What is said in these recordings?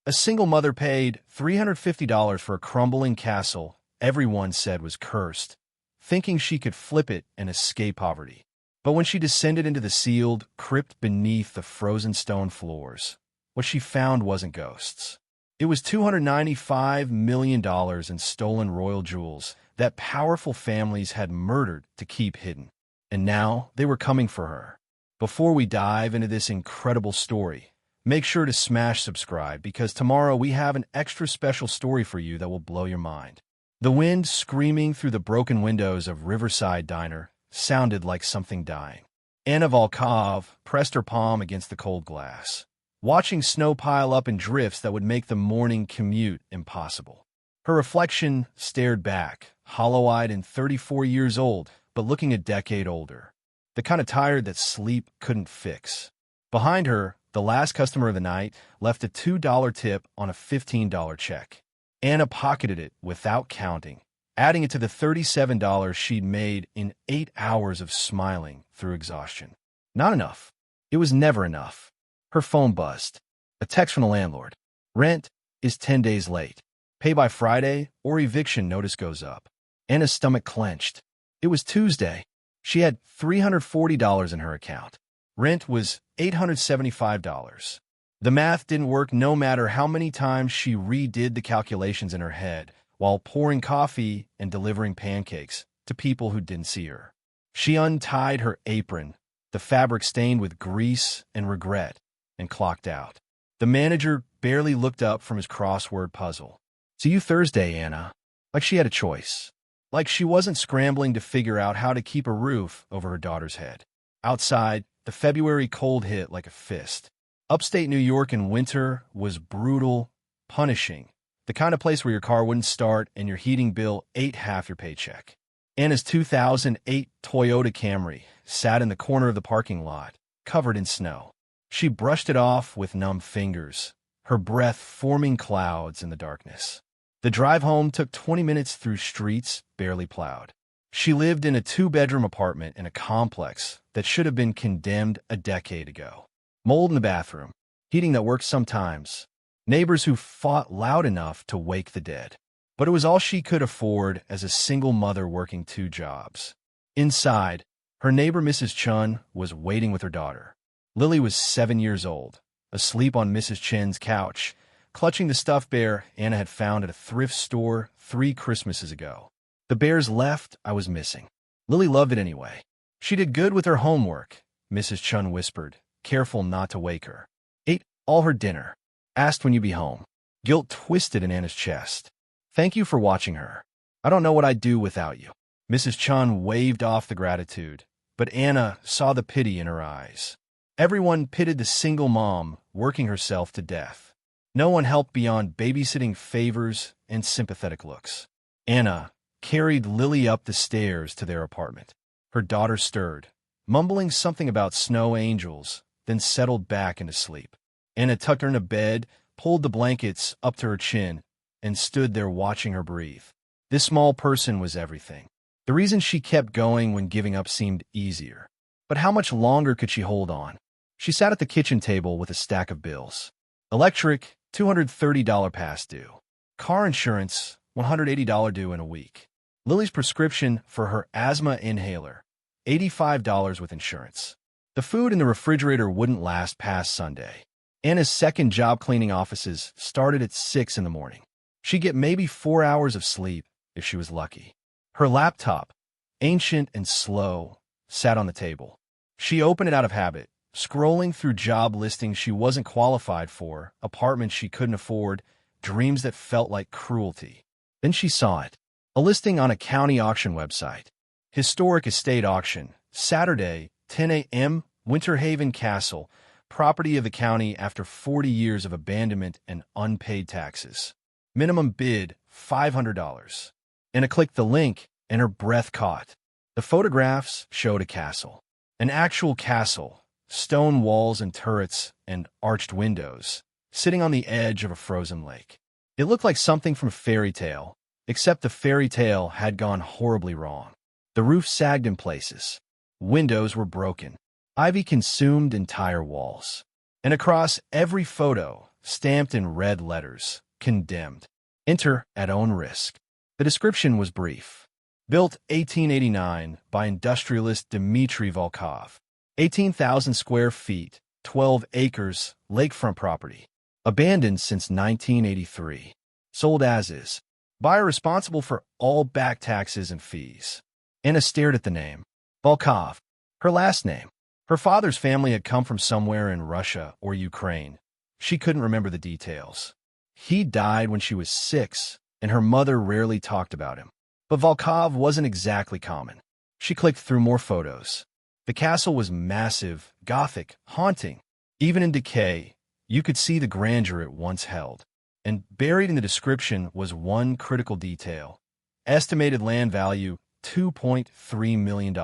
A single mother paid $350 for a crumbling castle everyone said was cursed, thinking she could flip it and escape poverty. But when she descended into the sealed crypt beneath the frozen stone floors, what she found wasn't ghosts. It was $295 million in stolen royal jewels that powerful families had murdered to keep hidden. And now they were coming for her. Before we dive into this incredible story, make sure to smash subscribe because tomorrow we have an extra special story for you that will blow your mind. The wind screaming through the broken windows of Riverside Diner sounded like something dying. Anna Volkov pressed her palm against the cold glass, watching snow pile up in drifts that would make the morning commute impossible. Her reflection stared back, hollow-eyed and 34 years old, but looking a decade older. The kind of tired that sleep couldn't fix. Behind her, the last customer of the night left a $2 tip on a $15 check. Anna pocketed it without counting, adding it to the $37 she'd made in 8 hours of smiling through exhaustion. Not enough. It was never enough. Her phone buzzed. A text from the landlord. Rent is 10 days late. Pay by Friday or eviction notice goes up. Anna's stomach clenched. It was Tuesday. She had $340 in her account. Rent was $875. The math didn't work no matter how many times she redid the calculations in her head while pouring coffee and delivering pancakes to people who didn't see her. She untied her apron, the fabric stained with grease and regret, and clocked out. The manager barely looked up from his crossword puzzle. "See you Thursday, Anna." Like she had a choice. Like she wasn't scrambling to figure out how to keep a roof over her daughter's head. Outside, the February cold hit like a fist. Upstate New York in winter was brutal, punishing, the kind of place where your car wouldn't start and your heating bill ate half your paycheck. Anna's 2008 Toyota Camry sat in the corner of the parking lot, covered in snow. She brushed it off with numb fingers, her breath forming clouds in the darkness. The drive home took 20 minutes through streets barely plowed. She lived in a 2-bedroom apartment in a complex that should have been condemned a decade ago. Mold in the bathroom, heating that worked sometimes, neighbors who fought loud enough to wake the dead. But it was all she could afford as a single mother working 2 jobs. Inside, her neighbor Mrs. Chun was waiting with her daughter. Lily was 7 years old, asleep on Mrs. Chen's couch, clutching the stuffed bear Anna had found at a thrift store 3 Christmases ago. "The bear's left I was missing. Lily loved it anyway. She did good with her homework," Mrs. Chun whispered, careful not to wake her. "Ate all her dinner. Asked when you'd be home." Guilt twisted in Anna's chest. "Thank you for watching her. I don't know what I'd do without you." Mrs. Chun waved off the gratitude, but Anna saw the pity in her eyes. Everyone pitied the single mom working herself to death. No one helped beyond babysitting favors and sympathetic looks. Anna carried Lily up the stairs to their apartment. Her daughter stirred, mumbling something about snow angels, then settled back into sleep. Anna tucked her into bed, pulled the blankets up to her chin, and stood there watching her breathe. This small person was everything. The reason she kept going when giving up seemed easier. But how much longer could she hold on? She sat at the kitchen table with a stack of bills. Electric, $230 past due. Car insurance, $180 due in a week. Lily's prescription for her asthma inhaler, $85 with insurance. The food in the refrigerator wouldn't last past Sunday. Anna's second job cleaning offices started at 6 in the morning. She'd get maybe 4 hours of sleep if she was lucky. Her laptop, ancient and slow, sat on the table. She opened it out of habit, scrolling through job listings she wasn't qualified for, apartments she couldn't afford, dreams that felt like cruelty. Then she saw it. A listing on a county auction website. Historic estate auction, Saturday, 10 a.m., Winter Haven Castle, property of the county after 40 years of abandonment and unpaid taxes. Minimum bid, $500. Anna clicked the link, and her breath caught. The photographs showed a castle. An actual castle, stone walls and turrets and arched windows, sitting on the edge of a frozen lake. It looked like something from a fairy tale, except the fairy tale had gone horribly wrong. The roof sagged in places. Windows were broken. Ivy consumed entire walls. And across every photo, stamped in red letters, condemned. Enter at own risk. The description was brief. Built 1889 by industrialist Dmitry Volkov. 18,000 square feet, 12 acres, lakefront property. Abandoned since 1983. Sold as is. Buyer responsible for all back taxes and fees. Anna stared at the name. Volkov. Her last name. Her father's family had come from somewhere in Russia or Ukraine. She couldn't remember the details. He died when she was 6, and her mother rarely talked about him. But Volkov wasn't exactly common. She clicked through more photos. The castle was massive, Gothic, haunting. Even in decay, you could see the grandeur it once held. And buried in the description was one critical detail. Estimated land value, $2.3 million.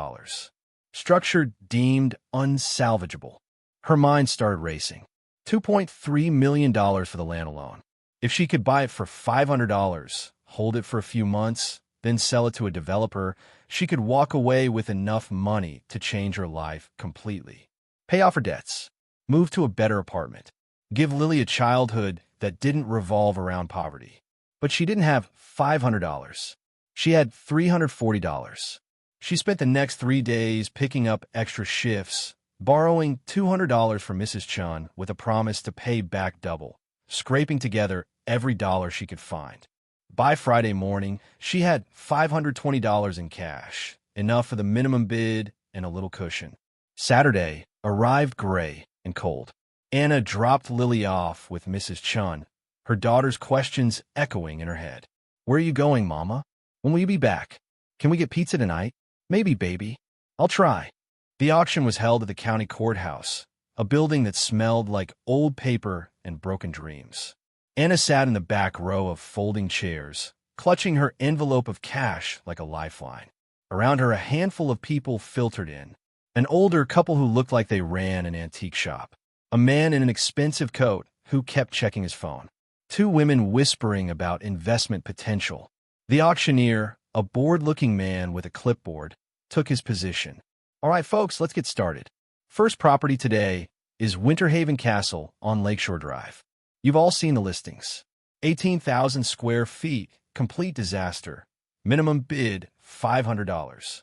Structure deemed unsalvageable. Her mind started racing. $2.3 million for the land alone. If she could buy it for $500, hold it for a few months, then sell it to a developer, she could walk away with enough money to change her life completely. Pay off her debts. Move to a better apartment. Give Lily a childhood that didn't revolve around poverty. But she didn't have $500. She had $340. She spent the next 3 days picking up extra shifts, borrowing $200 from Mrs. Chun with a promise to pay back double, scraping together every dollar she could find. By Friday morning, she had $520 in cash, enough for the minimum bid and a little cushion. Saturday arrived gray and cold. Anna dropped Lily off with Mrs. Chun, her daughter's questions echoing in her head. Where are you going, Mama? When will you be back? Can we get pizza tonight? Maybe, baby. I'll try. The auction was held at the county courthouse, a building that smelled like old paper and broken dreams. Anna sat in the back row of folding chairs, clutching her envelope of cash like a lifeline. Around her, a handful of people filtered in. An older couple who looked like they ran an antique shop. A man in an expensive coat who kept checking his phone. 2 women whispering about investment potential. The auctioneer, a bored-looking man with a clipboard, took his position. All right, folks, let's get started. First property today is Winterhaven Castle on Lakeshore Drive. You've all seen the listings. 18,000 square feet, complete disaster. Minimum bid, $500.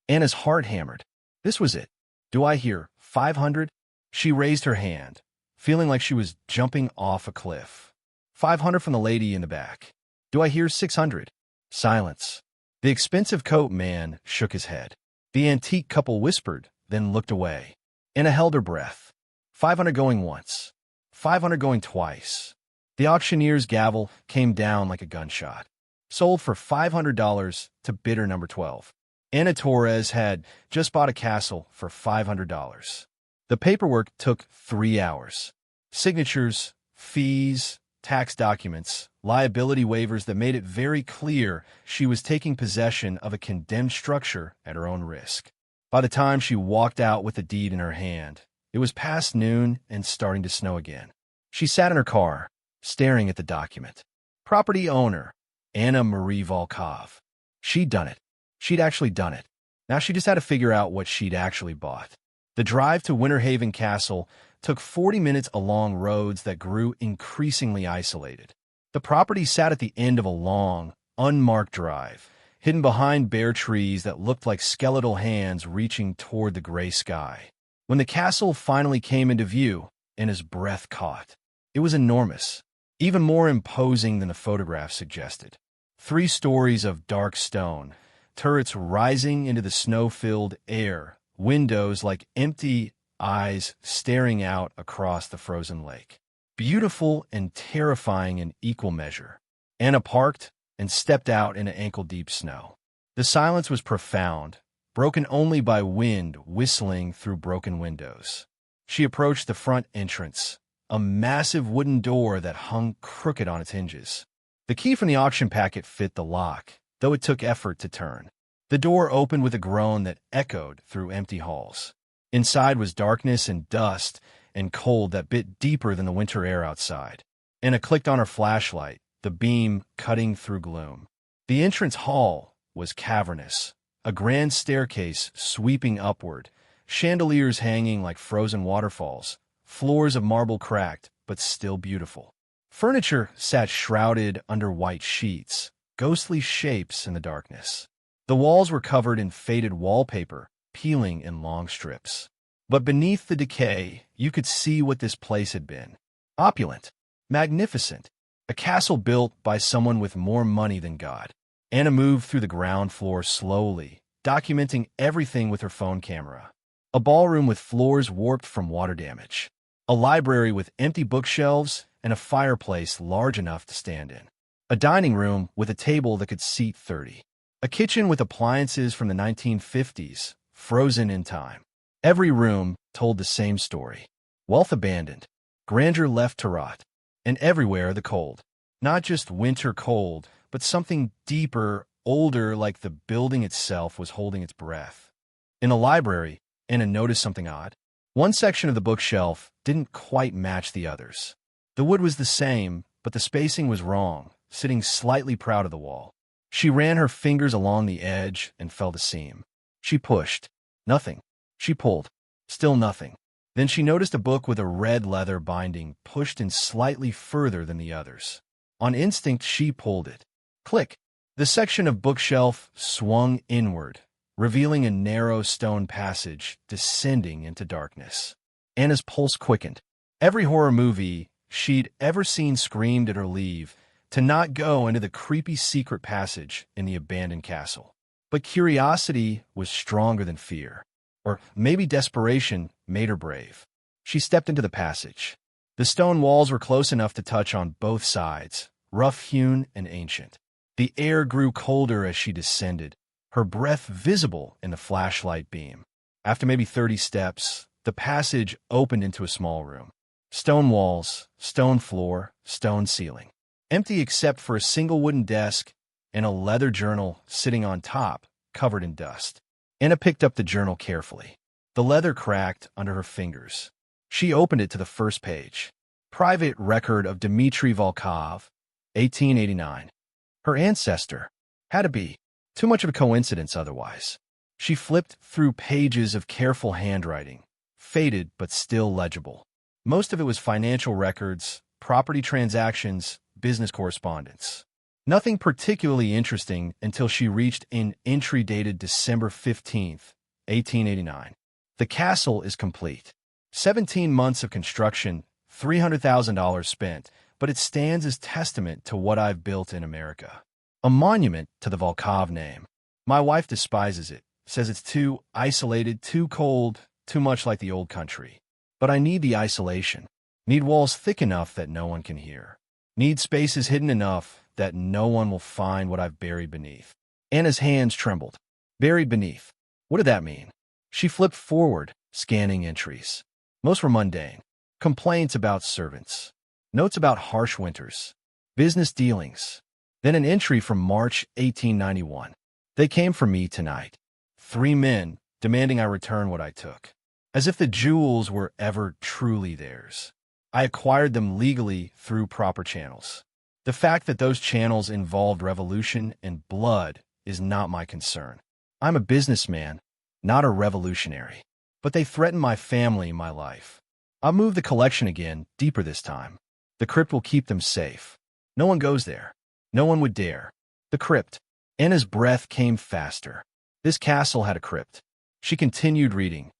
Anna's heart hammered. This was it. Do I hear 500? She raised her hand, feeling like she was jumping off a cliff. 500 from the lady in the back. Do I hear 600? Silence. The expensive coat man shook his head. The antique couple whispered, then looked away. Anna held her breath. 500 going once. 500 going twice. The auctioneer's gavel came down like a gunshot. Sold for $500 to bidder number 12. Anna Torres had just bought a castle for $500. The paperwork took 3 hours. Signatures, fees, tax documents, liability waivers that made it very clear she was taking possession of a condemned structure at her own risk. By the time she walked out with the deed in her hand, it was past noon and starting to snow again. She sat in her car, staring at the document. Property owner, Anna Marie Volkov. She'd done it. She'd actually done it. Now she just had to figure out what she'd actually bought. The drive to Winterhaven Castle took 40 minutes along roads that grew increasingly isolated. The property sat at the end of a long, unmarked drive, hidden behind bare trees that looked like skeletal hands reaching toward the gray sky. When the castle finally came into view, Anna's breath caught. It was enormous, even more imposing than the photograph suggested. 3 stories of dark stone, turrets rising into the snow-filled air, windows like empty eyes staring out across the frozen lake. Beautiful and terrifying in equal measure. Anna parked and stepped out into ankle-deep snow. The silence was profound, broken only by wind whistling through broken windows. She approached the front entrance, a massive wooden door that hung crooked on its hinges. The key from the auction packet fit the lock, though it took effort to turn. The door opened with a groan that echoed through empty halls. Inside was darkness and dust and cold that bit deeper than the winter air outside. Anna clicked on her flashlight, the beam cutting through gloom. The entrance hall was cavernous, a grand staircase sweeping upward, chandeliers hanging like frozen waterfalls, floors of marble cracked, but still beautiful. Furniture sat shrouded under white sheets, ghostly shapes in the darkness. The walls were covered in faded wallpaper, peeling in long strips. But beneath the decay, you could see what this place had been. Opulent, magnificent, a castle built by someone with more money than God. Anna moved through the ground floor slowly, documenting everything with her phone camera. A ballroom with floors warped from water damage. A library with empty bookshelves and a fireplace large enough to stand in. A dining room with a table that could seat 30. A kitchen with appliances from the 1950s, frozen in time. Every room told the same story. Wealth abandoned, grandeur left to rot, and everywhere the cold. Not just winter cold, but something deeper, older, like the building itself was holding its breath. In the library, Anna noticed something odd. One section of the bookshelf didn't quite match the others. The wood was the same, but the spacing was wrong, sitting slightly proud of the wall. She ran her fingers along the edge and felt a seam. She pushed. Nothing. She pulled. Still nothing. Then she noticed a book with a red leather binding pushed in slightly further than the others. On instinct, she pulled it. Click. The section of bookshelf swung inward, revealing a narrow stone passage descending into darkness. Anna's pulse quickened. Every horror movie she'd ever seen screamed at her leave to not go into the creepy secret passage in the abandoned castle. But curiosity was stronger than fear. Or maybe desperation made her brave. She stepped into the passage. The stone walls were close enough to touch on both sides, rough-hewn and ancient. The air grew colder as she descended, her breath visible in the flashlight beam. After maybe 30 steps, the passage opened into a small room. Stone walls, stone floor, stone ceiling. Empty except for a single wooden desk and a leather journal sitting on top, covered in dust. Anna picked up the journal carefully. The leather cracked under her fingers. She opened it to the first page. Private record of Dmitry Volkov, 1889. Her ancestor. Had to be. Too much of a coincidence otherwise. She flipped through pages of careful handwriting, faded but still legible. Most of it was financial records, property transactions, business correspondence. Nothing particularly interesting until she reached an entry dated December 15th, 1889. The castle is complete. 17 months of construction, $300,000 spent, but it stands as testament to what I've built in America. A monument to the Volkov name. My wife despises it, says it's too isolated, too cold, too much like the old country. But I need the isolation. Need walls thick enough that no one can hear. Need spaces hidden enough that no one will find what I've buried beneath. Anna's hands trembled. Buried beneath. What did that mean? She flipped forward, scanning entries. Most were mundane. Complaints about servants. Notes about harsh winters. Business dealings. Then an entry from March 1891. They came for me tonight. 3 men, demanding I return what I took. As if the jewels were ever truly theirs. I acquired them legally through proper channels. The fact that those channels involved revolution and blood is not my concern. I'm a businessman, not a revolutionary. But they threaten my family, my life. I'll move the collection again, deeper this time. The crypt will keep them safe. No one goes there. No one would dare. The crypt. Anna's breath came faster. This castle had a crypt. She continued reading,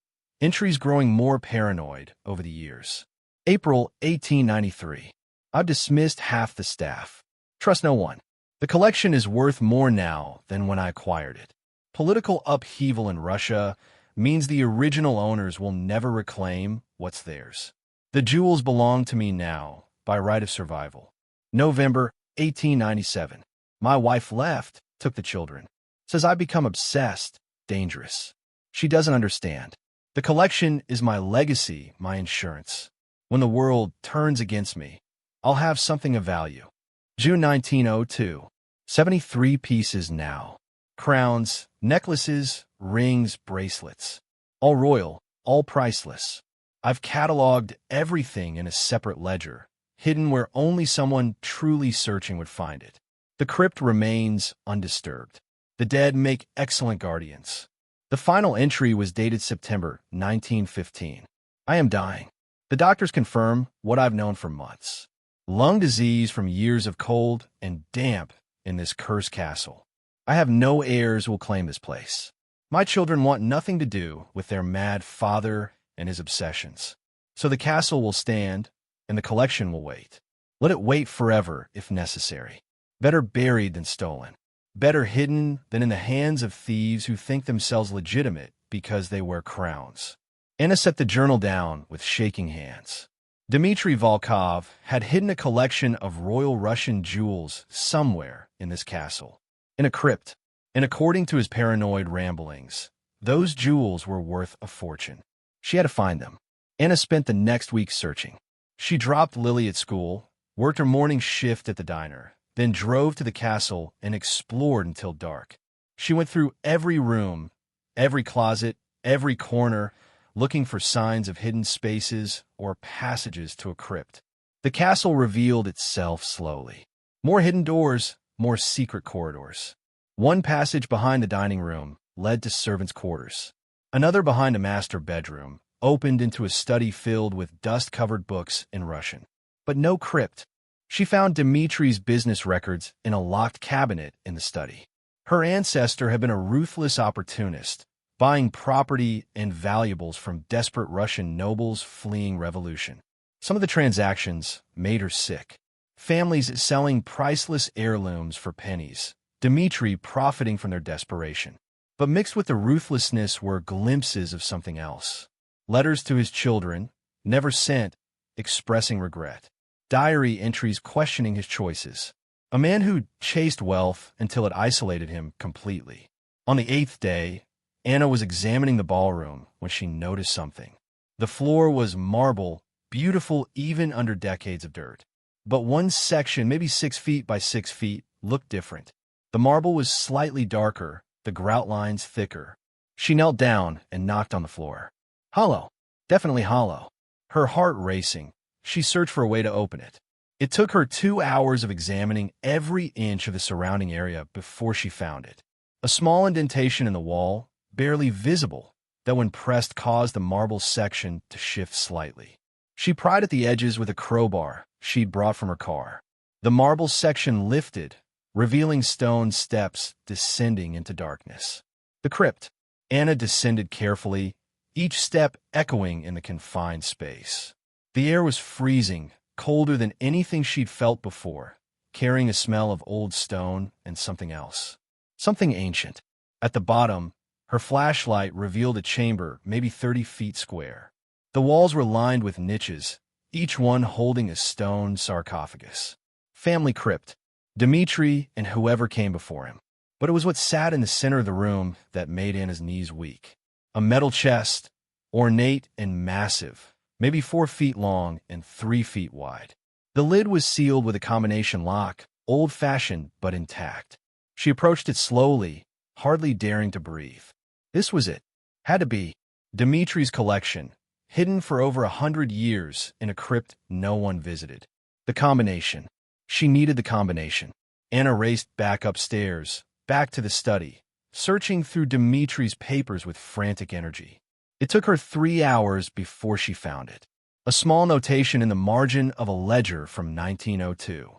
entries growing more paranoid over the years. April 1893. I've dismissed half the staff. Trust no one. The collection is worth more now than when I acquired it. Political upheaval in Russia means the original owners will never reclaim what's theirs. The jewels belong to me now, by right of survival. November 1897. My wife left, took the children. Says I've become obsessed, dangerous. She doesn't understand. The collection is my legacy, my insurance. When the world turns against me, I'll have something of value. June 1902. 73 pieces now. Crowns, necklaces, rings, bracelets. All royal, all priceless. I've cataloged everything in a separate ledger, hidden where only someone truly searching would find it. The crypt remains undisturbed. The dead make excellent guardians. The final entry was dated September 1915. I am dying. The doctors confirm what I've known for months. Lung disease from years of cold and damp in this cursed castle. I have no heirs who will claim this place. My children want nothing to do with their mad father and his obsessions. So the castle will stand, and the collection will wait. Let it wait forever if necessary. Better buried than stolen. Better hidden than in the hands of thieves who think themselves legitimate because they wear crowns. Anna set the journal down with shaking hands. Dmitry Volkov had hidden a collection of royal Russian jewels somewhere in this castle, in a crypt, and according to his paranoid ramblings, those jewels were worth a fortune. She had to find them. Anna spent the next week searching. She dropped Lily at school, worked her morning shift at the diner, then drove to the castle and explored until dark. She went through every room, every closet, every corner, looking for signs of hidden spaces or passages to a crypt. The castle revealed itself slowly. More hidden doors, more secret corridors. One passage behind the dining room led to servants' quarters. Another behind a master bedroom opened into a study filled with dust-covered books in Russian. But no crypt. She found Dimitri's business records in a locked cabinet in the study. Her ancestor had been a ruthless opportunist, buying property and valuables from desperate Russian nobles fleeing revolution. Some of the transactions made her sick. Families selling priceless heirlooms for pennies, Dmitri profiting from their desperation. But mixed with the ruthlessness were glimpses of something else. Letters to his children, never sent, expressing regret. Diary entries questioning his choices. A man who chased wealth until it isolated him completely. On the 8th day, Anna was examining the ballroom when she noticed something. The floor was marble, beautiful even under decades of dirt. But one section, maybe 6 feet by 6 feet, looked different. The marble was slightly darker, the grout lines thicker. She knelt down and knocked on the floor. Hollow. Definitely hollow. Her heart racing, she searched for a way to open it. It took her 2 hours of examining every inch of the surrounding area before she found it. A small indentation in the wall, barely visible, that when pressed caused the marble section to shift slightly. She pried at the edges with a crowbar she'd brought from her car. The marble section lifted, revealing stone steps descending into darkness. The crypt. Anna descended carefully, each step echoing in the confined space. The air was freezing, colder than anything she'd felt before, carrying a smell of old stone and something else. Something ancient. At the bottom, her flashlight revealed a chamber maybe 30 feet square. The walls were lined with niches, each one holding a stone sarcophagus. Family crypt. Dmitri and whoever came before him. But it was what sat in the center of the room that made Anna's knees weak. A metal chest, ornate and massive, maybe 4 feet long and 3 feet wide. The lid was sealed with a combination lock, old-fashioned but intact. She approached it slowly, hardly daring to breathe. This was it. Had to be. Dimitri's collection, hidden for over 100 years in a crypt no one visited. The combination. She needed the combination. Anna raced back upstairs, back to the study, searching through Dimitri's papers with frantic energy. It took her 3 hours before she found it. A small notation in the margin of a ledger from 1902.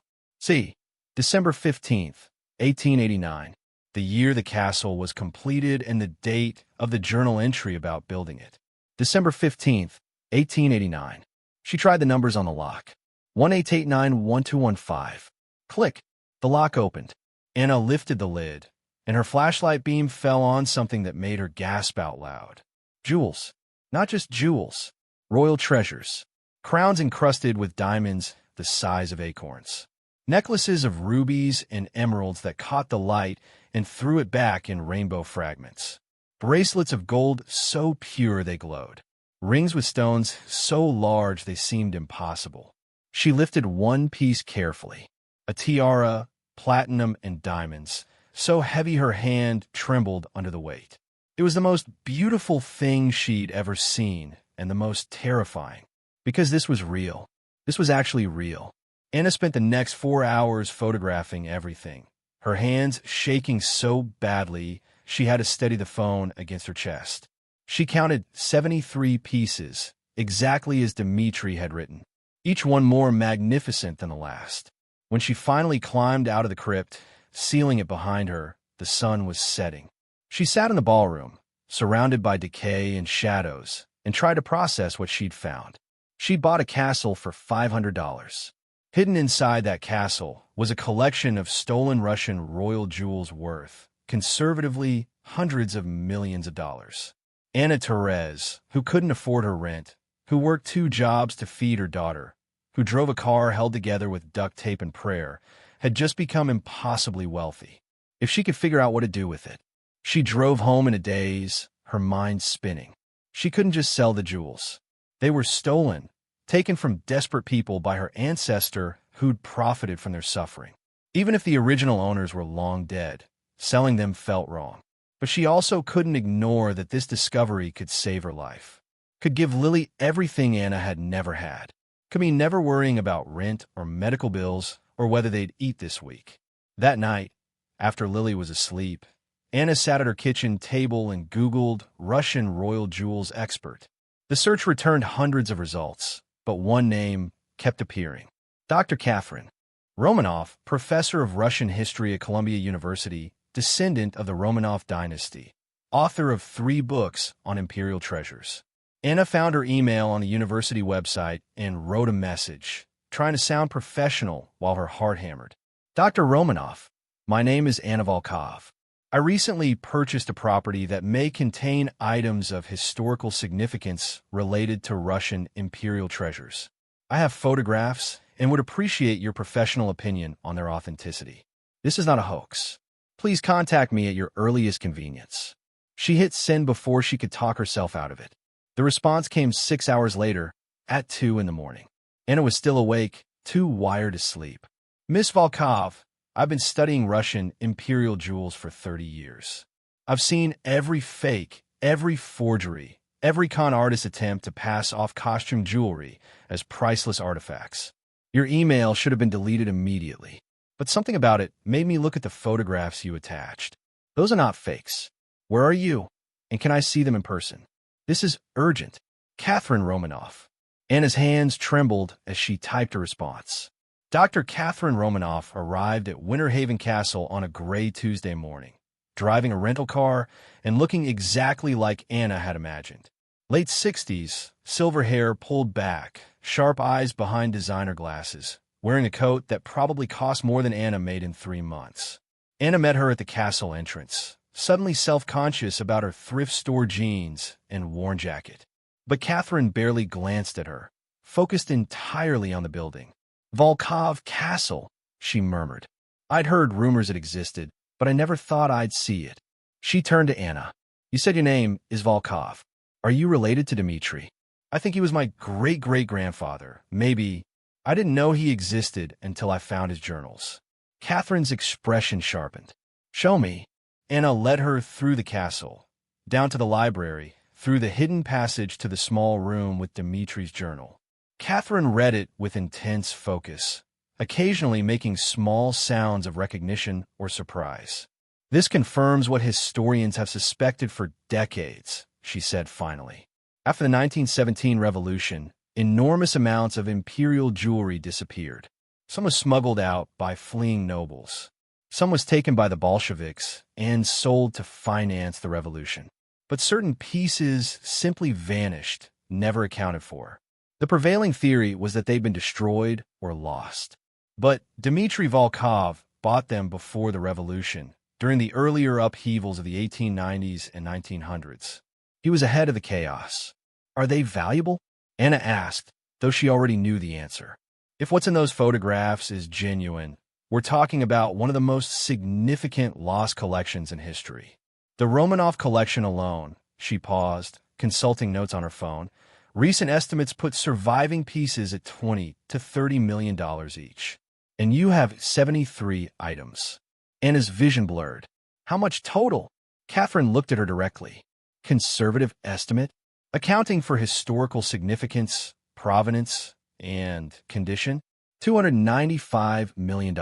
See, December 15th, 1889. The year the castle was completed and the date of the journal entry about building it. December 15th, 1889. She tried the numbers on the lock. 1889-1215. Click. The lock opened. Anna lifted the lid, and her flashlight beam fell on something that made her gasp out loud. Jewels. Not just jewels. Royal treasures. Crowns encrusted with diamonds the size of acorns. Necklaces of rubies and emeralds that caught the light and threw it back in rainbow fragments. Bracelets of gold so pure they glowed. Rings with stones so large they seemed impossible. She lifted one piece carefully. A tiara, platinum and diamonds, so heavy her hand trembled under the weight. It was the most beautiful thing she'd ever seen, and the most terrifying. Because this was real. This was actually real. Anna spent the next 4 hours photographing everything, her hands shaking so badly she had to steady the phone against her chest. She counted 73 pieces, exactly as Dmitri had written, each one more magnificent than the last. When she finally climbed out of the crypt, sealing it behind her, the sun was setting. She sat in the ballroom, surrounded by decay and shadows, and tried to process what she'd found. She'd bought a castle for $500. Hidden inside that castle was a collection of stolen Russian royal jewels worth, conservatively, hundreds of millions of dollars. Anna Therese, who couldn't afford her rent, who worked 2 jobs to feed her daughter, who drove a car held together with duct tape and prayer, had just become impossibly wealthy. If she could figure out what to do with it. She drove home in a daze, her mind spinning. She couldn't just sell the jewels. They were stolen, taken from desperate people by her ancestor who'd profited from their suffering. Even if the original owners were long dead, selling them felt wrong. But she also couldn't ignore that this discovery could save her life. Could give Lily everything Anna had never had. Could mean never worrying about rent or medical bills or whether they'd eat this week. That night, after Lily was asleep, Anna sat at her kitchen table and Googled Russian royal jewels expert. The search returned hundreds of results, but one name kept appearing. Dr. Catherine Romanov, professor of Russian history at Columbia University, descendant of the Romanov dynasty, author of 3 books on imperial treasures. Anna found her email on the university website and wrote a message, trying to sound professional while her heart hammered. Dr. Romanov, my name is Anna Volkov. I recently purchased a property that may contain items of historical significance related to Russian imperial treasures. I have photographs and would appreciate your professional opinion on their authenticity. This is not a hoax. Please contact me at your earliest convenience. She hit send before she could talk herself out of it. The response came 6 hours later, at 2 in the morning. Anna was still awake, too wired to sleep. Miss Volkov, I've been studying Russian imperial jewels for 30 years. I've seen every fake, every forgery, every con artist attempt to pass off costume jewelry as priceless artifacts. Your email should have been deleted immediately. But something about it made me look at the photographs you attached. Those are not fakes. Where are you? And can I see them in person? This is urgent. Catherine Romanov. Anna's hands trembled as she typed a response. Dr. Catherine Romanov arrived at Winter Haven Castle on a gray Tuesday morning, driving a rental car and looking exactly like Anna had imagined. Late 60s, silver hair pulled back, sharp eyes behind designer glasses, wearing a coat that probably cost more than Anna made in 3 months. Anna met her at the castle entrance, suddenly self-conscious about her thrift store jeans and worn jacket. But Catherine barely glanced at her, focused entirely on the building. Volkov Castle, she murmured. I'd heard rumors it existed, but I never thought I'd see it. She turned to Anna. You said your name is Volkov. Are you related to Dmitri? I think he was my great-great-grandfather. Maybe. I didn't know he existed until I found his journals. Catherine's expression sharpened. Show me. Anna led her through the castle, down to the library, through the hidden passage to the small room with Dmitri's journal. Catherine read it with intense focus, occasionally making small sounds of recognition or surprise. This confirms what historians have suspected for decades, she said finally. After the 1917 revolution, enormous amounts of imperial jewelry disappeared. Some was smuggled out by fleeing nobles. Some was taken by the Bolsheviks and sold to finance the revolution. But certain pieces simply vanished, never accounted for. The prevailing theory was that they'd been destroyed or lost. But Dmitri Volkov bought them before the revolution, during the earlier upheavals of the 1890s and 1900s. He was ahead of the chaos. Are they valuable? Anna asked, though she already knew the answer. If what's in those photographs is genuine, we're talking about one of the most significant lost collections in history. The Romanov collection alone, she paused, consulting notes on her phone. Recent estimates put surviving pieces at $20 to $30 million each. And you have 73 items. Anna's vision blurred. How much total? Catherine looked at her directly. Conservative estimate? Accounting for historical significance, provenance, and condition? $295 million.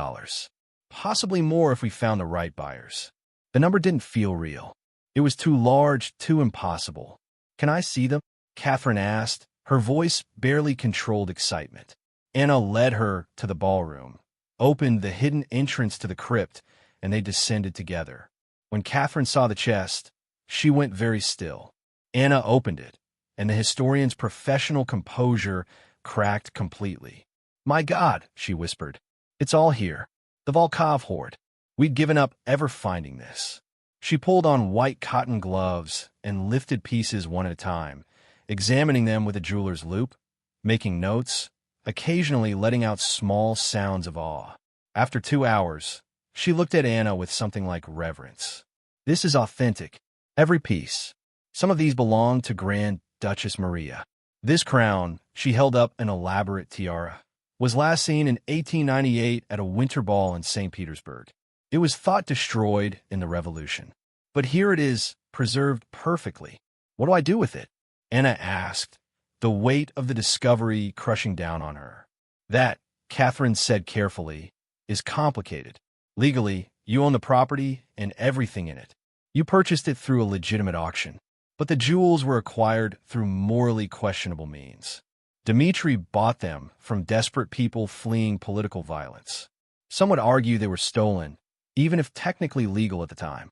Possibly more if we found the right buyers. The number didn't feel real. It was too large, too impossible. Can I see them? Catherine asked, Her voice barely controlled excitement. Anna led her to the ballroom, opened the hidden entrance to the crypt, and they descended together. When Catherine saw the chest, she went very still. Anna opened it, and the historian's professional composure cracked completely. "My God," she whispered. "It's all here. The Volkov hoard. We'd given up ever finding this." She pulled on white cotton gloves and lifted pieces one at a time, examining them with a jeweler's loupe, making notes, occasionally letting out small sounds of awe. After 2 hours, she looked at Anna with something like reverence. "This is authentic. Every piece. Some of these belong to Grand Duchess Maria. This crown," she held up an elaborate tiara, "was last seen in 1898 at a winter ball in St. Petersburg. It was thought destroyed in the Revolution. But here it is, preserved perfectly. What do I do with it?" Anna asked, the weight of the discovery crushing down on her. "That," Catherine said carefully, "is complicated. Legally, you own the property and everything in it. You purchased it through a legitimate auction. But the jewels were acquired through morally questionable means. Dmitri bought them from desperate people fleeing political violence. Some would argue they were stolen, even if technically legal at the time.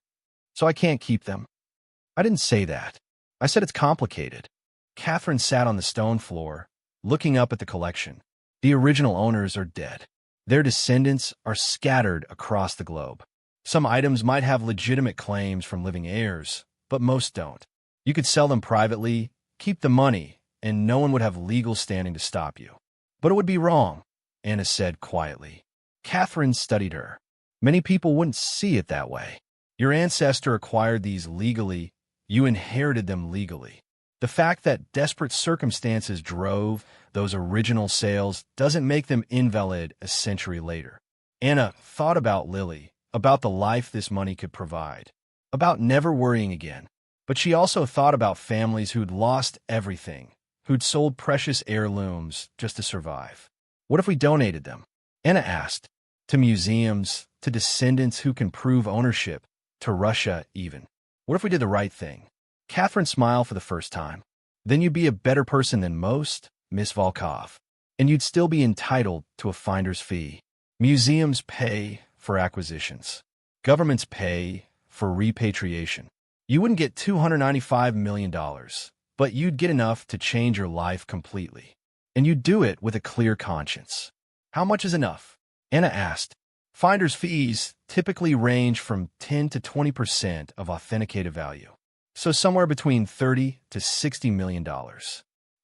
So I can't keep them." "I didn't say that. I said it's complicated." Catherine sat on the stone floor, looking up at the collection. "The original owners are dead. Their descendants are scattered across the globe. Some items might have legitimate claims from living heirs, but most don't. You could sell them privately, keep the money, and no one would have legal standing to stop you." "But it would be wrong," Anna said quietly. Catherine studied her. "Many people wouldn't see it that way. Your ancestor acquired these legally. You inherited them legally. The fact that desperate circumstances drove those original sales doesn't make them invalid a century later." Anna thought about Lily, about the life this money could provide, about never worrying again. But she also thought about families who'd lost everything, who'd sold precious heirlooms just to survive. "What if we donated them?" Anna asked. "To museums, to descendants who can prove ownership, to Russia even. What if we did the right thing?" Catherine smiled for the first time. "Then you'd be a better person than most, Miss Volkov, and you'd still be entitled to a finder's fee. Museums pay for acquisitions. Governments pay for repatriation. You wouldn't get $295 million, but you'd get enough to change your life completely. And you'd do it with a clear conscience." "How much is enough?" Anna asked. "Finder's fees typically range from 10 to 20% of authenticated value. So somewhere between $30 to $60 million.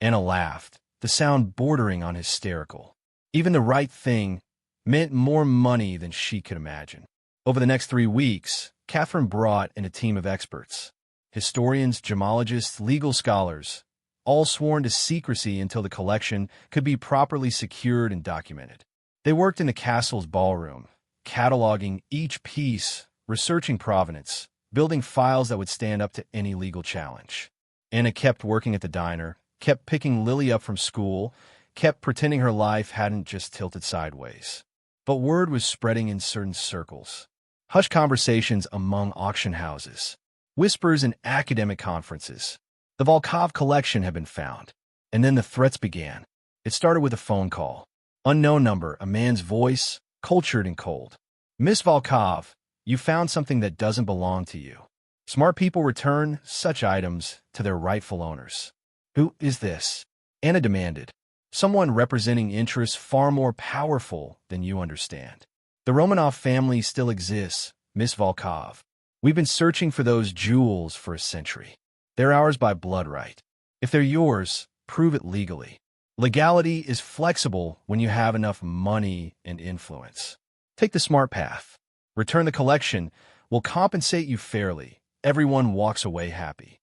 Anna laughed, the sound bordering on hysterical. Even the right thing meant more money than she could imagine. Over the next 3 weeks, Catherine brought in a team of experts, historians, gemologists, legal scholars, all sworn to secrecy until the collection could be properly secured and documented. They worked in the castle's ballroom, cataloging each piece, researching provenance, building files that would stand up to any legal challenge. Anna kept working at the diner, kept picking Lily up from school, kept pretending her life hadn't just tilted sideways. But word was spreading in certain circles. Hushed conversations among auction houses. Whispers in academic conferences. The Volkov collection had been found. And then the threats began. It started with a phone call. Unknown number, a man's voice, cultured and cold. "Miss Volkov, you found something that doesn't belong to you. Smart people return such items to their rightful owners." "Who is this?" Anna demanded. "Someone representing interests far more powerful than you understand. The Romanov family still exists, Miss Volkov. We've been searching for those jewels for a century. They're ours by blood right. If they're yours, prove it legally. Legality is flexible when you have enough money and influence. Take the smart path. Return the collection. We'll compensate you fairly. Everyone walks away happy."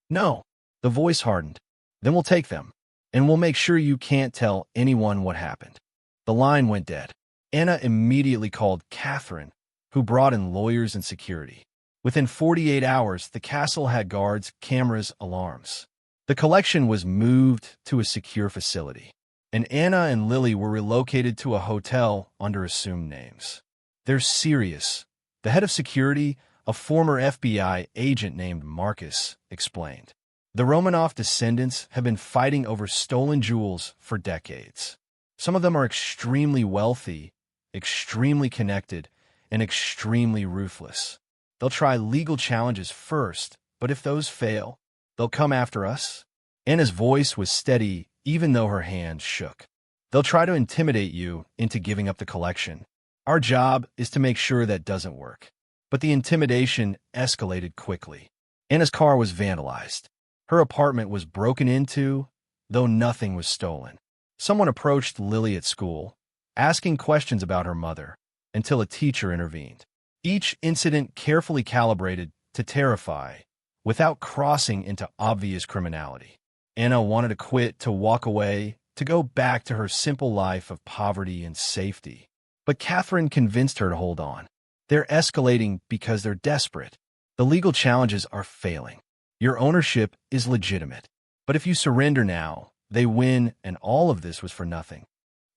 "No." The voice hardened. "Then we'll take them, and we'll make sure you can't tell anyone what happened." The line went dead. Anna immediately called Catherine, who brought in lawyers and security. Within 48 hours, the castle had guards, cameras, alarms. The collection was moved to a secure facility, and Anna and Lily were relocated to a hotel under assumed names. "They're serious," the head of security, a former FBI agent named Marcus, explained. The Romanov descendants have been fighting over stolen jewels for decades. Some of them are extremely wealthy, extremely connected, and extremely ruthless. They'll try legal challenges first, but if those fail, they'll come after us. Anna's voice was steady even though her hands shook. They'll try to intimidate you into giving up the collection. Our job is to make sure that doesn't work. But the intimidation escalated quickly. Anna's car was vandalized. Her apartment was broken into, though nothing was stolen. Someone approached Lily at school, asking questions about her mother, until a teacher intervened. Each incident carefully calibrated to terrify, without crossing into obvious criminality. Anna wanted to quit, to walk away, to go back to her simple life of poverty and safety. But Catherine convinced her to hold on. They're escalating because they're desperate. The legal challenges are failing. Your ownership is legitimate. But if you surrender now, they win, and all of this was for nothing.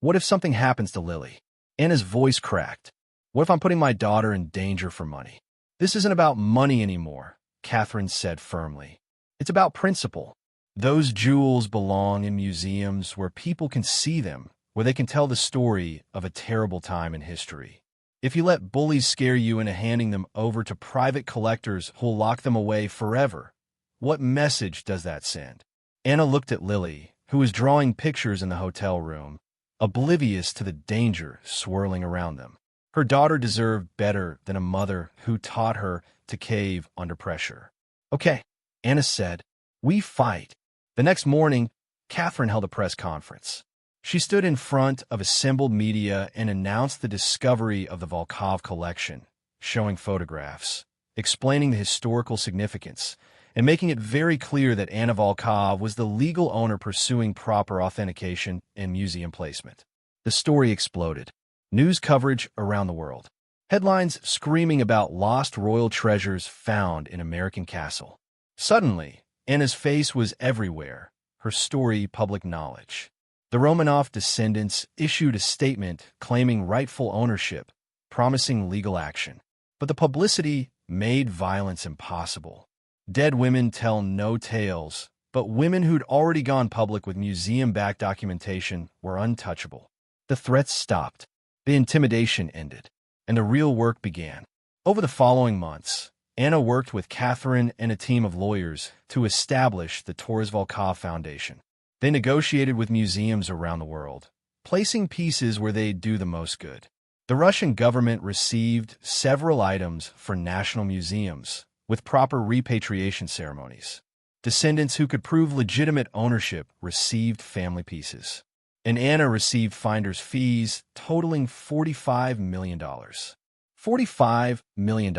What if something happens to Lily? Anna's voice cracked. What if I'm putting my daughter in danger for money? This isn't about money anymore, Catherine said firmly. It's about principle. Those jewels belong in museums where people can see them, where they can tell the story of a terrible time in history. If you let bullies scare you into handing them over to private collectors who'll lock them away forever, what message does that send? Anna looked at Lily, who was drawing pictures in the hotel room, oblivious to the danger swirling around them. Her daughter deserved better than a mother who taught her to cave under pressure. Okay, Anna said, we fight. The next morning, Catherine held a press conference. She stood in front of assembled media and announced the discovery of the Volkov collection, showing photographs, explaining the historical significance, and making it very clear that Anna Volkov was the legal owner pursuing proper authentication and museum placement. The story exploded. News coverage around the world. Headlines screaming about lost royal treasures found in American castle. Suddenly, Anna's face was everywhere, her story public knowledge. The Romanov descendants issued a statement claiming rightful ownership, promising legal action. But the publicity made violence impossible. Dead women tell no tales, but women who'd already gone public with museum-backed documentation were untouchable. The threats stopped, the intimidation ended, and the real work began. Over the following months, Anna worked with Catherine and a team of lawyers to establish the Torres Volkov Foundation. They negotiated with museums around the world, placing pieces where they'd do the most good. The Russian government received several items for national museums, with proper repatriation ceremonies. Descendants who could prove legitimate ownership received family pieces. And Anna received finder's fees totaling $45 million. $45 million.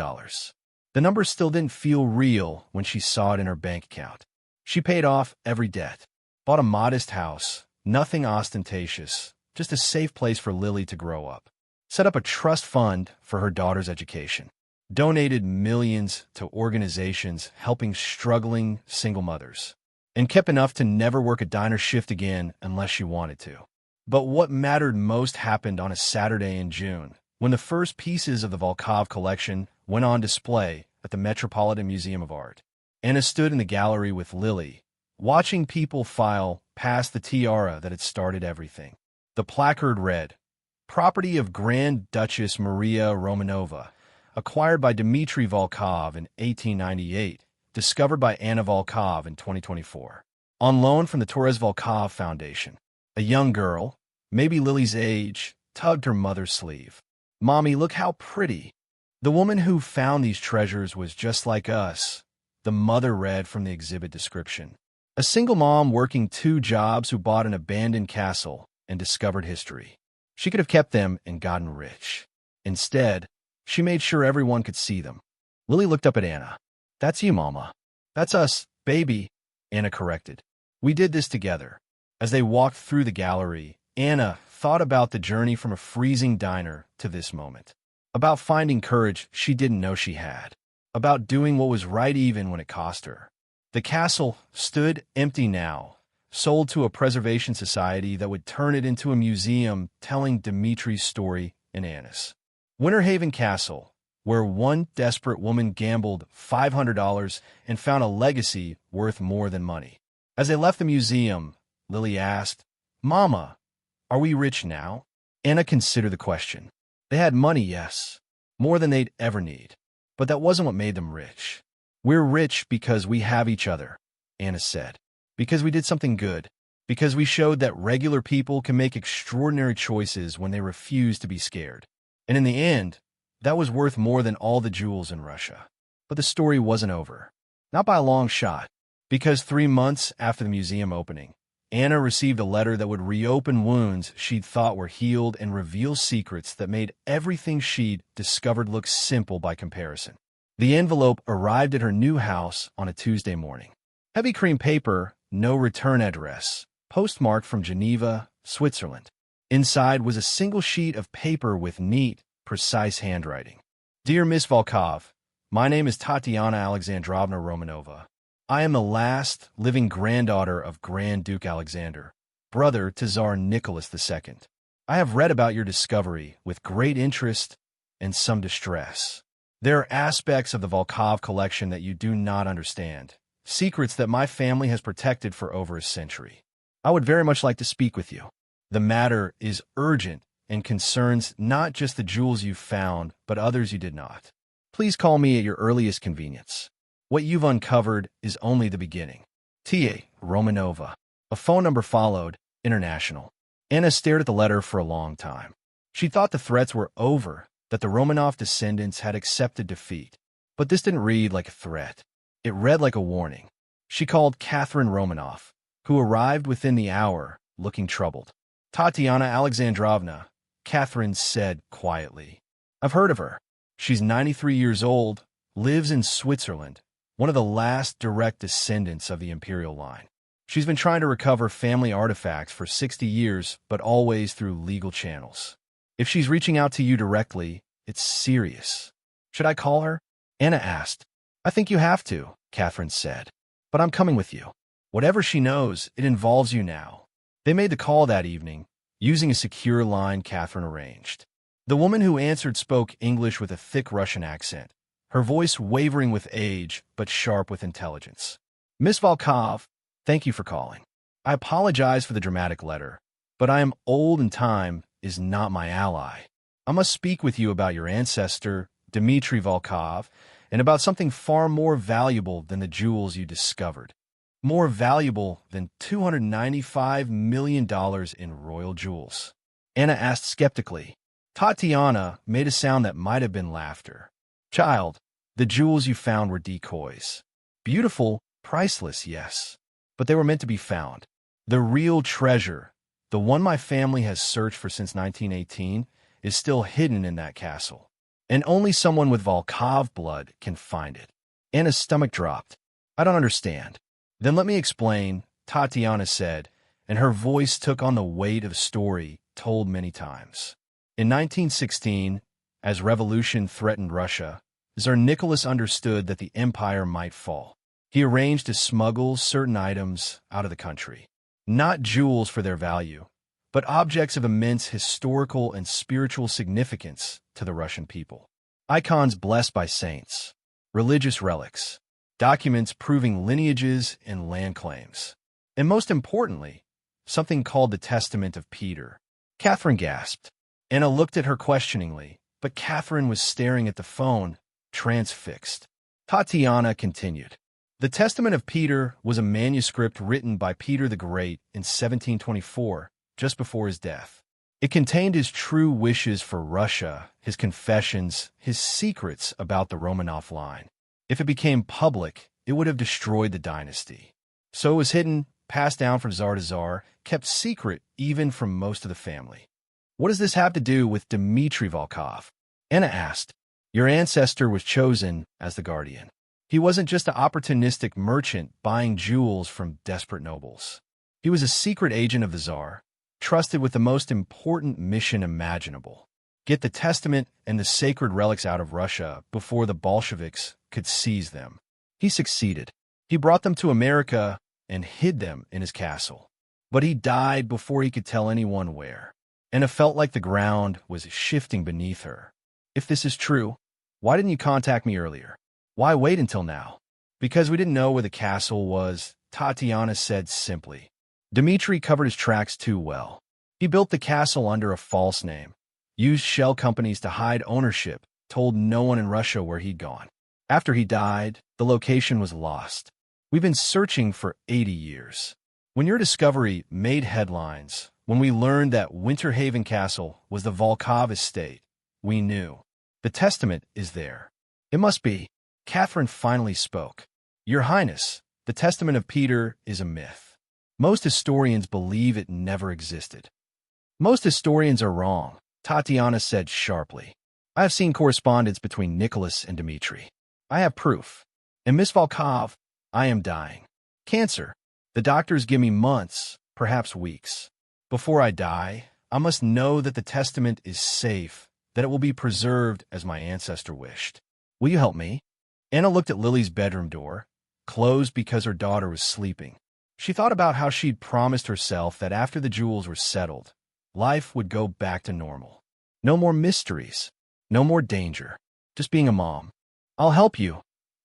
The number still didn't feel real when she saw it in her bank account. She paid off every debt, bought a modest house, nothing ostentatious, just a safe place for Lily to grow up, set up a trust fund for her daughter's education, donated millions to organizations helping struggling single mothers, and kept enough to never work a diner shift again unless she wanted to. But what mattered most happened on a Saturday in June, when the first pieces of the Volkov collection went on display at the Metropolitan Museum of Art. Anna stood in the gallery with Lily, watching people file past the tiara that had started everything. The placard read, "Property of Grand Duchess Maria Romanova, acquired by Dmitry Volkov in 1898, discovered by Anna Volkov in 2024. On loan from the Torres Volkov Foundation." A young girl, maybe Lily's age, tugged her mother's sleeve. "Mommy, look how pretty." "The woman who found these treasures was just like us," the mother read from the exhibit description. A single mom working 2 jobs who bought an abandoned castle and discovered history. She could have kept them and gotten rich. Instead, she made sure everyone could see them. Lily looked up at Anna. "That's you, Mama." "That's us, baby," Anna corrected. "We did this together." As they walked through the gallery, Anna thought about the journey from a freezing diner to this moment. About finding courage she didn't know she had. About doing what was right even when it cost her. The castle stood empty now, sold to a preservation society that would turn it into a museum telling Dimitri's story and Anna's. Winter Haven Castle, where one desperate woman gambled $500 and found a legacy worth more than money. As they left the museum, Lily asked, "Mama, are we rich now?" Anna considered the question. They had money, yes, more than they'd ever need. But that wasn't what made them rich. "We're rich because we have each other," Anna said. "Because we did something good. Because we showed that regular people can make extraordinary choices when they refuse to be scared. And in the end, that was worth more than all the jewels in Russia." But the story wasn't over. Not by a long shot. Because 3 months after the museum opening, Anna received a letter that would reopen wounds she'd thought were healed and reveal secrets that made everything she'd discovered look simple by comparison. The envelope arrived at her new house on a Tuesday morning. Heavy cream paper, no return address, postmarked from Geneva, Switzerland. Inside was a single sheet of paper with neat, precise handwriting. "Dear Miss Volkov, my name is Tatiana Alexandrovna Romanova. I am the last living granddaughter of Grand Duke Alexander, brother to Tsar Nicholas II. I have read about your discovery with great interest and some distress. There are aspects of the Volkov collection that you do not understand, secrets that my family has protected for over a century. I would very much like to speak with you. The matter is urgent and concerns not just the jewels you found, but others you did not. Please call me at your earliest convenience. What you've uncovered is only the beginning. T.A. Romanova." A phone number followed, international. Anna stared at the letter for a long time. She thought the threats were over, that the Romanov descendants had accepted defeat. But this didn't read like a threat. It read like a warning. She called Catherine Romanov, who arrived within the hour, looking troubled. "Tatiana Alexandrovna," Catherine said quietly. "I've heard of her. She's 93 years old, lives in Switzerland, one of the last direct descendants of the imperial line. She's been trying to recover family artifacts for 60 years, but always through legal channels. If she's reaching out to you directly, it's serious. Should I call her?" Anna asked. "I think you have to," Catherine said. "But I'm coming with you. Whatever she knows, it involves you now." They made the call that evening, using a secure line Catherine arranged. The woman who answered spoke English with a thick Russian accent, her voice wavering with age, but sharp with intelligence. "Miss Volkov, thank you for calling. I apologize for the dramatic letter, but I am old and time is not my ally. I must speak with you about your ancestor, Dmitry Volkov, and about something far more valuable than the jewels you discovered. More valuable than $295 million in royal jewels." Anna asked skeptically. Tatiana made a sound that might have been laughter. "Child, the jewels you found were decoys. Beautiful, priceless, yes. But they were meant to be found. The real treasure, the one my family has searched for since 1918, is still hidden in that castle. And only someone with Volkov blood can find it." Anna's stomach dropped. "I don't understand." "Then let me explain," Tatiana said, and her voice took on the weight of a story told many times. In 1916, as revolution threatened Russia, Tsar Nicholas understood that the empire might fall. He arranged to smuggle certain items out of the country. Not jewels for their value, but objects of immense historical and spiritual significance to the Russian people. Icons blessed by saints, religious relics, documents proving lineages and land claims. And most importantly, something called the Testament of Peter. Catherine gasped. Anna looked at her questioningly, but Catherine was staring at the phone, transfixed. Tatiana continued. The Testament of Peter was a manuscript written by Peter the Great in 1724, just before his death. It contained his true wishes for Russia, his confessions, his secrets about the Romanov line. If it became public, it would have destroyed the dynasty. So it was hidden, passed down from czar to czar, kept secret even from most of the family. "What does this have to do with Dmitry Volkov?" Anna asked. "Your ancestor was chosen as the guardian. He wasn't just an opportunistic merchant buying jewels from desperate nobles. He was a secret agent of the Tsar, trusted with the most important mission imaginable: get the testament and the sacred relics out of Russia before the Bolsheviks could seize them. He succeeded. He brought them to America and hid them in his castle. But he died before he could tell anyone where. And it felt like the ground was shifting beneath her. If this is true, Why didn't you contact me earlier? Why wait until now? Because we didn't know where the castle was, Tatiana said simply. Dmitri covered his tracks too well. He built the castle under a false name, used shell companies to hide ownership, told no one in Russia where he'd gone. After he died, the location was lost. We've been searching for 80 years. When your discovery made headlines, when we learned that Winter Haven Castle was the Volkov estate, we knew. The testament is there. It must be. Catherine finally spoke. Your Highness, the testament of Peter is a myth. Most historians believe it never existed. Most historians are wrong, Tatiana said sharply. I have seen correspondence between Nicholas and Dmitri. I have proof. And Miss Volkov, I am dying. Cancer. The doctors give me months, perhaps weeks. Before I die, I must know that the testament is safe, that it will be preserved as my ancestor wished. Will you help me? Anna looked at Lily's bedroom door, closed because her daughter was sleeping. She thought about how she'd promised herself that after the jewels were settled, life would go back to normal. No more mysteries, no more danger, just being a mom. I'll help you,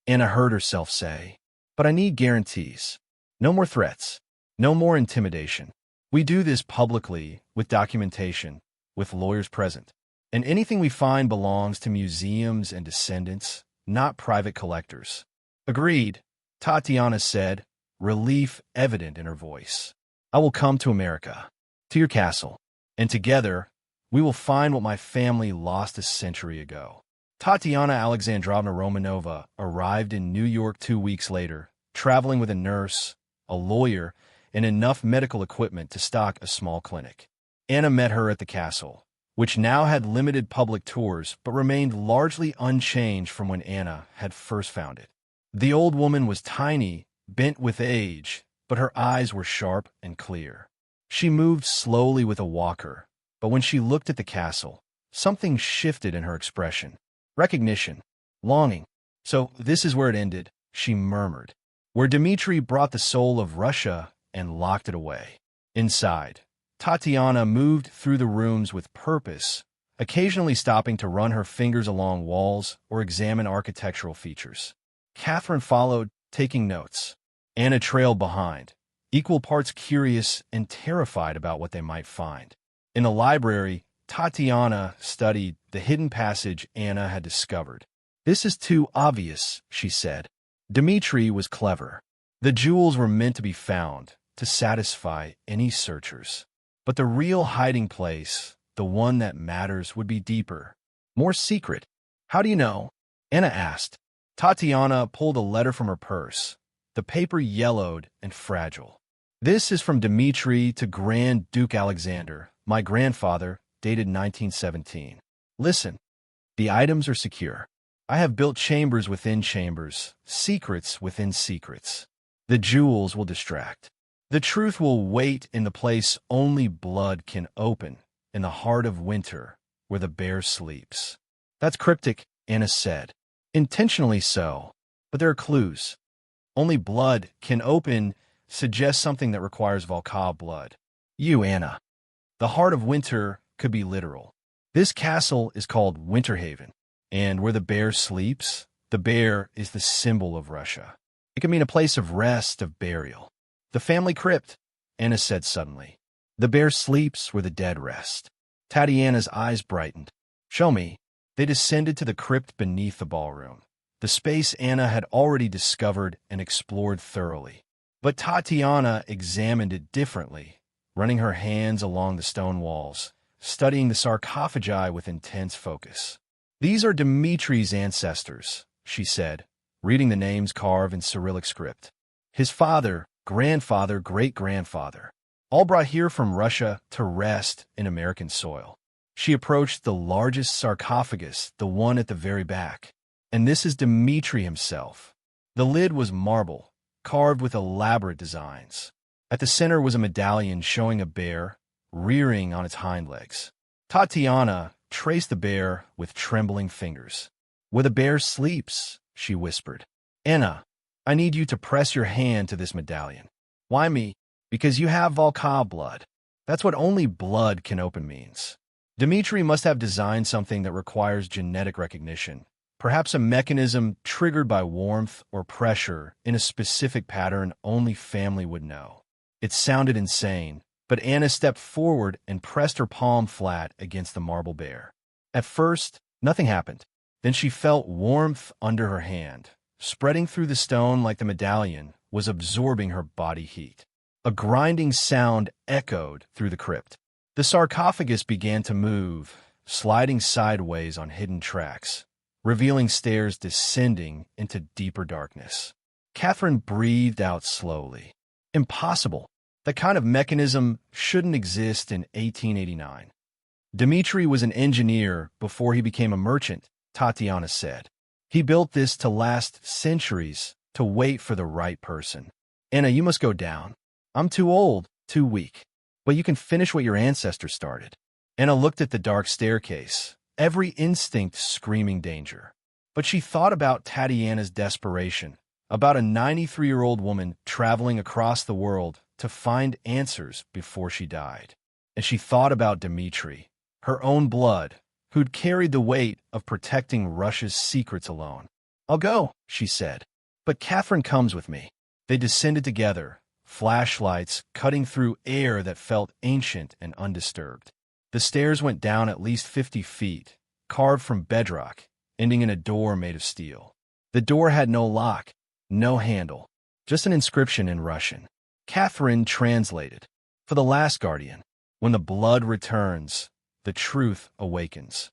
Anna heard herself say, but I need guarantees. No more threats, no more intimidation. We do this publicly, with documentation, with lawyers present. And anything we find belongs to museums and descendants, not private collectors. Agreed, Tatiana said, relief evident in her voice. I will come to America, to your castle, and together we will find what my family lost a century ago. Tatiana Alexandrovna Romanova arrived in New York 2 weeks later, traveling with a nurse, a lawyer, and enough medical equipment to stock a small clinic. Anna met her at the castle, which now had limited public tours but remained largely unchanged from when Anna had first found it. The old woman was tiny, bent with age, but her eyes were sharp and clear. She moved slowly with a walker, but when she looked at the castle, something shifted in her expression. Recognition, longing. So this is where it ended, she murmured. Where Dmitri brought the soul of Russia and locked it away. Inside, Tatiana moved through the rooms with purpose, occasionally stopping to run her fingers along walls or examine architectural features. Catherine followed, taking notes. Anna trailed behind, equal parts curious and terrified about what they might find. In the library, Tatiana studied the hidden passage Anna had discovered. This is too obvious, she said. Dmitri was clever. The jewels were meant to be found, to satisfy any searchers. But the real hiding place, the one that matters, would be deeper, more secret. How do you know? Anna asked. Tatiana pulled a letter from her purse, the paper yellowed and fragile. This is from Dmitri to Grand Duke Alexander, my grandfather, dated 1917. Listen, the items are secure. I have built chambers within chambers, secrets within secrets. The jewels will distract. The truth will wait in the place only blood can open, in the heart of winter, where the bear sleeps. That's cryptic, Anna said. Intentionally so, but there are clues. Only blood can open suggests something that requires Volkov blood. You, Anna. The heart of winter could be literal. This castle is called Winter Haven, and where the bear sleeps, the bear is the symbol of Russia. It can mean a place of rest, of burial. The family crypt, Anna said suddenly. The bear sleeps where the dead rest. Tatiana's eyes brightened. Show me. They descended to the crypt beneath the ballroom, the space Anna had already discovered and explored thoroughly. But Tatiana examined it differently, running her hands along the stone walls, studying the sarcophagi with intense focus. These are Dmitri's ancestors, she said, reading the names carved in Cyrillic script. His father, grandfather, great-grandfather, all brought here from Russia to rest in American soil. She approached the largest sarcophagus, the one at the very back. And this is Dmitri himself. The lid was marble, carved with elaborate designs. At the center was a medallion showing a bear, rearing on its hind legs. Tatiana traced the bear with trembling fingers. Where the bear sleeps, she whispered. Anna, I need you to press your hand to this medallion. Why me? Because you have Volkov blood. That's what only blood can open means. Dmitri must have designed something that requires genetic recognition, Perhaps a mechanism triggered by warmth or pressure in a specific pattern only family would know. It sounded insane, but Anna stepped forward and pressed her palm flat against the marble bear. At first, nothing happened. Then she felt warmth under her hand, spreading through the stone like the medallion was absorbing her body heat. A grinding sound echoed through the crypt. The sarcophagus began to move, sliding sideways on hidden tracks, revealing stairs descending into deeper darkness. Catherine breathed out slowly. Impossible. That kind of mechanism shouldn't exist in 1889. Dmitri was an engineer before he became a merchant, Tatiana said. He built this to last centuries, to wait for the right person. Anna, you must go down. I'm too old, too weak. But you can finish what your ancestors started. Anna looked at the dark staircase, every instinct screaming danger. But she thought about Tatiana's desperation, about a 93-year-old woman traveling across the world to find answers before she died. And she thought about Dmitri, her own blood, who'd carried the weight of protecting Russia's secrets alone. I'll go, she said. But Catherine comes with me. They descended together, flashlights cutting through air that felt ancient and undisturbed. The stairs went down at least 50 feet, carved from bedrock, ending in a door made of steel. The door had no lock, no handle, just an inscription in Russian. Catherine translated. For the last guardian, when the blood returns, the truth awakens.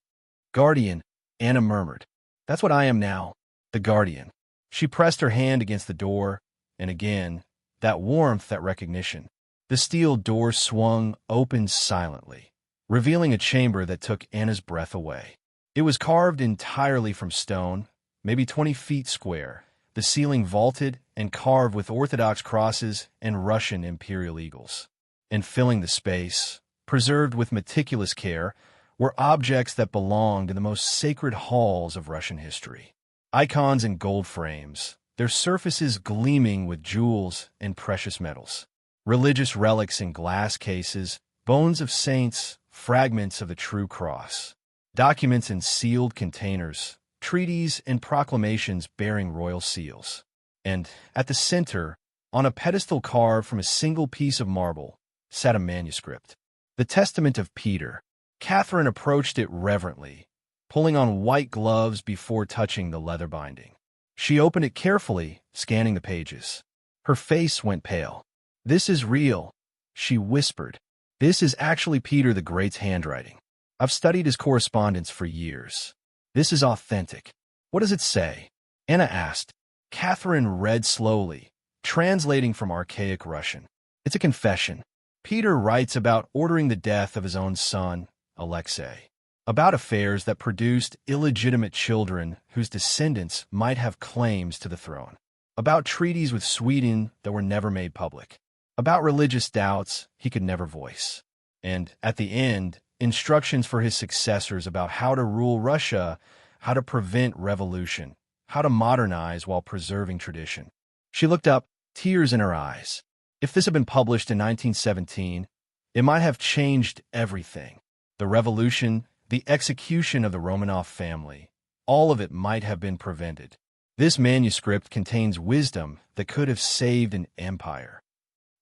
Guardian, Anna murmured. That's what I am now, the guardian. She pressed her hand against the door, and again, that warmth, that recognition. The steel door swung open silently, revealing a chamber that took Anna's breath away. It was carved entirely from stone, maybe 20 feet square, the ceiling vaulted and carved with Orthodox crosses and Russian imperial eagles. And filling the space, preserved with meticulous care, were objects that belonged in the most sacred halls of Russian history. Icons in gold frames, their surfaces gleaming with jewels and precious metals. Religious relics in glass cases, bones of saints, fragments of the true cross. Documents in sealed containers, treaties and proclamations bearing royal seals. And at the center, on a pedestal carved from a single piece of marble, sat a manuscript. The Testament of Peter. Catherine approached it reverently, pulling on white gloves before touching the leather binding. She opened it carefully, scanning the pages. Her face went pale. This is real, she whispered. This is actually Peter the Great's handwriting. I've studied his correspondence for years. This is authentic. What does it say? Anna asked. Catherine read slowly, translating from archaic Russian. It's a confession. Peter writes about ordering the death of his own son, Alexei, about affairs that produced illegitimate children whose descendants might have claims to the throne, about treaties with Sweden that were never made public, about religious doubts he could never voice, and, at the end, instructions for his successors about how to rule Russia, how to prevent revolution, how to modernize while preserving tradition. She looked up, tears in her eyes. If this had been published in 1917, it might have changed everything. The revolution, the execution of the Romanov family, all of it might have been prevented. This manuscript contains wisdom that could have saved an empire.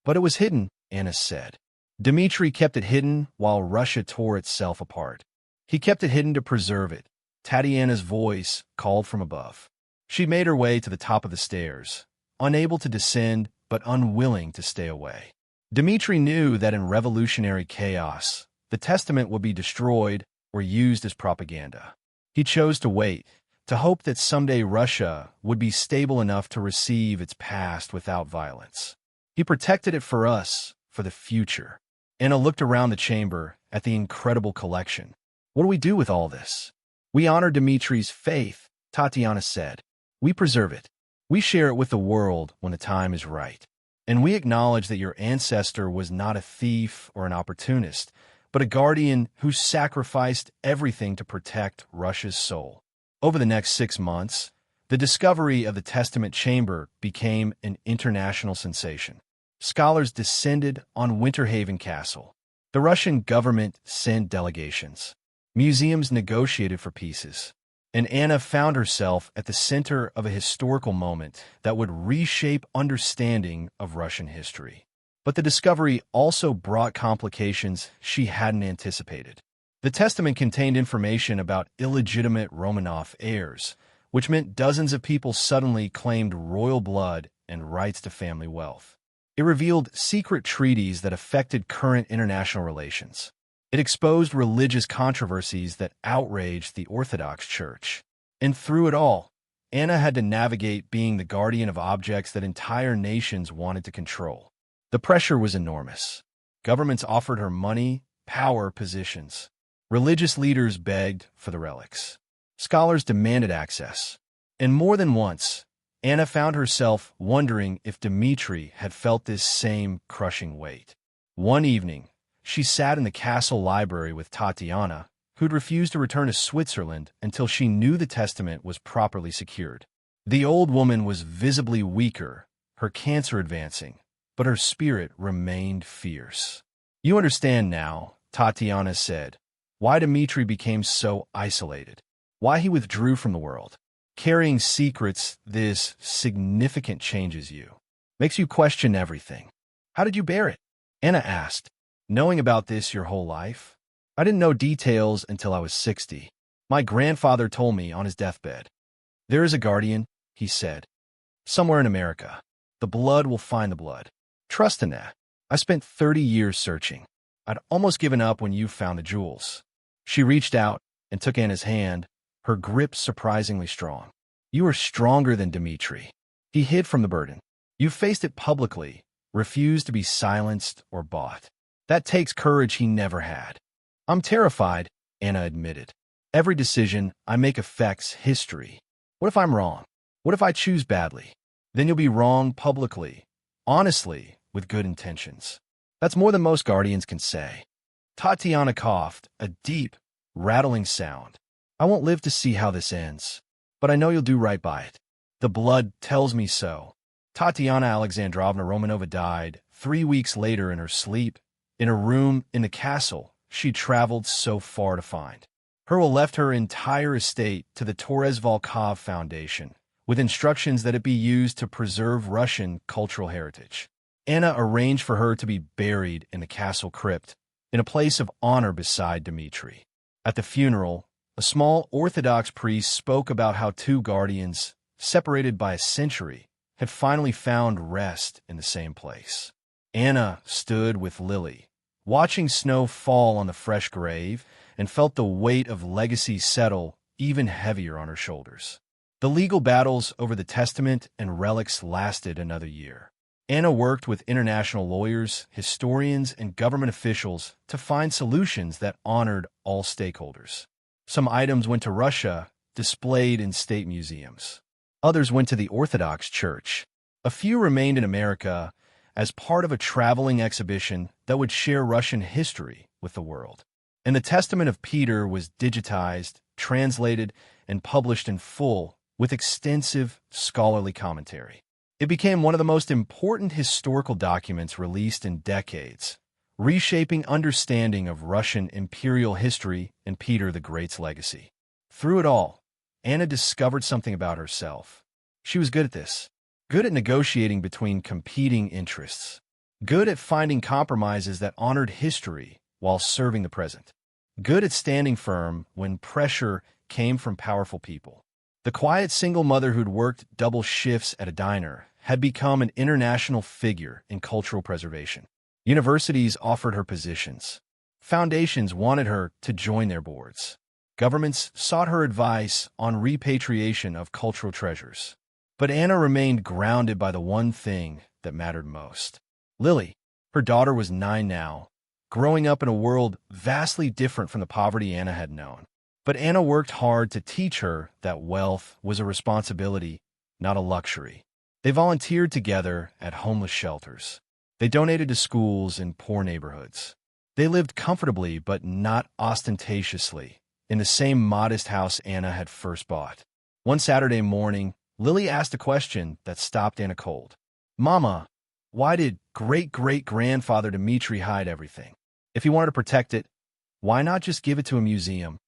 But it was hidden, Anna said. Dmitri kept it hidden while Russia tore itself apart. He kept it hidden to preserve it. Tatiana's voice called from above. She made her way to the top of the stairs, unable to descend but unwilling to stay away. Dmitri knew that in revolutionary chaos, the testament would be destroyed or used as propaganda. He chose to wait, to hope that someday Russia would be stable enough to receive its past without violence. He protected it for us, for the future. Anna looked around the chamber at the incredible collection. What do we do with all this? We honor Dmitri's faith, Tatiana said. We preserve it. We share it with the world when the time is right. And we acknowledge that your ancestor was not a thief or an opportunist, but a guardian who sacrificed everything to protect Russia's soul. Over the next 6 months, the discovery of the Testament Chamber became an international sensation. Scholars descended on Winterhaven Castle. The Russian government sent delegations. Museums negotiated for pieces. and Anna found herself at the center of a historical moment that would reshape understanding of Russian history. But the discovery also brought complications she hadn't anticipated. The testament contained information about illegitimate Romanov heirs, which meant dozens of people suddenly claimed royal blood and rights to family wealth. It revealed secret treaties that affected current international relations. It exposed religious controversies that outraged the Orthodox Church. And through it all, Anna had to navigate being the guardian of objects that entire nations wanted to control. The pressure was enormous. Governments offered her money, power, positions. Religious leaders begged for the relics. Scholars demanded access. And more than once, Anna found herself wondering if Dmitri had felt this same crushing weight. One evening, she sat in the castle library with Tatiana, who'd refused to return to Switzerland until she knew the testament was properly secured. The old woman was visibly weaker, her cancer advancing, but her spirit remained fierce. "You understand now," Tatiana said, "why Dmitri became so isolated, why he withdrew from the world. Carrying secrets this significant changes you, makes you question everything. How did you bear it?" Anna asked. "Knowing about this your whole life? I didn't know details until I was 60. My grandfather told me on his deathbed. There is a guardian," he said, "somewhere in America. The blood will find the blood. Trust in that. I spent 30 years searching. I'd almost given up when you found the jewels." She reached out and took Anna's hand, her grip surprisingly strong. "You are stronger than Dmitri." He hid from the burden. "You faced it publicly, refused to be silenced or bought. That takes courage he never had." "I'm terrified," Anna admitted. "Every decision I make affects history. What if I'm wrong? What if I choose badly? Then you'll be wrong publicly, honestly, with good intentions. That's more than most guardians can say." Tatiana coughed, a deep, rattling sound. "I won't live to see how this ends, but I know you'll do right by it. The blood tells me so." Tatiana Alexandrovna Romanova died 3 weeks later in her sleep, in a room in the castle she'd traveled so far to find. Her will left her entire estate to the Torres Volkov Foundation, with instructions that it be used to preserve Russian cultural heritage. Anna arranged for her to be buried in the castle crypt, in a place of honor beside Dmitri. At the funeral, a small Orthodox priest spoke about how two guardians, separated by a century, had finally found rest in the same place. Anna stood with Lily, watching snow fall on the fresh grave, and felt the weight of legacy settle even heavier on her shoulders. The legal battles over the testament and relics lasted another year. Anna worked with international lawyers, historians, and government officials to find solutions that honored all stakeholders. Some items went to Russia, displayed in state museums. Others went to the Orthodox Church. A few remained in America as part of a traveling exhibition that would share Russian history with the world. And the Testament of Peter was digitized, translated, and published in full with extensive scholarly commentary. It became one of the most important historical documents released in decades, reshaping understanding of Russian imperial history and Peter the Great's legacy. Through it all, Anna discovered something about herself. She was good at this, good at negotiating between competing interests, good at finding compromises that honored history while serving the present, good at standing firm when pressure came from powerful people. The quiet single mother who'd worked double shifts at a diner had become an international figure in cultural preservation. Universities offered her positions. Foundations wanted her to join their boards. Governments sought her advice on repatriation of cultural treasures. But Anna remained grounded by the one thing that mattered most. Lily, her daughter, was 9 now, growing up in a world vastly different from the poverty Anna had known. But Anna worked hard to teach her that wealth was a responsibility, not a luxury. They volunteered together at homeless shelters. They donated to schools in poor neighborhoods. They lived comfortably but not ostentatiously in the same modest house Anna had first bought. One Saturday morning, Lily asked a question that stopped Anna cold. "Mama, why did great-great-grandfather Dmitri hide everything? If he wanted to protect it, why not just give it to a museum?"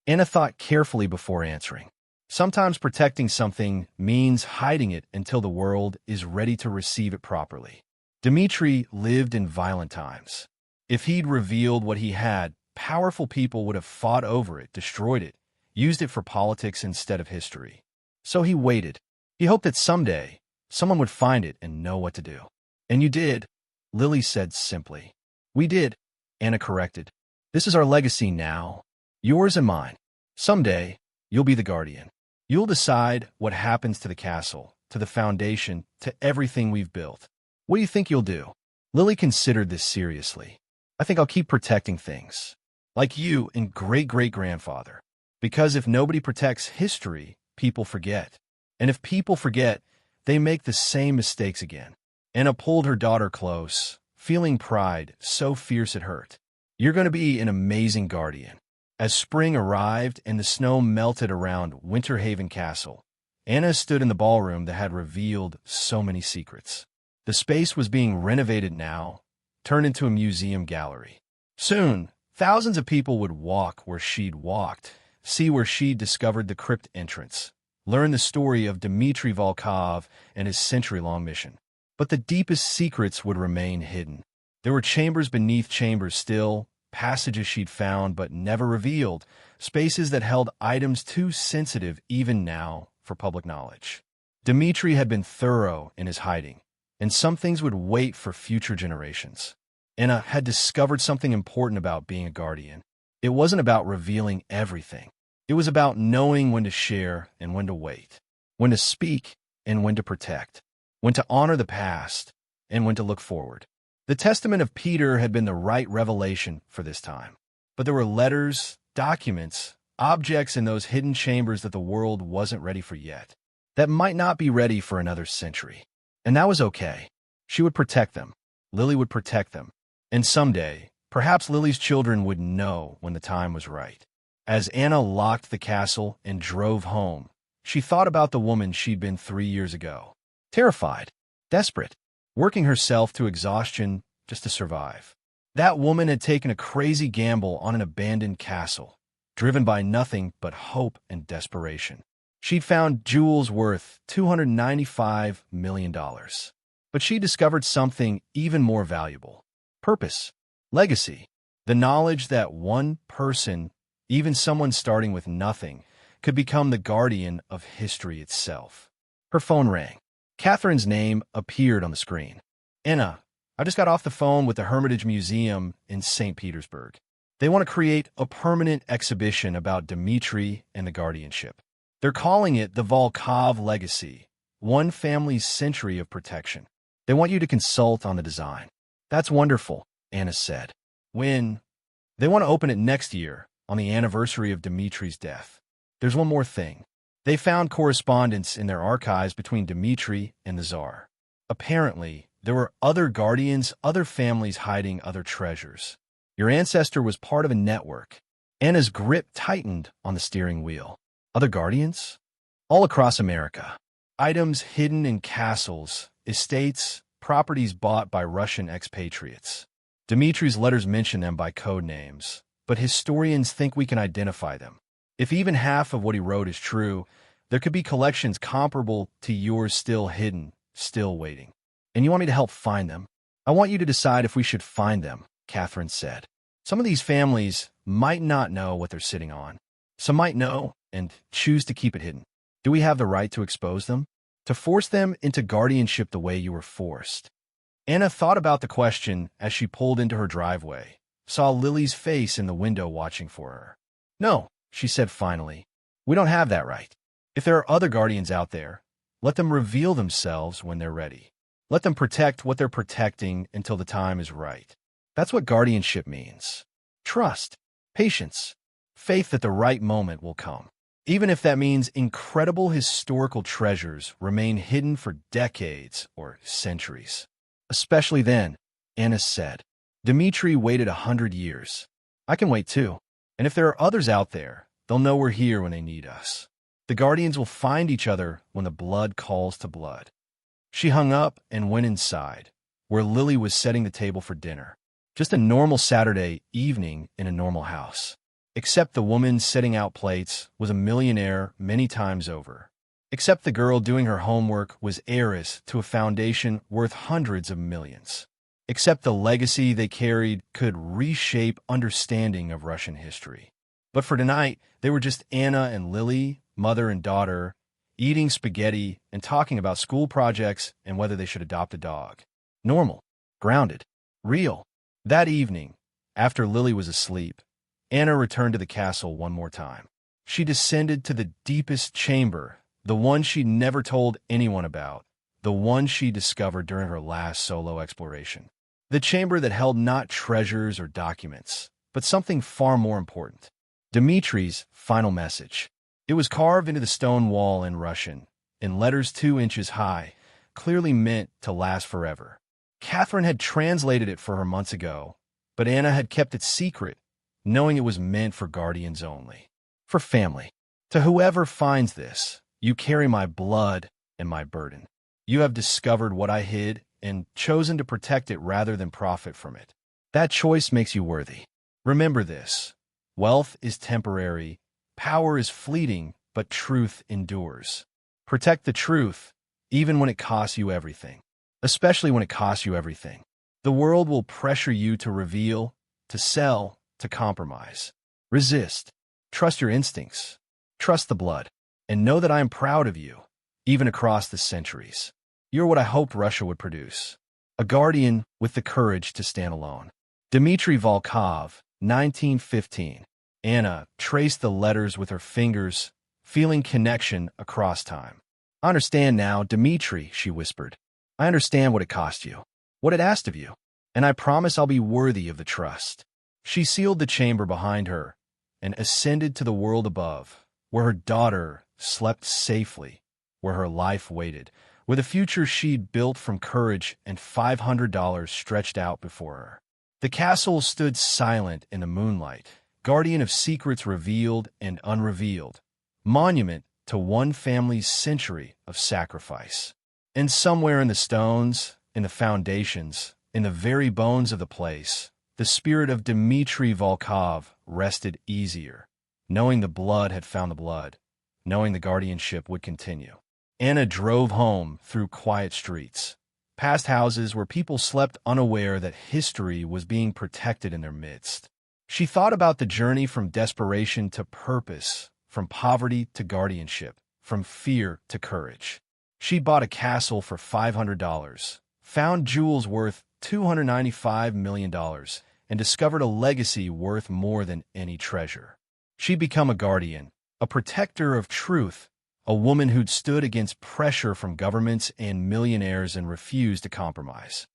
Anna thought carefully before answering. Sometimes protecting something means hiding it until the world is ready to receive it properly. Dmitri lived in violent times. If he'd revealed what he had, powerful people would have fought over it, destroyed it, used it for politics instead of history. So he waited. He hoped that someday someone would find it and know what to do. And you did, Lily said simply. We did, Anna corrected. This is our legacy now, yours and mine. Someday, you'll be the guardian. You'll decide what happens to the castle, to the foundation, to everything we've built. What do you think you'll do? Lily considered this seriously. I think I'll keep protecting things, like you and great-great-grandfather. Because if nobody protects history, people forget. And if people forget, they make the same mistakes again. Anna pulled her daughter close, feeling pride so fierce it hurt. You're going to be an amazing guardian. As spring arrived and the snow melted around Winter Haven Castle, Anna stood in the ballroom that had revealed so many secrets. The space was being renovated now, turned into a museum gallery. Soon, thousands of people would walk where she'd walked, see where she'd discovered the crypt entrance, learn the story of Dmitri Volkov and his century-long mission. But the deepest secrets would remain hidden. There were chambers beneath chambers still, passages she'd found but never revealed, spaces that held items too sensitive even now for public knowledge. Dmitri had been thorough in his hiding, and some things would wait for future generations. Anna had discovered something important about being a guardian. It wasn't about revealing everything. It was about knowing when to share and when to wait, when to speak and when to protect, when to honor the past and when to look forward. The testament of Peter had been the right revelation for this time. But there were letters, documents, objects in those hidden chambers that the world wasn't ready for yet, that might not be ready for another century. And that was okay. She would protect them. Lily would protect them. And someday, perhaps Lily's children would know when the time was right. As Anna locked the castle and drove home, she thought about the woman she'd been 3 years ago. Terrified, desperate, working herself to exhaustion just to survive. That woman had taken a crazy gamble on an abandoned castle, driven by nothing but hope and desperation. She'd found jewels worth $295 million. But she discovered something even more valuable. Purpose, legacy, the knowledge that one person, even someone starting with nothing, could become the guardian of history itself. Her phone rang. Catherine's name appeared on the screen. Anna, I just got off the phone with the Hermitage Museum in St. Petersburg. They want to create a permanent exhibition about Dmitri and the guardianship. They're calling it the Volkov Legacy, one family's century of protection. They want you to consult on the design. That's wonderful, Anna said. When? They want to open it next year, on the anniversary of Dmitri's death. There's one more thing. They found correspondence in their archives between Dmitri and the Tsar. Apparently, there were other guardians, other families hiding other treasures. Your ancestor was part of a network. Anna's grip tightened on the steering wheel. Other guardians? All across America. Items hidden in castles, estates, properties bought by Russian expatriates. Dmitri's letters mention them by code names, but historians think we can identify them. If even half of what he wrote is true, there could be collections comparable to yours still hidden, still waiting. And you want me to help find them? I want you to decide if we should find them, Catherine said. Some of these families might not know what they're sitting on. Some might know and choose to keep it hidden. Do we have the right to expose them? To force them into guardianship the way you were forced? Anna thought about the question as she pulled into her driveway, saw Lily's face in the window watching for her. No, she said finally. We don't have that right. If there are other guardians out there, let them reveal themselves when they're ready. Let them protect what they're protecting until the time is right. That's what guardianship means. Trust, patience, faith that the right moment will come. Even if that means incredible historical treasures remain hidden for decades or centuries. Especially then, Anna said. Dmitri waited 100 years. I can wait too. And if there are others out there, they'll know we're here when they need us. The guardians will find each other when the blood calls to blood. She hung up and went inside, where Lily was setting the table for dinner. Just a normal Saturday evening in a normal house. Except the woman setting out plates was a millionaire many times over. Except the girl doing her homework was heiress to a foundation worth hundreds of millions. Except the legacy they carried could reshape understanding of Russian history. But for tonight, they were just Anna and Lily, mother and daughter, eating spaghetti and talking about school projects and whether they should adopt a dog. Normal, grounded, real. That evening, after Lily was asleep, Anna returned to the castle one more time. She descended to the deepest chamber, the one she'd never told anyone about, the one she discovered during her last solo exploration. The chamber that held not treasures or documents, but something far more important. Dmitri's final message. It was carved into the stone wall in Russian, in letters 2 inches high, clearly meant to last forever. Catherine had translated it for her months ago, but Anna had kept it secret, knowing it was meant for guardians only. For family. To whoever finds this, you carry my blood and my burden. You have discovered what I hid and chosen to protect it rather than profit from it. That choice makes you worthy. Remember this. Wealth is temporary, power is fleeting, but truth endures. Protect the truth, even when it costs you everything. Especially when it costs you everything. The world will pressure you to reveal, to sell, to compromise. Resist. Trust your instincts. Trust the blood. And know that I am proud of you, even across the centuries. You're what I hoped Russia would produce. A guardian with the courage to stand alone. Dmitry Volkov, 1915. Anna traced the letters with her fingers, feeling connection across time. I understand now, Dmitry, she whispered. I understand what it cost you, what it asked of you, and I promise I'll be worthy of the trust. She sealed the chamber behind her and ascended to the world above, where her daughter slept safely, where her life waited, where the future she'd built from courage and $500 stretched out before her. The castle stood silent in the moonlight, guardian of secrets revealed and unrevealed, monument to one family's century of sacrifice. And somewhere in the stones, in the foundations, in the very bones of the place, the spirit of Dmitry Volkov rested easier, knowing the blood had found the blood, knowing the guardianship would continue. Anna drove home through quiet streets, past houses where people slept unaware that history was being protected in their midst. She thought about the journey from desperation to purpose, from poverty to guardianship, from fear to courage. She bought a castle for $500, found jewels worth $295 million, and discovered a legacy worth more than any treasure. She'd become a guardian, a protector of truth, a woman who'd stood against pressure from governments and millionaires and refused to compromise.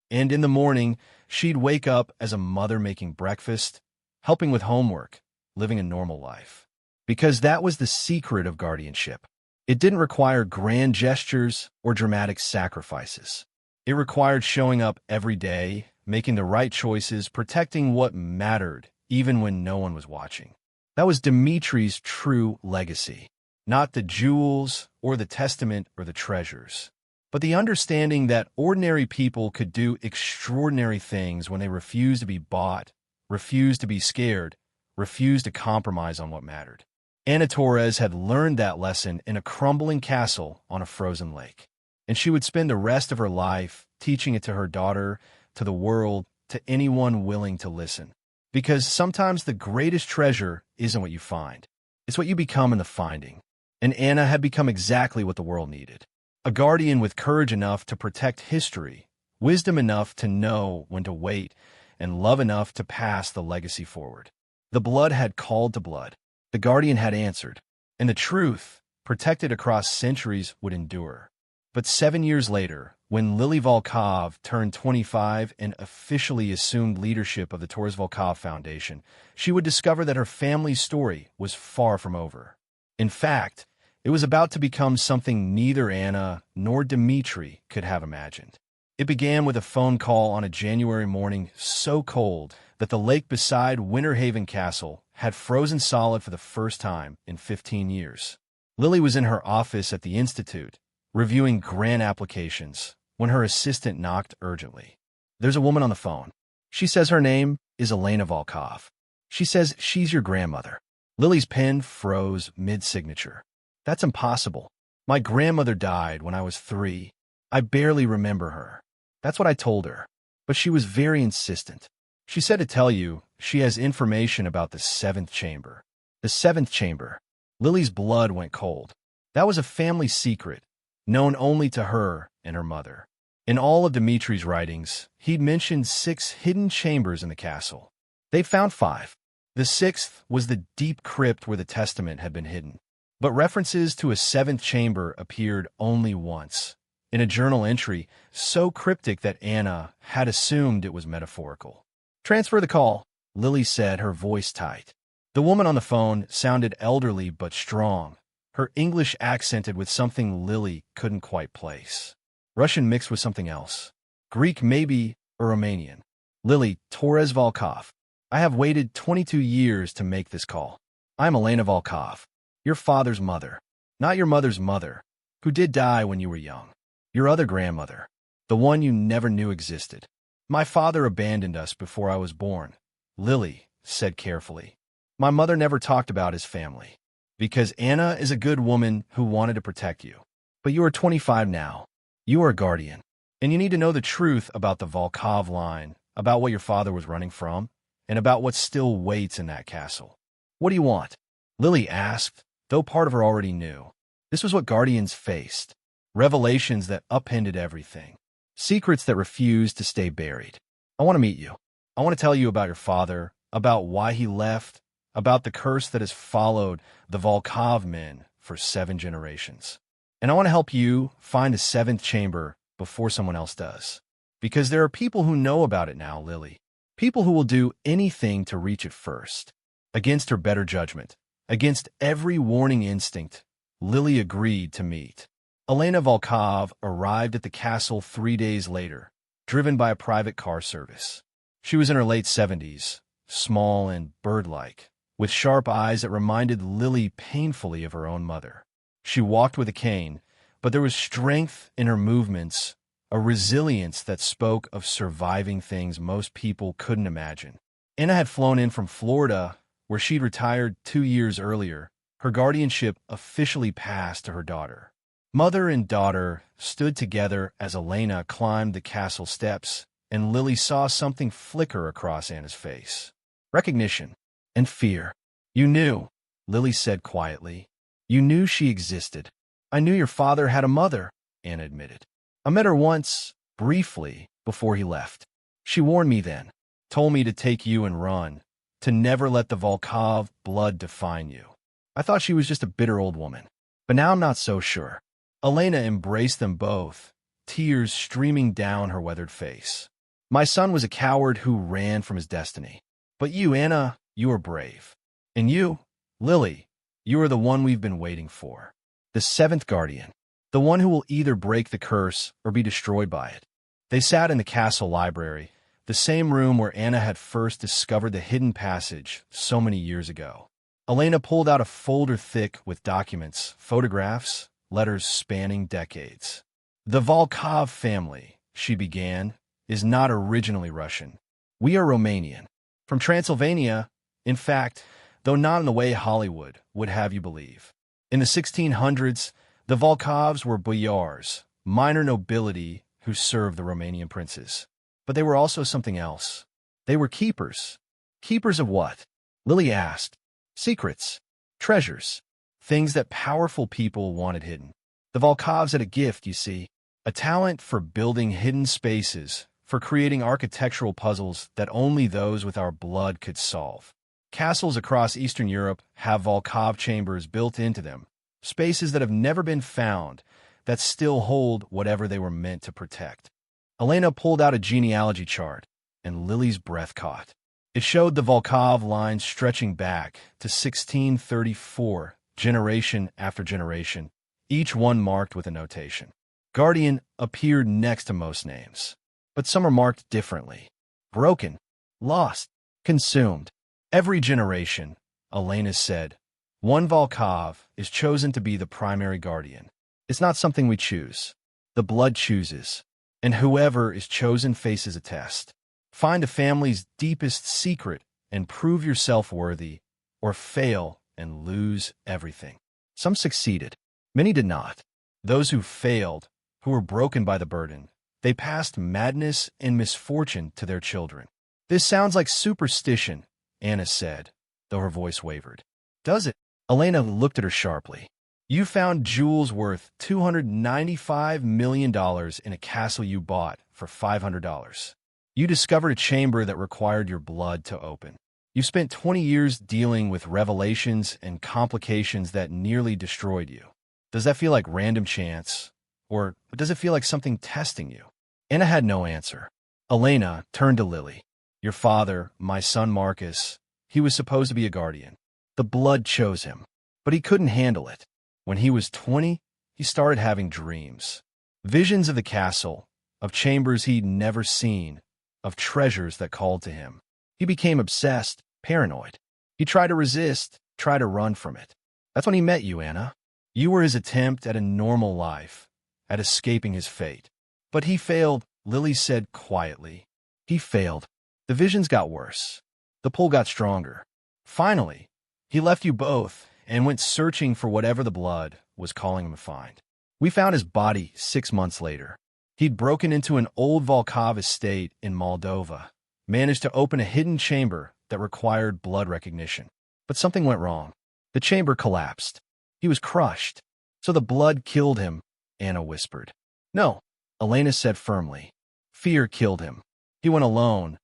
And in the morning, she'd wake up as a mother making breakfast, helping with homework, living a normal life. Because that was the secret of guardianship. It didn't require grand gestures or dramatic sacrifices. It required showing up every day, making the right choices, protecting what mattered, even when no one was watching. That was Dmitry's true legacy. Not the jewels or the testament or the treasures, but the understanding that ordinary people could do extraordinary things when they refused to be bought, refused to be scared, refused to compromise on what mattered. Anna Torres had learned that lesson in a crumbling castle on a frozen lake, and she would spend the rest of her life teaching it to her daughter, to the world, to anyone willing to listen. Because sometimes the greatest treasure isn't what you find. It's what you become in the finding. And Anna had become exactly what the world needed. A guardian with courage enough to protect history, wisdom enough to know when to wait, and love enough to pass the legacy forward. The blood had called to blood. The guardian had answered. And the truth, protected across centuries, would endure. But 7 years later, when Lily Volkov turned 25 and officially assumed leadership of the Torres Volkov Foundation, she would discover that her family's story was far from over. In fact, it was about to become something neither Anna nor Dmitry could have imagined. It began with a phone call on a January morning so cold that the lake beside Winter Haven Castle had frozen solid for the first time in 15 years. Lily was in her office at the Institute, reviewing grant applications, when her assistant knocked urgently. There's a woman on the phone. She says her name is Elena Volkov. She says she's your grandmother. Lily's pen froze mid-signature. That's impossible. My grandmother died when I was 3. I barely remember her. That's what I told her. But she was very insistent. She said to tell you she has information about the 7th chamber. The 7th chamber. Lily's blood went cold. That was a family secret, known only to her and her mother. In all of Dimitri's writings, he'd mentioned 6 hidden chambers in the castle. They found 5. The 6th was the deep crypt where the testament had been hidden. But references to a 7th chamber appeared only once, in a journal entry so cryptic that Anna had assumed it was metaphorical. "Transfer the call," Lily said, her voice tight. The woman on the phone sounded elderly but strong, her English accented with something Lily couldn't quite place. Russian mixed with something else. Greek maybe, or Romanian. "Lily, Torres Volkov. I have waited 22 years to make this call. I'm Elena Volkov, your father's mother. Not your mother's mother, who did die when you were young. Your other grandmother, the one you never knew existed. My father abandoned us before I was born," Lily said carefully. "My mother never talked about his family, because Anna is a good woman who wanted to protect you. But you are 25 now. You are a guardian, and you need to know the truth about the Volkov line, about what your father was running from, and about what still waits in that castle." "What do you want?" Lily asked, though part of her already knew. This was what guardians faced. Revelations that upended everything. Secrets that refused to stay buried. "I want to meet you. I want to tell you about your father, about why he left, about the curse that has followed the Volkov men for 7 generations. And I want to help you find the 7th chamber before someone else does. Because there are people who know about it now, Lily. People who will do anything to reach it first. Against her better judgment, against every warning instinct, Lily agreed to meet. Elena Volkov arrived at the castle 3 days later, driven by a private car service. She was in her late 70s, small and bird-like, with sharp eyes that reminded Lily painfully of her own mother. She walked with a cane, but there was strength in her movements, a resilience that spoke of surviving things most people couldn't imagine. Anna had flown in from Florida, where she'd retired 2 years earlier. Her guardianship officially passed to her daughter. Mother and daughter stood together as Elena climbed the castle steps, and Lily saw something flicker across Anna's face. Recognition and fear. "You knew," Lily said quietly. "You knew she existed." "I knew your father had a mother," Anna admitted. "I met her once, briefly, before he left. She warned me then, told me to take you and run, to never let the Volkov blood define you. I thought she was just a bitter old woman, but now I'm not so sure." Elena embraced them both, tears streaming down her weathered face. "My son was a coward who ran from his destiny. But you, Anna, you are brave. And you, Lily, you are the one we've been waiting for. The 7th guardian. The one who will either break the curse or be destroyed by it." They sat in the castle library, the same room where Anna had first discovered the hidden passage so many years ago. Elena pulled out a folder thick with documents, photographs, letters spanning decades. "The Volkov family," she began, "is not originally Russian. We are Romanian. From Transylvania, in fact, though not in the way Hollywood would have you believe. In the 1600s, the Volkovs were boyars, minor nobility who served the Romanian princes. But they were also something else. They were keepers. Keepers of what?" Lily asked. "Secrets. Treasures. Things that powerful people wanted hidden. The Volkovs had a gift, you see. A talent for building hidden spaces, for creating architectural puzzles that only those with our blood could solve. Castles across Eastern Europe have Volkov chambers built into them, spaces that have never been found, that still hold whatever they were meant to protect." Elena pulled out a genealogy chart, and Lily's breath caught. It showed the Volkov line stretching back to 1634, generation after generation, each one marked with a notation. Guardian appeared next to most names, but some are marked differently. Broken, lost, consumed. Every generation, Elena said, one Volkov is chosen to be the primary guardian. It's not something we choose. The blood chooses, and whoever is chosen faces a test. Find a family's deepest secret, and prove yourself worthy, or fail and lose everything. Some succeeded. Many did not. Those who failed, who were broken by the burden, they passed madness and misfortune to their children. This sounds like superstition, Anna said, though her voice wavered. Does it? Elena looked at her sharply. You found jewels worth $295 million in a castle you bought for $500. You discovered a chamber that required your blood to open. You spent 20 years dealing with revelations and complications that nearly destroyed you. Does that feel like random chance? Or does it feel like something testing you? Anna had no answer. Elena turned to Lily. Your father, my son Marcus, he was supposed to be a guardian. The blood chose him, but he couldn't handle it. When he was 20, he started having dreams. Visions of the castle, of chambers he'd never seen, of treasures that called to him. He became obsessed, paranoid. He tried to resist, tried to run from it. That's when he met you, Anna. You were his attempt at a normal life, at escaping his fate. But he failed, Lily said quietly. He failed. The visions got worse. The pull got stronger. Finally, he left you both and went searching for whatever the blood was calling him to find. We found his body 6 months later. He'd broken into an old Volkov estate in Moldova, managed to open a hidden chamber that required blood recognition. But something went wrong. The chamber collapsed. He was crushed. So the blood killed him, Anna whispered. No, Elena said firmly. Fear killed him. He went alone,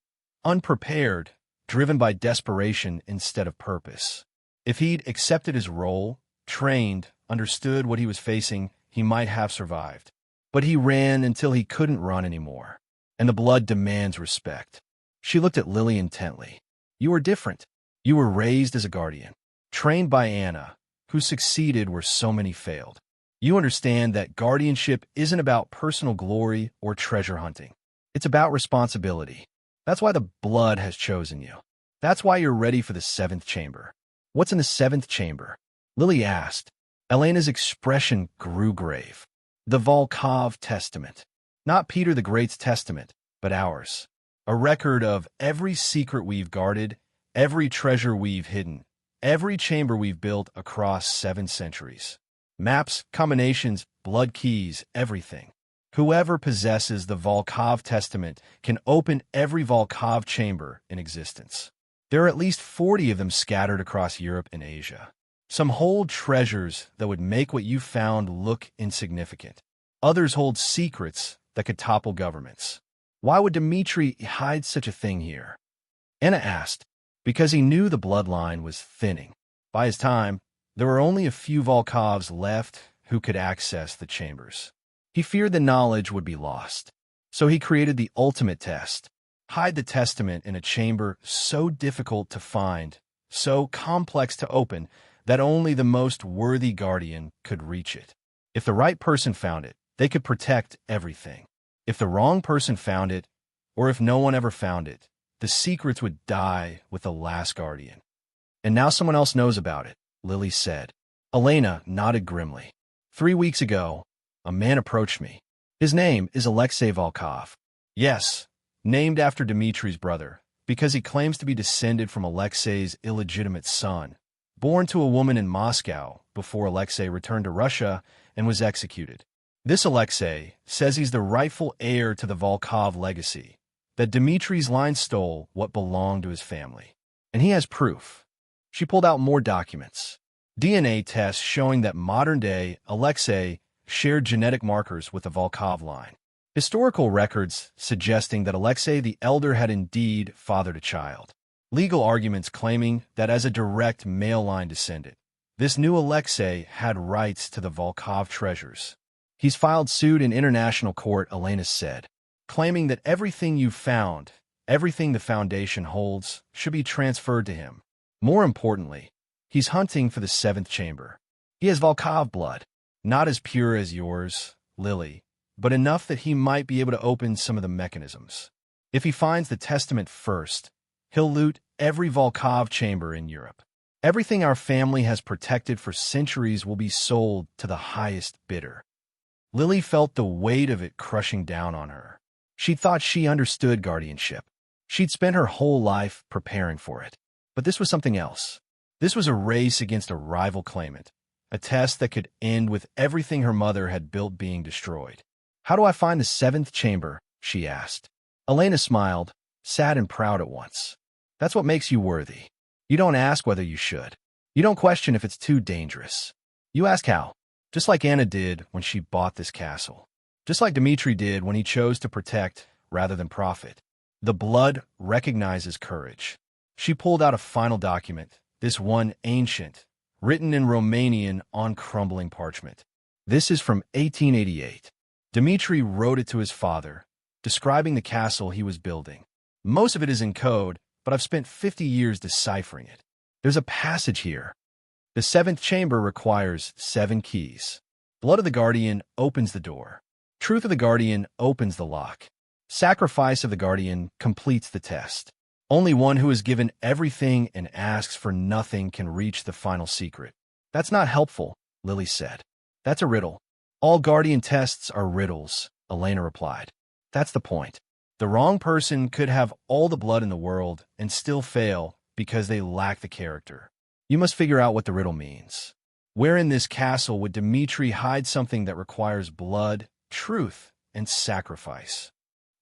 unprepared, driven by desperation instead of purpose. If he'd accepted his role, trained, understood what he was facing, he might have survived. But he ran until he couldn't run anymore. And the blood demands respect. She looked at Lily intently. You were different. You were raised as a guardian, trained by Anna, who succeeded where so many failed. You understand that guardianship isn't about personal glory or treasure hunting. It's about responsibility. That's why the blood has chosen you. That's why you're ready for the 7th chamber. What's in the 7th chamber? Lily asked. Elena's expression grew grave. The Volkov Testament. Not Peter the Great's testament, but ours. A record of every secret we've guarded, every treasure we've hidden, every chamber we've built across 7 centuries. Maps, combinations, blood keys, everything. Whoever possesses the Volkov Testament can open every Volkov chamber in existence. There are at least 40 of them scattered across Europe and Asia. Some hold treasures that would make what you found look insignificant. Others hold secrets that could topple governments. Why would Dmitri hide such a thing here? Anna asked. Because he knew the bloodline was thinning. By his time, there were only a few Volkovs left who could access the chambers. He feared the knowledge would be lost. So he created the ultimate test. Hide the testament in a chamber so difficult to find, so complex to open, that only the most worthy guardian could reach it. If the right person found it, they could protect everything. If the wrong person found it, or if no one ever found it, the secrets would die with the last guardian. And now someone else knows about it, Lily said. Elena nodded grimly. 3 weeks ago, a man approached me. His name is Alexei Volkov. Yes, named after Dmitri's brother, because he claims to be descended from Alexei's illegitimate son, born to a woman in Moscow before Alexei returned to Russia and was executed. This Alexei says he's the rightful heir to the Volkov legacy, that Dmitri's line stole what belonged to his family. And he has proof. She pulled out more documents. DNA tests showing that modern-day Alexei shared genetic markers with the Volkov line. Historical records suggesting that Alexei the Elder had indeed fathered a child. Legal arguments claiming that as a direct male line descendant, this new Alexei had rights to the Volkov treasures. He's filed suit in international court, Elena said, claiming that everything you've found, everything the Foundation holds, should be transferred to him. More importantly, he's hunting for the 7th chamber. He has Volkov blood, not as pure as yours, Lily, but enough that he might be able to open some of the mechanisms. If he finds the testament first, he'll loot every Volkov chamber in Europe. Everything our family has protected for centuries will be sold to the highest bidder. Lily felt the weight of it crushing down on her. She thought she understood guardianship. She'd spent her whole life preparing for it. But this was something else. This was a race against a rival claimant, a test that could end with everything her mother had built being destroyed. "How do I find the seventh chamber?" she asked. Elena smiled, sad and proud at once. "That's what makes you worthy. You don't ask whether you should. You don't question if it's too dangerous. You ask how, just like Anna did when she bought this castle. Just like Dmitri did when he chose to protect rather than profit. The blood recognizes courage." She pulled out a final document, this one ancient, written in Romanian on crumbling parchment. This is from 1888. Dmitri wrote it to his father, describing the castle he was building. Most of it is in code, but I've spent 50 years deciphering it. There's a passage here. The seventh chamber requires 7 keys. Blood of the Guardian opens the door. Truth of the Guardian opens the lock. Sacrifice of the Guardian completes the test. Only one who is given everything and asks for nothing can reach the final secret. "That's not helpful," Lily said. "That's a riddle." "All Guardian tests are riddles," Elena replied. "That's the point. The wrong person could have all the blood in the world and still fail because they lack the character. You must figure out what the riddle means. Where in this castle would Dmitri hide something that requires blood, truth, and sacrifice?"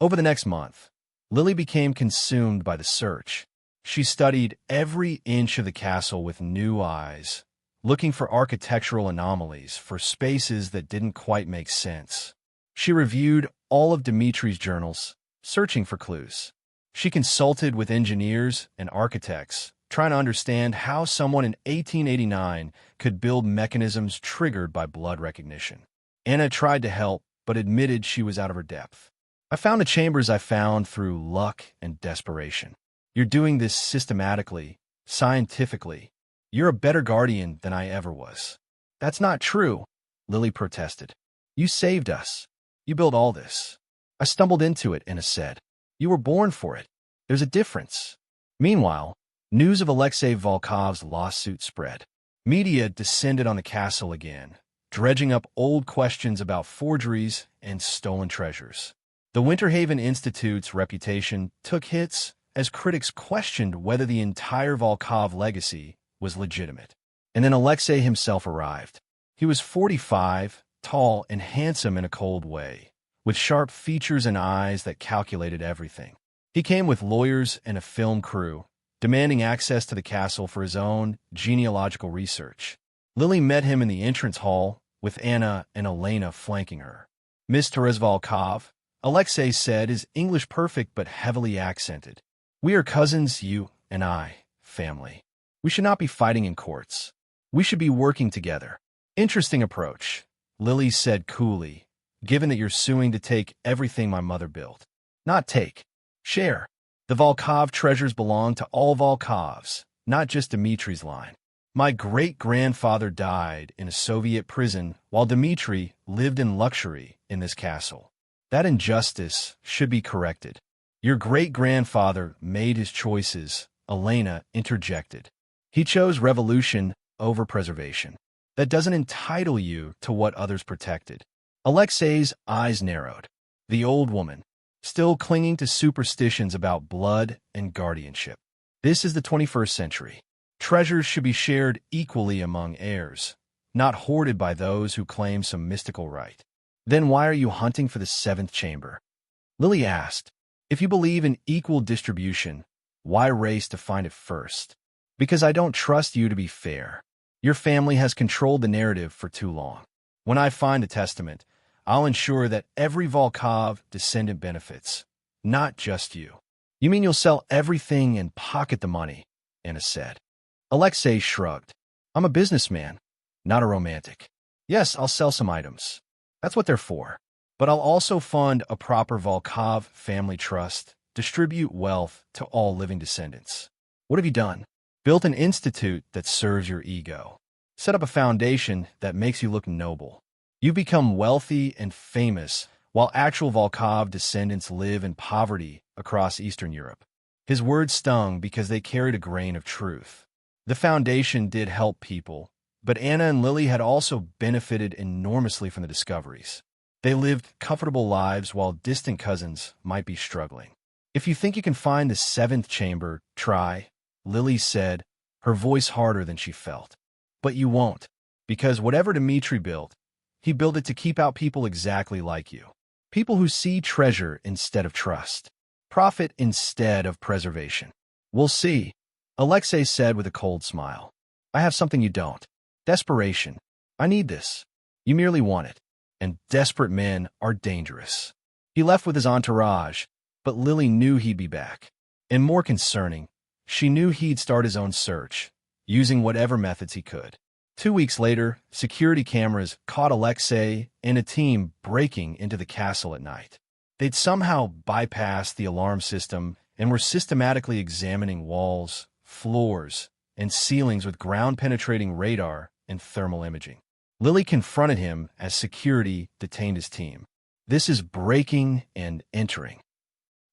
Over the next month, Lily became consumed by the search. She studied every inch of the castle with new eyes, looking for architectural anomalies, for spaces that didn't quite make sense. She reviewed all of Dmitri's journals, searching for clues. She consulted with engineers and architects, trying to understand how someone in 1889 could build mechanisms triggered by blood recognition. Anna tried to help, but admitted she was out of her depth. "I found the chambers I found through luck and desperation. You're doing this systematically, scientifically. You're a better guardian than I ever was." "That's not true," Lily protested. "You saved us. You built all this." "I stumbled into it," Anna said. "You were born for it. There's a difference." Meanwhile, news of Alexei Volkov's lawsuit spread. Media descended on the castle again, dredging up old questions about forgeries and stolen treasures. The Winterhaven Institute's reputation took hits as critics questioned whether the entire Volkov legacy was legitimate. And then Alexei himself arrived. He was 45, tall and handsome in a cold way, with sharp features and eyes that calculated everything. He came with lawyers and a film crew, demanding access to the castle for his own genealogical research. Lily met him in the entrance hall, with Anna and Elena flanking her. "Miss Terez Volkov," Alexei said, his English perfect but heavily accented. "We are cousins, you and I, family. We should not be fighting in courts. We should be working together." "Interesting approach," Lily said coolly, "given that you're suing to take everything my mother built." "Not take. Share. The Volkov treasures belong to all Volkovs, not just Dmitri's line. My great-grandfather died in a Soviet prison while Dmitri lived in luxury in this castle. That injustice should be corrected. Your great-grandfather made his choices," Elena interjected. "He chose revolution over preservation. That doesn't entitle you to what others protected." Alexei's eyes narrowed. The old woman, still clinging to superstitions about blood and guardianship. "This is the 21st century. Treasures should be shared equally among heirs, not hoarded by those who claim some mystical right." "Then why are you hunting for the seventh chamber?" Lily asked. "If you believe in equal distribution, why race to find it first?" "Because I don't trust you to be fair. Your family has controlled the narrative for too long. When I find a testament, I'll ensure that every Volkov descendant benefits, not just you." "You mean you'll sell everything and pocket the money?" Anna said. Alexei shrugged. "I'm a businessman, not a romantic. Yes, I'll sell some items. That's what they're for. But I'll also fund a proper Volkov family trust, distribute wealth to all living descendants." "What have you done?" "Built an institute that serves your ego. Set up a foundation that makes you look noble. You've become wealthy and famous, while actual Volkov descendants live in poverty across Eastern Europe." His words stung because they carried a grain of truth. The foundation did help people, but Anna and Lily had also benefited enormously from the discoveries. They lived comfortable lives while distant cousins might be struggling. If you think you can find the seventh chamber, try, Lily said, her voice harder than she felt. But you won't, because whatever Dmitri built, he built it to keep out people exactly like you. People who see treasure instead of trust. Profit instead of preservation. We'll see, Alexei said with a cold smile. I have something you don't. Desperation. I need this. You merely want it. And desperate men are dangerous. He left with his entourage, but Lily knew he'd be back. And more concerning, she knew he'd start his own search, using whatever methods he could. 2 weeks later, security cameras caught Alexei and a team breaking into the castle at night. They'd somehow bypassed the alarm system and were systematically examining walls, floors, and ceilings with ground-penetrating radar and thermal imaging. Lily confronted him as security detained his team. This is breaking and entering.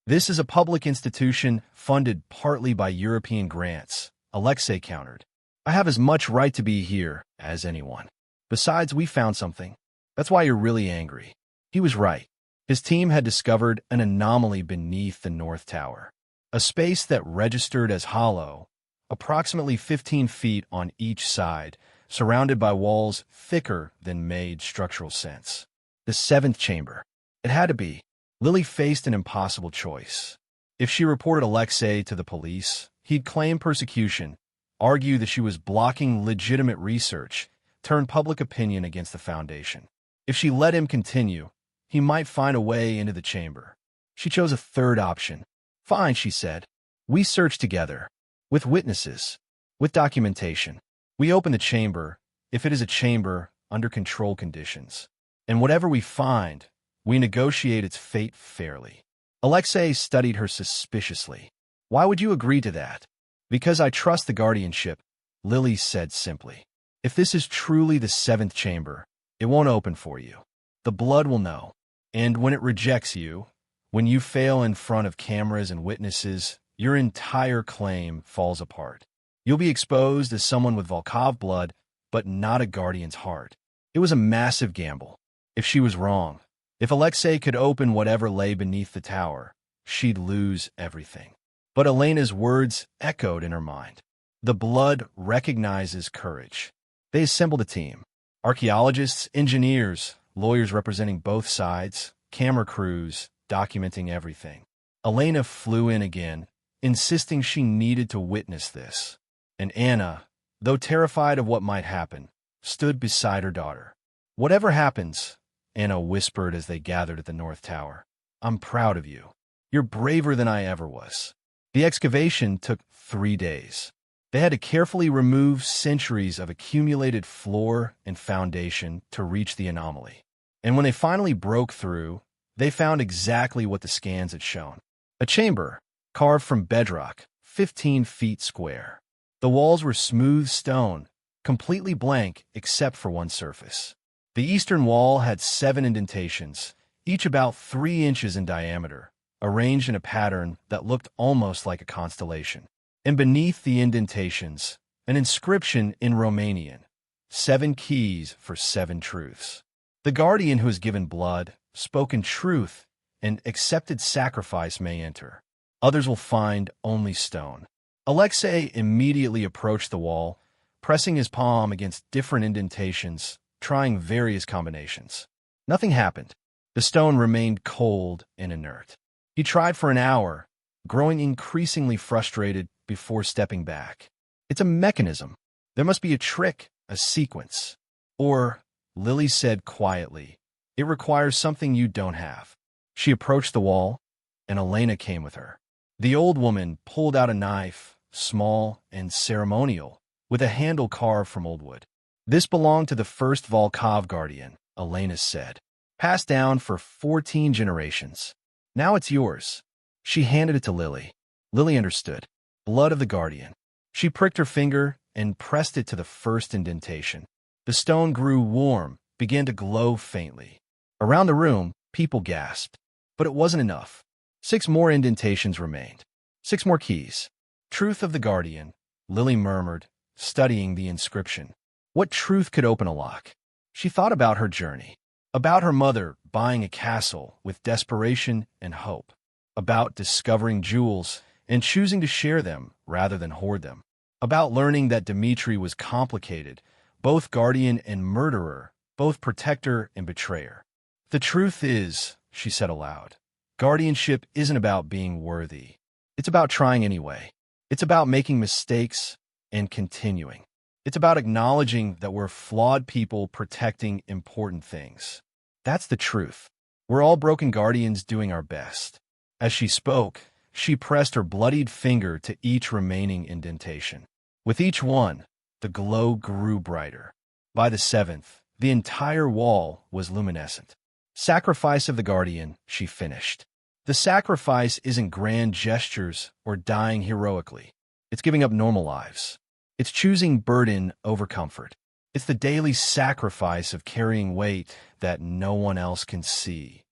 This is a public institution funded partly by European grants, Alexei countered. I have as much right to be here as anyone. Besides, we found something. That's why you're really angry. He was right. His team had discovered an anomaly beneath the North Tower, a space that registered as hollow, approximately 15 feet on each side, surrounded by walls thicker than made structural sense. The seventh chamber. It had to be. Lily faced an impossible choice. If she reported Alexei to the police, he'd claim persecution, argue that she was blocking legitimate research, turn public opinion against the Foundation. If she let him continue, he might find a way into the chamber. She chose a third option. Fine, she said. We search together. With witnesses. With documentation. We open the chamber, if it is a chamber, under control conditions. And whatever we find, we negotiate its fate fairly. Alexei studied her suspiciously. Why would you agree to that? Because I trust the guardianship, Lily said simply. If this is truly the seventh chamber, it won't open for you. The blood will know. And when it rejects you, when you fail in front of cameras and witnesses, your entire claim falls apart. You'll be exposed as someone with Volkov blood, but not a guardian's heart. It was a massive gamble. If she was wrong, if Alexei could open whatever lay beneath the tower, she'd lose everything. But Elena's words echoed in her mind. The blood recognizes courage. They assembled a team. Archaeologists, engineers, lawyers representing both sides, camera crews, documenting everything. Elena flew in again, insisting she needed to witness this. And Anna, though terrified of what might happen, stood beside her daughter. Whatever happens, Anna whispered as they gathered at the North Tower, I'm proud of you. You're braver than I ever was. The excavation took 3 days. They had to carefully remove centuries of accumulated floor and foundation to reach the anomaly. And when they finally broke through, they found exactly what the scans had shown. A chamber, carved from bedrock, 15 feet square. The walls were smooth stone, completely blank except for one surface. The eastern wall had 7 indentations, each about 3 inches in diameter, arranged in a pattern that looked almost like a constellation. And beneath the indentations, an inscription in Romanian, 7 keys for 7 truths. The guardian who has given blood, spoken truth, and accepted sacrifice may enter. Others will find only stone. Alexei immediately approached the wall, pressing his palm against different indentations, trying various combinations. Nothing happened. The stone remained cold and inert. He tried for an hour, growing increasingly frustrated before stepping back. It's a mechanism. There must be a trick, a sequence. Or, Lily said quietly, it requires something you don't have. She approached the wall, and Elena came with her. The old woman pulled out a knife, small and ceremonial, with a handle carved from old wood. This belonged to the first Volkov guardian, Elena said. Passed down for 14 generations. Now it's yours. She handed it to Lily. Lily understood. Blood of the guardian. She pricked her finger and pressed it to the first indentation. The stone grew warm, began to glow faintly. Around the room, people gasped. But it wasn't enough. 6 more indentations remained. 6 more keys. Truth of the guardian, Lily murmured, studying the inscription. What truth could open a lock? She thought about her journey. About her mother buying a castle with desperation and hope. about discovering jewels and choosing to share them rather than hoard them, about learning that Dmitri was complicated, both guardian and murderer, both protector and betrayer. The truth is, she said aloud, guardianship isn't about being worthy. It's about trying anyway. It's about making mistakes and continuing. It's about acknowledging that we're flawed people protecting important things. That's the truth. We're all broken guardians doing our best. As she spoke, she pressed her bloodied finger to each remaining indentation. With each one, the glow grew brighter. By the seventh, the entire wall was luminescent. Sacrifice of the guardian, she finished. The sacrifice isn't grand gestures or dying heroically. It's giving up normal lives. It's choosing burden over comfort. It's the daily sacrifice of carrying weight that no one else can see.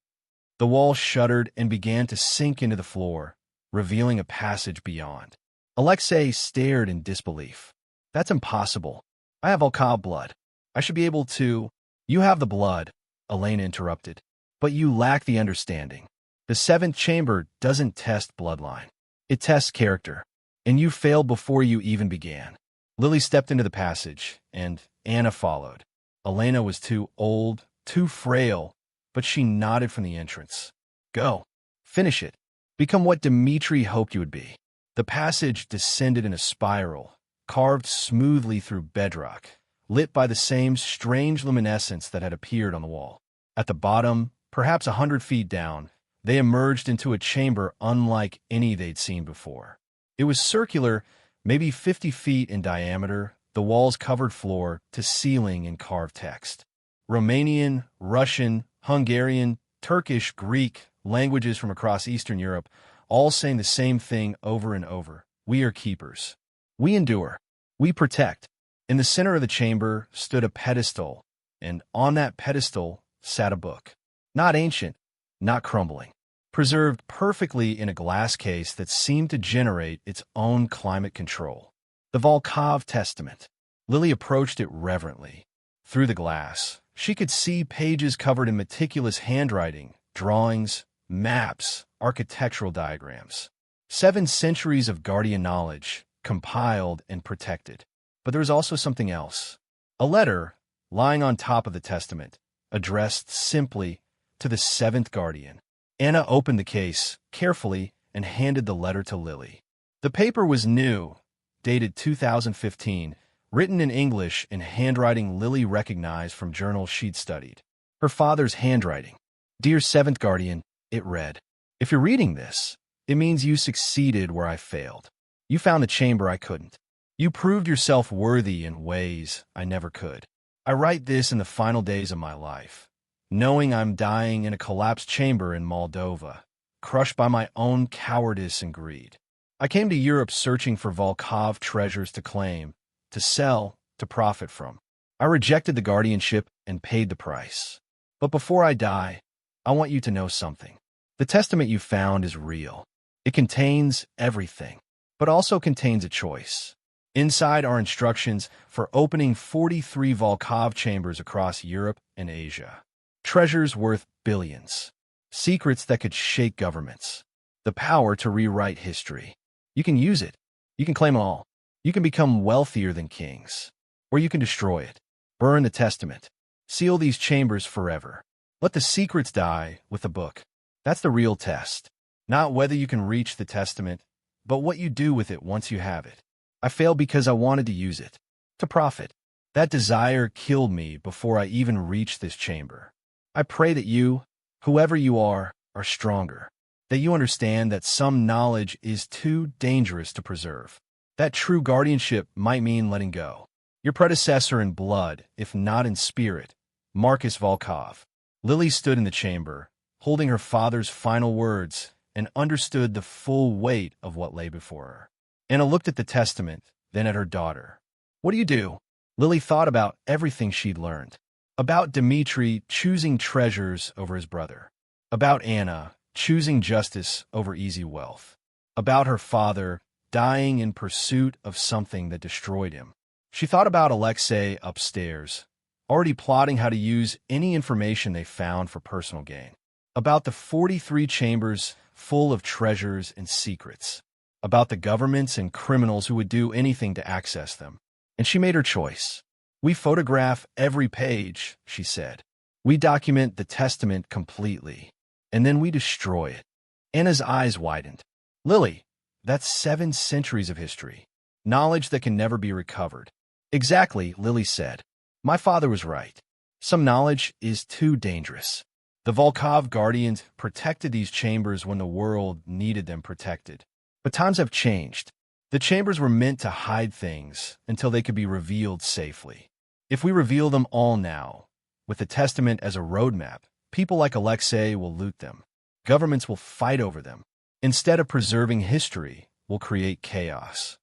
The wall shuddered and began to sink into the floor, revealing a passage beyond. Alexei stared in disbelief. That's impossible. I have Volkov blood. I should be able to— You have the blood, Elena interrupted, but you lack the understanding. The seventh chamber doesn't test bloodline. It tests character, and you failed before you even began. Lily stepped into the passage, and Anna followed. Elena was too old, too frail, but she nodded from the entrance. Go. Finish it. Become what Dmitri hoped you would be. The passage descended in a spiral, carved smoothly through bedrock, lit by the same strange luminescence that had appeared on the wall. At the bottom, perhaps 100 feet down, they emerged into a chamber unlike any they'd seen before. It was circular, maybe 50 feet in diameter, the walls covered floor to ceiling in carved text. Romanian, Russian, Hungarian, Turkish, Greek, languages from across Eastern Europe, all saying the same thing over and over. We are keepers. We endure. We protect. In the center of the chamber stood a pedestal, and on that pedestal sat a book. Not ancient, not crumbling. Preserved perfectly in a glass case that seemed to generate its own climate control. The Volkov Testament. Lily approached it reverently. Through the glass, she could see pages covered in meticulous handwriting, drawings, maps, architectural diagrams. 7 centuries of guardian knowledge, compiled and protected. But there was also something else. A letter, lying on top of the testament, addressed simply to the 7th guardian. Anna opened the case carefully and handed the letter to Lily. The paper was new, dated 2015, written in English in handwriting Lily recognized from journals she'd studied. Her father's handwriting. Dear 7th Guardian, it read, If you're reading this, it means you succeeded where I failed. You found the chamber I couldn't. You proved yourself worthy in ways I never could. I write this in the final days of my life, knowing I'm dying in a collapsed chamber in Moldova, crushed by my own cowardice and greed. I came to Europe searching for Volkov treasures to claim, to sell, to profit from. I rejected the guardianship and paid the price. But before I die, I want you to know something. The testament you found is real. It contains everything, but also contains a choice. Inside are instructions for opening 43 Volkov chambers across Europe and Asia. Treasures worth billions. Secrets that could shake governments. The power to rewrite history. You can use it. You can claim it all. You can become wealthier than kings. Or you can destroy it. Burn the testament. Seal these chambers forever. Let the secrets die with the book. That's the real test. Not whether you can reach the testament, but what you do with it once you have it. I failed because I wanted to use it. To profit. That desire killed me before I even reached this chamber. I pray that you, whoever you are stronger. That you understand that some knowledge is too dangerous to preserve. That true guardianship might mean letting go. Your predecessor in blood, if not in spirit, Marcus Volkov. Lily stood in the chamber, holding her father's final words, and understood the full weight of what lay before her. Anna looked at the testament, then at her daughter. What do you do? Lily thought about everything she'd learned. About Dmitri choosing treasures over his brother. About Anna choosing justice over easy wealth. About her father dying in pursuit of something that destroyed him. She thought about Alexei upstairs, already plotting how to use any information they found for personal gain. about the 43 chambers full of treasures and secrets, about the governments and criminals who would do anything to access them. And she made her choice. "We photograph every page," she said. "We document the testament completely, and then we destroy it." Anna's eyes widened. "Lily, that's 7 centuries of history. Knowledge that can never be recovered." "Exactly," Lily said. "My father was right. Some knowledge is too dangerous." The Volkov Guardians protected these chambers when the world needed them protected. But times have changed. The chambers were meant to hide things until they could be revealed safely. If we reveal them all now, with the testament as a roadmap, people like Alexei will loot them. Governments will fight over them. Instead of preserving history, we'll create chaos.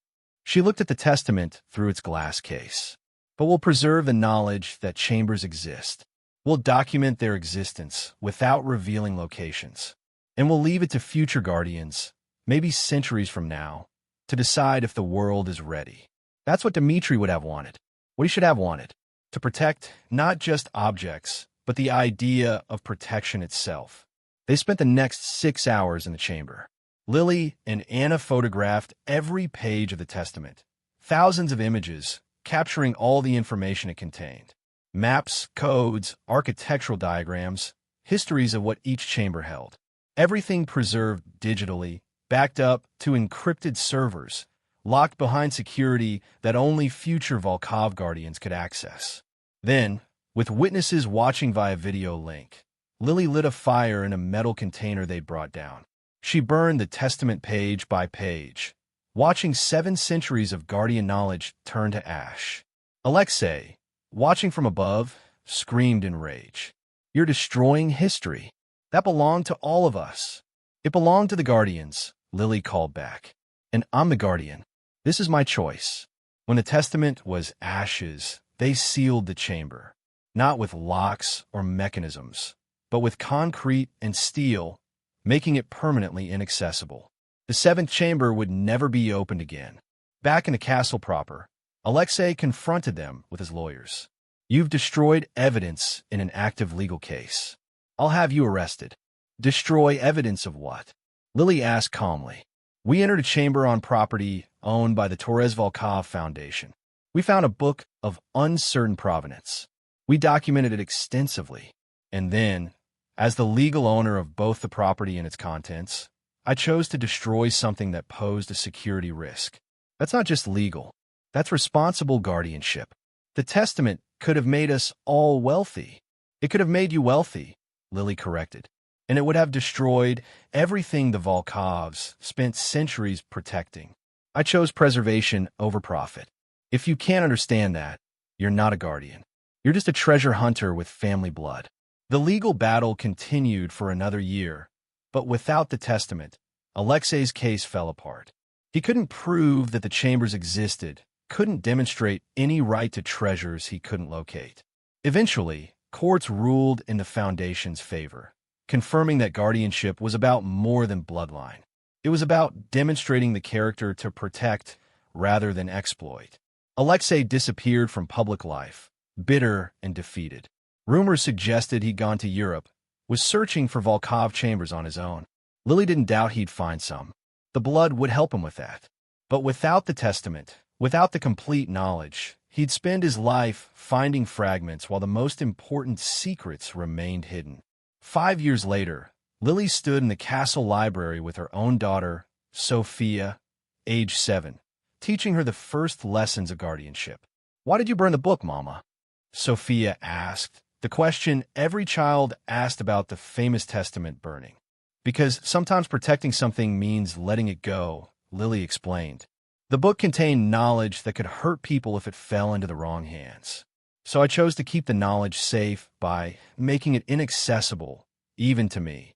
She looked at the testament through its glass case. "But we'll preserve the knowledge that chambers exist. We'll document their existence without revealing locations. And we'll leave it to future guardians, maybe centuries from now, to decide if the world is ready." That's what Dmitri would have wanted. What he should have wanted. To protect not just objects, but the idea of protection itself. They spent the next 6 hours in the chamber. Lily and Anna photographed every page of the testament. Thousands of images, capturing all the information it contained. Maps, codes, architectural diagrams, histories of what each chamber held. Everything preserved digitally, backed up to encrypted servers, locked behind security that only future Volkov Guardians could access. Then, with witnesses watching via video link, Lily lit a fire in a metal container they brought down. She burned the testament page by page, watching 7 centuries of Guardian knowledge turn to ash. Alexei, watching from above, screamed in rage. "You're destroying history. That belonged to all of us." "It belonged to the Guardians," Lily called back. "And I'm the Guardian. This is my choice." When the testament was ashes, they sealed the chamber, not with locks or mechanisms, but with concrete and steel, making it permanently inaccessible. The 7th chamber would never be opened again. Back in the castle proper, Alexei confronted them with his lawyers. "You've destroyed evidence in an active legal case. I'll have you arrested." "Destroy evidence of what?" Lily asked calmly. "We entered a chamber on property owned by the Torres Volkov Foundation. We found a book of uncertain provenance. We documented it extensively. And then, as the legal owner of both the property and its contents, I chose to destroy something that posed a security risk. That's not just legal. That's responsible guardianship. The testament could have made us all wealthy." "It could have made you wealthy," Lily corrected. "And it would have destroyed everything the Volkovs spent centuries protecting. I chose preservation over profit. If you can't understand that, you're not a guardian. You're just a treasure hunter with family blood." The legal battle continued for another year, but without the testament, Alexei's case fell apart. He couldn't prove that the chambers existed, couldn't demonstrate any right to treasures he couldn't locate. Eventually, courts ruled in the Foundation's favor, confirming that guardianship was about more than bloodline. It was about demonstrating the character to protect rather than exploit. Alexei disappeared from public life, bitter and defeated. Rumors suggested he'd gone to Europe, was searching for Volkov chambers on his own. Lily didn't doubt he'd find some. The blood would help him with that. But without the testament, without the complete knowledge, he'd spend his life finding fragments while the most important secrets remained hidden. 5 years later, Lily stood in the castle library with her own daughter, Sophia, age 7, teaching her the first lessons of guardianship. "Why did you burn the book, Mama?" Sophia asked, the question every child asked about the famous testament burning. "Because sometimes protecting something means letting it go," Lily explained. "The book contained knowledge that could hurt people if it fell into the wrong hands. So I chose to keep the knowledge safe by making it inaccessible, even to me.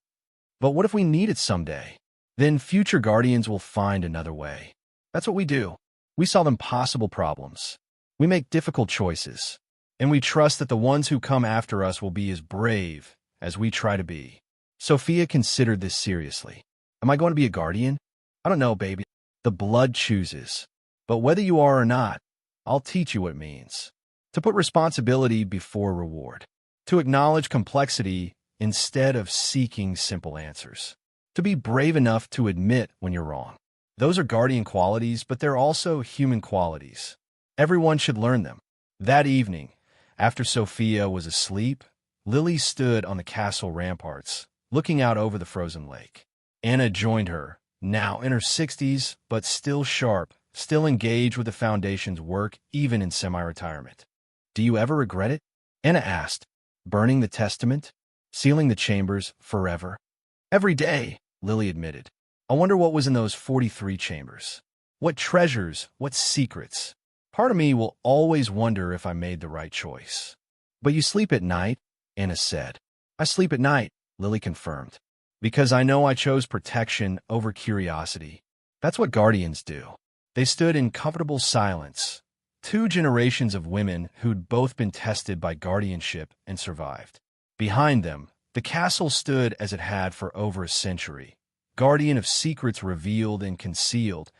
But what if we need it someday? Then future guardians will find another way. That's what we do. We solve impossible problems. We make difficult choices. And we trust that the ones who come after us will be as brave as we try to be." Sophia considered this seriously. "Am I going to be a guardian?" "I don't know, baby. The blood chooses. But whether you are or not, I'll teach you what it means. To put responsibility before reward. To acknowledge complexity instead of seeking simple answers. To be brave enough to admit when you're wrong. Those are guardian qualities, but they're also human qualities. Everyone should learn them. That evening, after Sophia was asleep, Lily stood on the castle ramparts, looking out over the frozen lake. Anna joined her, now in her 60s, but still sharp, still engaged with the foundation's work even in semi-retirement. "Do you ever regret it?" Anna asked. "Burning the testament? Sealing the chambers forever?" "Every day," Lily admitted. "I wonder what was in those 43 chambers. What treasures, what secrets. Part of me will always wonder if I made the right choice." "But you sleep at night," Anna said. "I sleep at night," Lily confirmed. "Because I know I chose protection over curiosity." That's what guardians do. They stood in comfortable silence. 2 generations of women who'd both been tested by guardianship and survived. Behind them, the castle stood as it had for over a century, guardian of secrets revealed and concealed,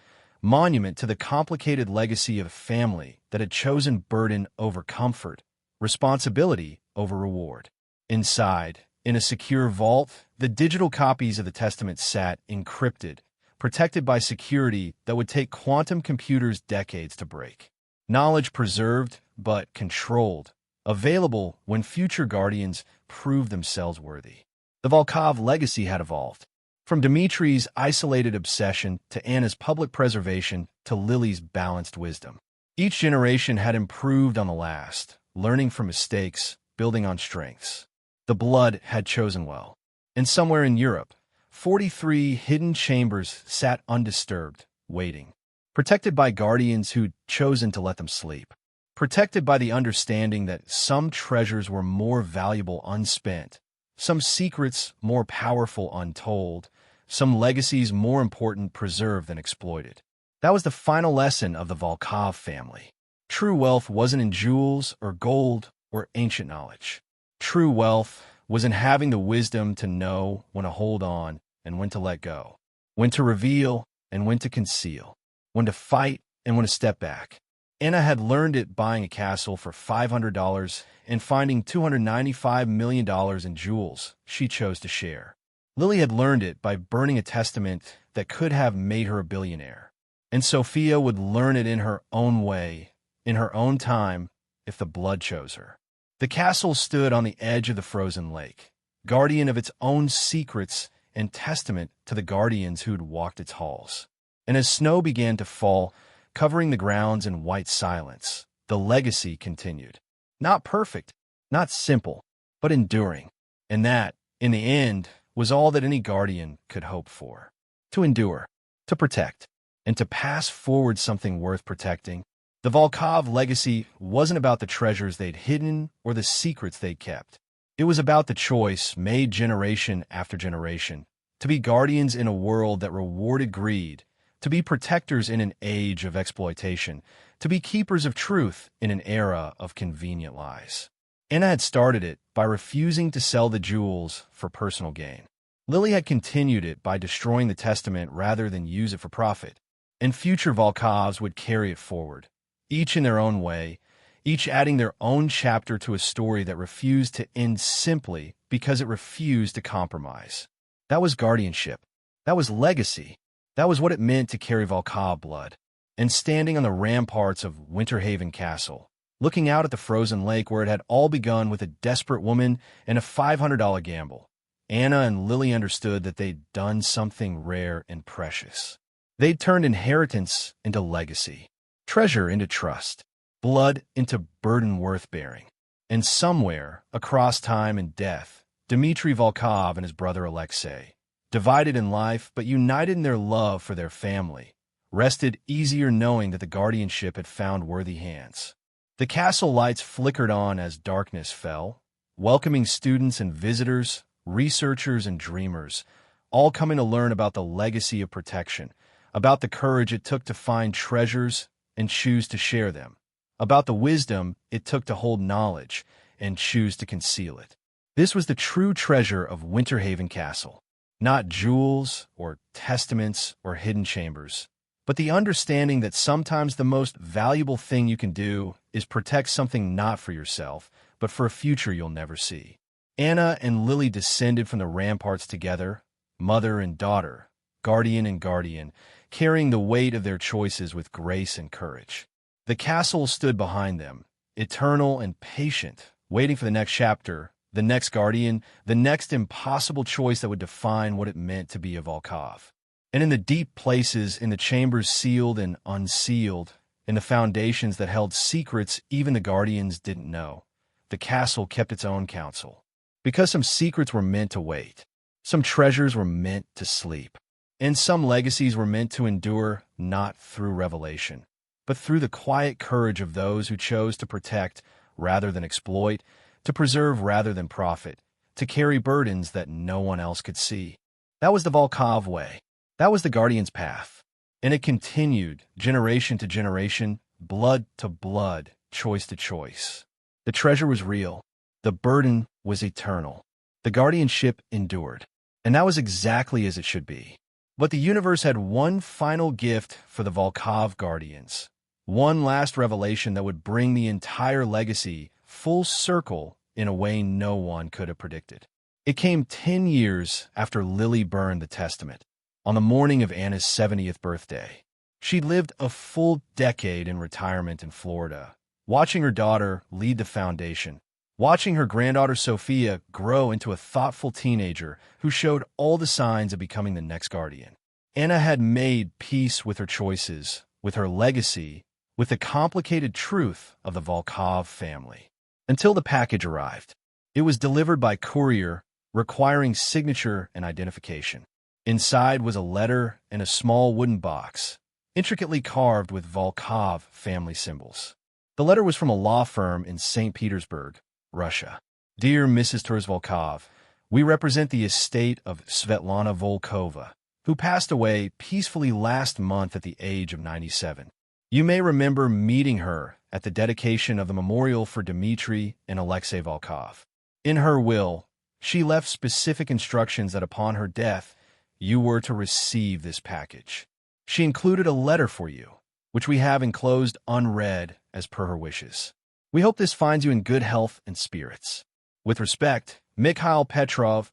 monument to the complicated legacy of a family that had chosen burden over comfort, responsibility over reward. Inside, in a secure vault, the digital copies of the testament sat encrypted, protected by security that would take quantum computers decades to break. Knowledge preserved, but controlled, available when future guardians proved themselves worthy. The Volkov legacy had evolved. From Dmitri's isolated obsession to Anna's public preservation to Lily's balanced wisdom. Each generation had improved on the last, learning from mistakes, building on strengths. The blood had chosen well. And somewhere in Europe, 43 hidden chambers sat undisturbed, waiting. Protected by guardians who'd chosen to let them sleep. Protected by the understanding that some treasures were more valuable unspent, some secrets more powerful untold, some legacies more important preserved than exploited. That was the final lesson of the Volkov family. True wealth wasn't in jewels or gold or ancient knowledge. True wealth was in having the wisdom to know when to hold on and when to let go, when to reveal and when to conceal, when to fight and when to step back. Anna had learned it buying a castle for $500 and finding $295 million in jewels she chose to share. Lily had learned it by burning a testament that could have made her a billionaire. And Sophia would learn it in her own way, in her own time, if the blood chose her. The castle stood on the edge of the frozen lake, guardian of its own secrets and testament to the guardians who'd walked its halls. And as snow began to fall, covering the grounds in white silence, the legacy continued. Not perfect, not simple, but enduring. And that, in the end, was all that any guardian could hope for. To endure, to protect, and to pass forward something worth protecting. The Volkov legacy wasn't about the treasures they'd hidden or the secrets they'd kept. It was about the choice made generation after generation to be guardians in a world that rewarded greed, to be protectors in an age of exploitation, to be keepers of truth in an era of convenient lies. Anna had started it by refusing to sell the jewels for personal gain. Lily had continued it by destroying the testament rather than use it for profit. And future Volkovs would carry it forward, each in their own way, each adding their own chapter to a story that refused to end simply because it refused to compromise. That was guardianship. That was legacy. That was what it meant to carry Volkov blood. And standing on the ramparts of Winterhaven Castle, looking out at the frozen lake where it had all begun with a desperate woman and a $500 gamble, Anna and Lily understood that they'd done something rare and precious. They'd turned inheritance into legacy, treasure into trust, blood into burden worth bearing. And somewhere, across time and death, Dmitri Volkov and his brother Alexei, divided in life but united in their love for their family, rested easier knowing that the guardianship had found worthy hands. The castle lights flickered on as darkness fell, welcoming students and visitors, researchers and dreamers, all coming to learn about the legacy of protection, about the courage it took to find treasures and choose to share them, about the wisdom it took to hold knowledge and choose to conceal it. This was the true treasure of Winterhaven Castle, not jewels or testaments or hidden chambers, but the understanding that sometimes the most valuable thing you can do is protect something not for yourself, but for a future you'll never see. Anna and Lily descended from the ramparts together, mother and daughter, guardian and guardian, carrying the weight of their choices with grace and courage. The castle stood behind them, eternal and patient, waiting for the next chapter, the next guardian, the next impossible choice that would define what it meant to be a Volkov. And in the deep places, in the chambers sealed and unsealed, in the foundations that held secrets even the guardians didn't know, the castle kept its own counsel. Because some secrets were meant to wait, some treasures were meant to sleep, and some legacies were meant to endure not through revelation, but through the quiet courage of those who chose to protect rather than exploit, to preserve rather than profit, to carry burdens that no one else could see. That was the Volkov way. That was the Guardian's path. And it continued, generation to generation, blood to blood, choice to choice. The treasure was real. The burden was eternal. The guardianship endured. And that was exactly as it should be. But the universe had one final gift for the Volkov Guardians. One last revelation that would bring the entire legacy full circle in a way no one could have predicted. It came 10 years after Lily burned the testament, on the morning of Anna's 70th birthday. She'd lived a full decade in retirement in Florida, watching her daughter lead the foundation, watching her granddaughter Sophia grow into a thoughtful teenager who showed all the signs of becoming the next guardian. Anna had made peace with her choices, with her legacy, with the complicated truth of the Volkov family. Until the package arrived. It was delivered by courier, requiring signature and identification. Inside was a letter and a small wooden box, intricately carved with Volkov family symbols. The letter was from a law firm in St. Petersburg, Russia. Dear Mrs. Volkov, we represent the estate of Svetlana Volkova, who passed away peacefully last month at the age of 97. You may remember meeting her at the dedication of the memorial for Dmitry and Alexei Volkov. In her will, she left specific instructions that upon her death, you were to receive this package. She included a letter for you, which we have enclosed unread as per her wishes. We hope this finds you in good health and spirits. With respect, Mikhail Petrov,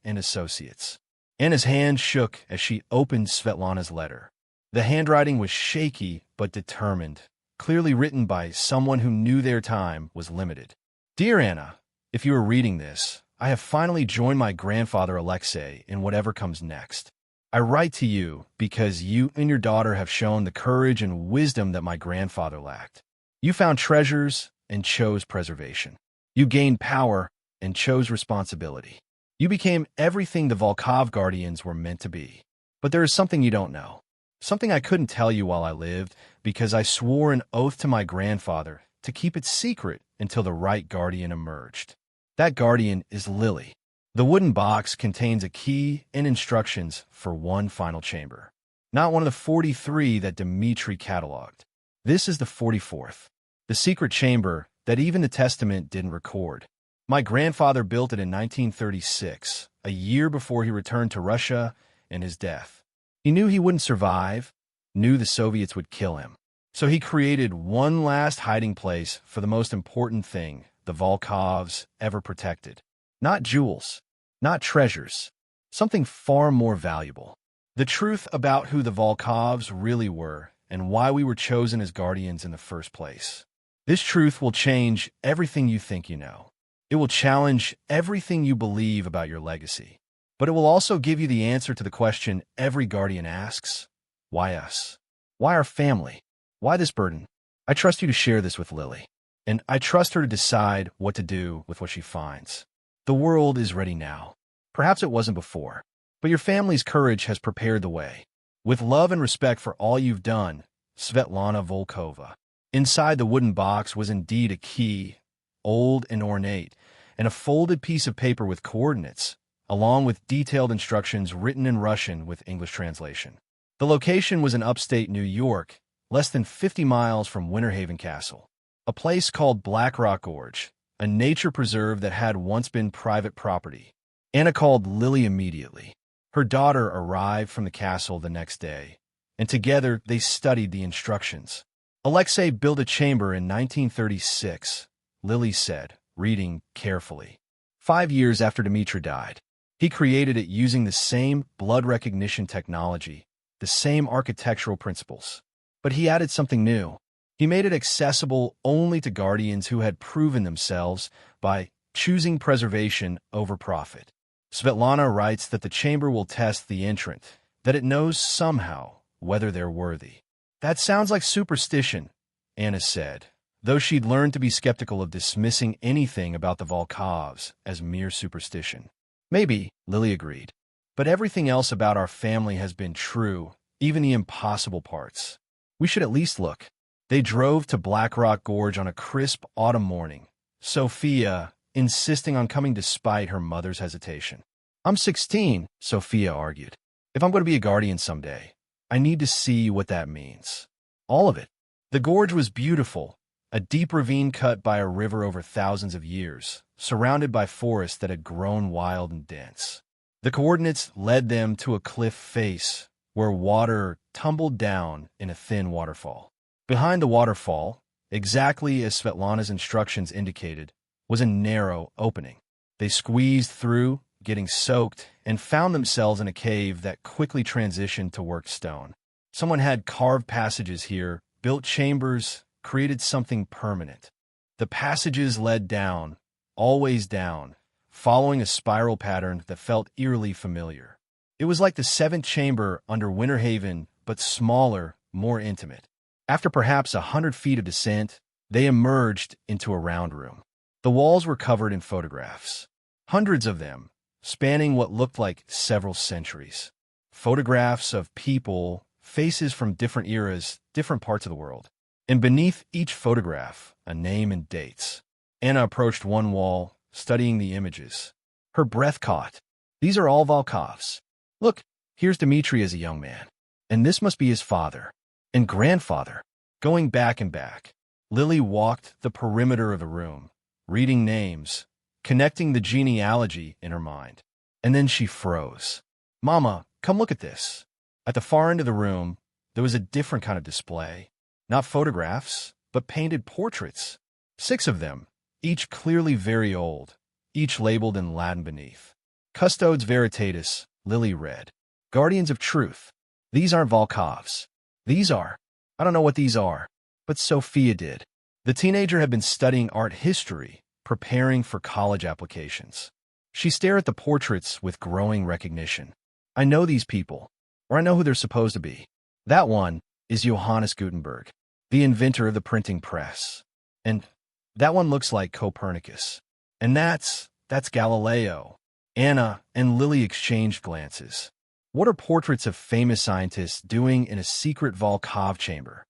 and Associates. Anna's hand shook as she opened Svetlana's letter. The handwriting was shaky but determined, clearly written by someone who knew their time was limited. Dear Anna, if you are reading this, I have finally joined my grandfather Alexei in whatever comes next. I write to you because you and your daughter have shown the courage and wisdom that my grandfather lacked. You found treasures and chose preservation. You gained power and chose responsibility. You became everything the Volkov Guardians were meant to be. But there is something you don't know. Something I couldn't tell you while I lived because I swore an oath to my grandfather to keep it secret until the right guardian emerged. That guardian is Lily. The wooden box contains a key and instructions for one final chamber. Not one of the 43 that Dmitry cataloged. This is the 44th. The secret chamber that even the testament didn't record. My grandfather built it in 1936, a year before he returned to Russia and his death. He knew he wouldn't survive, knew the Soviets would kill him. So he created one last hiding place for the most important thing the Volkovs ever protected. Not jewels, not treasures, something far more valuable. The truth about who the Volkovs really were and why we were chosen as guardians in the first place. This truth will change everything you think you know. It will challenge everything you believe about your legacy. But it will also give you the answer to the question every guardian asks, why us? Why our family? Why this burden? I trust you to share this with Lily, and I trust her to decide what to do with what she finds. The world is ready now. Perhaps it wasn't before, but your family's courage has prepared the way. With love and respect for all you've done, Svetlana Volkova. Inside the wooden box was indeed a key, old and ornate, and a folded piece of paper with coordinates, along with detailed instructions written in Russian with English translation. The location was in upstate New York, less than 50 miles from Winter Haven Castle, a place called Black Rock Gorge, a nature preserve that had once been private property. Anna called Lily immediately. Her daughter arrived from the castle the next day, and together they studied the instructions. Alexei built a chamber in 1936, Lily said, reading carefully. 5 years after Dmitri died. He created it using the same blood recognition technology, the same architectural principles. But he added something new. He made it accessible only to guardians who had proven themselves by choosing preservation over profit. Svetlana writes that the chamber will test the entrant, that it knows somehow whether they're worthy. That sounds like superstition, Anna said, though she'd learned to be skeptical of dismissing anything about the Volkovs as mere superstition. Maybe, Lily agreed. But everything else about our family has been true, even the impossible parts. We should at least look. They drove to Blackrock Gorge on a crisp autumn morning, Sophia insisting on coming despite her mother's hesitation. I'm 16, Sophia argued. If I'm going to be a guardian someday, I need to see what that means. All of it. The gorge was beautiful, a deep ravine cut by a river over thousands of years, surrounded by forests that had grown wild and dense. The coordinates led them to a cliff face where water tumbled down in a thin waterfall. Behind the waterfall, exactly as Svetlana's instructions indicated, was a narrow opening. They squeezed through, getting soaked, and found themselves in a cave that quickly transitioned to worked stone. Someone had carved passages here, built chambers, created something permanent. The passages led down, always down, following a spiral pattern that felt eerily familiar. It was like the seventh chamber under Winter Haven, but smaller, more intimate. After perhaps 100 feet of descent, they emerged into a round room. The walls were covered in photographs, hundreds of them, spanning what looked like several centuries. Photographs of people, faces from different eras, different parts of the world. And beneath each photograph, a name and dates. Anna approached one wall, studying the images. Her breath caught. These are all Volkovs. Look, here's Dmitri as a young man. And this must be his father. And grandfather, going back and back. Lily walked the perimeter of the room, reading names, connecting the genealogy in her mind. And then she froze. Mama, come look at this. At the far end of the room, there was a different kind of display. Not photographs, but painted portraits. 6 of them, each clearly very old, each labeled in Latin beneath. Custodes Veritatis, Lily read. Guardians of Truth. These aren't Volkovs. These are. I don't know what these are, but Sophia did. The teenager had been studying art history, preparing for college applications. She stared at the portraits with growing recognition. I know these people, or I know who they're supposed to be. That one is Johannes Gutenberg, the inventor of the printing press. And that one looks like Copernicus. And that's Galileo. Anna and Lily exchanged glances. What are portraits of famous scientists doing in a secret Volkov chamber?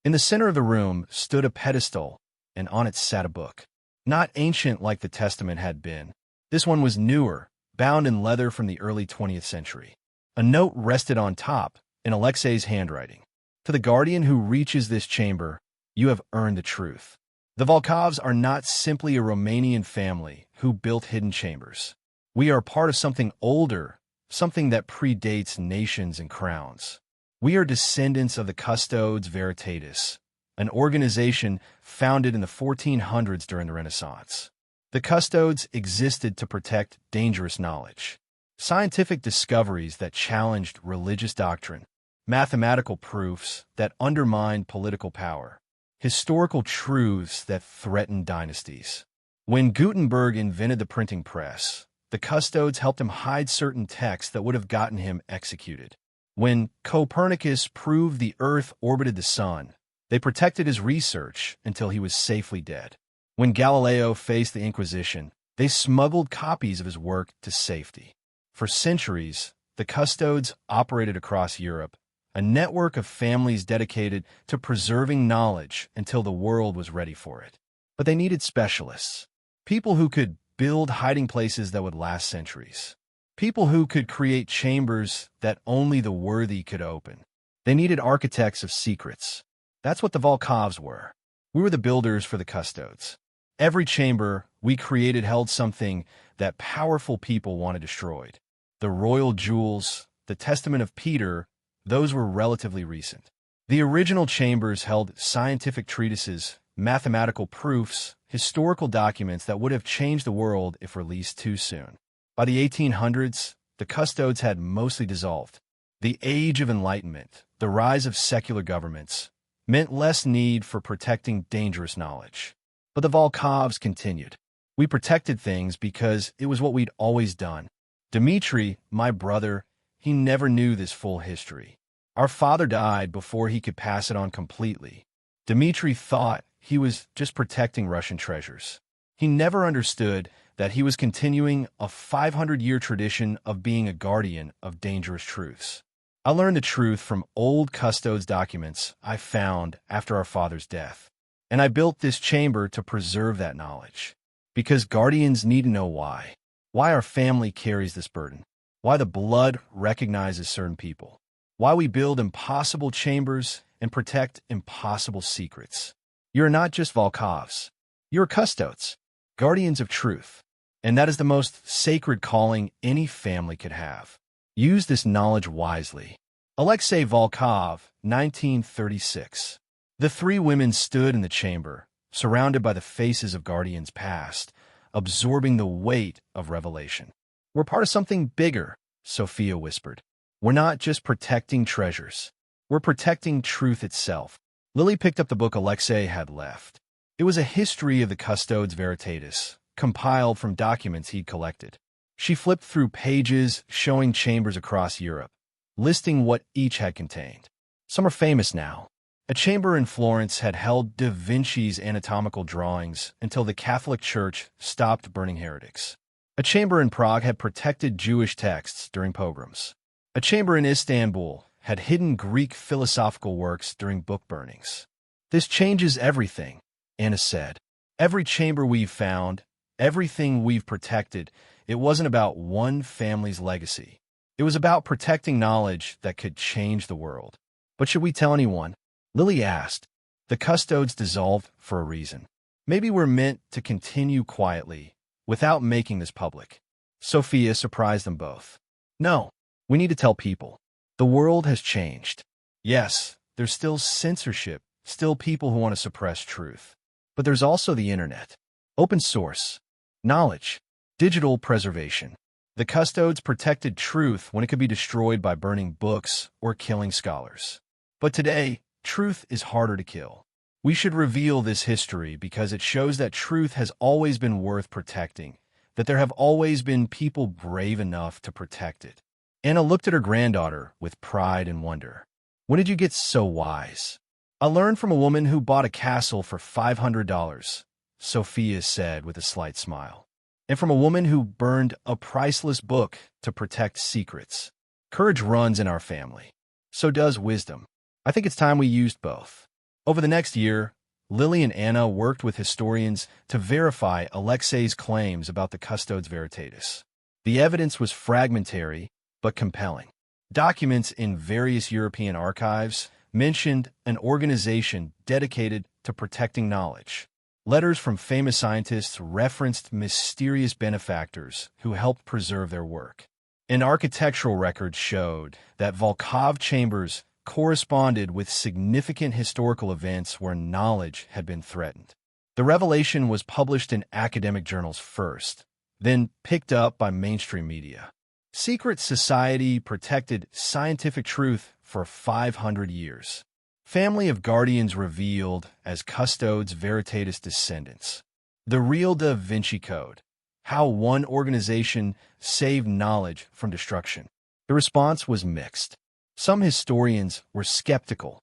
In the center of the room stood a pedestal, and on it sat a book. Not ancient like the Testament had been. This one was newer, bound in leather from the early 20th century. A note rested on top, in Alexei's handwriting. To the guardian who reaches this chamber, you have earned the truth. The Volkovs are not simply a Romanian family who built hidden chambers. We are part of something older, something that predates nations and crowns. We are descendants of the Custodes Veritatis, an organization founded in the 1400s during the Renaissance. The Custodes existed to protect dangerous knowledge, scientific discoveries that challenged religious doctrine, mathematical proofs that undermined political power, historical truths that threatened dynasties. When Gutenberg invented the printing press, the Custodes helped him hide certain texts that would have gotten him executed. When Copernicus proved the Earth orbited the Sun, they protected his research until he was safely dead. When Galileo faced the Inquisition, they smuggled copies of his work to safety. For centuries, the Custodes operated across Europe, a network of families dedicated to preserving knowledge until the world was ready for it. But they needed specialists, people who could build hiding places that would last centuries. People who could create chambers that only the worthy could open. They needed architects of secrets. That's what the Volkovs were. We were the builders for the Custodes. Every chamber we created held something that powerful people wanted destroyed. The royal jewels, the Testament of Peter, those were relatively recent. The original chambers held scientific treatises, mathematical proofs, historical documents that would have changed the world if released too soon. By the 1800s, the custodes had mostly dissolved. The Age of Enlightenment, the rise of secular governments, meant less need for protecting dangerous knowledge. But the Volkovs continued. We protected things because it was what we'd always done. Dmitri, my brother, he never knew this full history. Our father died before he could pass it on completely. Dmitri thought he was just protecting Russian treasures. He never understood that he was continuing a 500-year tradition of being a guardian of dangerous truths. I learned the truth from old custodes documents I found after our father's death. And I built this chamber to preserve that knowledge. Because guardians need to know why. Why our family carries this burden. Why the blood recognizes certain people. Why we build impossible chambers and protect impossible secrets. You're not just Volkovs. You're custodes. Guardians of truth. And that is the most sacred calling any family could have. Use this knowledge wisely. Alexei Volkov, 1936. The three women stood in the chamber, surrounded by the faces of guardians past, absorbing the weight of revelation. We're part of something bigger, Sophia whispered. We're not just protecting treasures. We're protecting truth itself. Lily picked up the book Alexei had left. It was a history of the Custodes Veritatis, compiled from documents he'd collected. She flipped through pages showing chambers across Europe, listing what each had contained. Some are famous now. A chamber in Florence had held Da Vinci's anatomical drawings until the Catholic Church stopped burning heretics. A chamber in Prague had protected Jewish texts during pogroms. A chamber in Istanbul had hidden Greek philosophical works during book burnings. This changes everything, Anna said. Every chamber we've found, everything we've protected, it wasn't about one family's legacy. It was about protecting knowledge that could change the world. But should we tell anyone? Lily asked. The custodes dissolved for a reason. Maybe we're meant to continue quietly, without making this public. Sophia surprised them both. No, we need to tell people. The world has changed. Yes, there's still censorship, still people who want to suppress truth. But there's also the internet. Open source. Knowledge. Digital preservation. The custodes protected truth when it could be destroyed by burning books or killing scholars. But today, truth is harder to kill. We should reveal this history because it shows that truth has always been worth protecting, that there have always been people brave enough to protect it. Anna looked at her granddaughter with pride and wonder. When did you get so wise? I learned from a woman who bought a castle for $500, Sophia said with a slight smile. And from a woman who burned a priceless book to protect secrets. Courage runs in our family. So does wisdom. I think it's time we used both. Over the next year, Lily and Anna worked with historians to verify Alexei's claims about the Custodes Veritatis. The evidence was fragmentary, but compelling. Documents in various European archives mentioned an organization dedicated to protecting knowledge. Letters from famous scientists referenced mysterious benefactors who helped preserve their work. And architectural records showed that Volkov chambers corresponded with significant historical events where knowledge had been threatened. The revelation was published in academic journals first, then picked up by mainstream media. Secret society protected scientific truth for 500 years. Family of guardians revealed as Custodes Veritatis descendants. The real Da Vinci Code. How one organization saved knowledge from destruction. The response was mixed. Some historians were skeptical,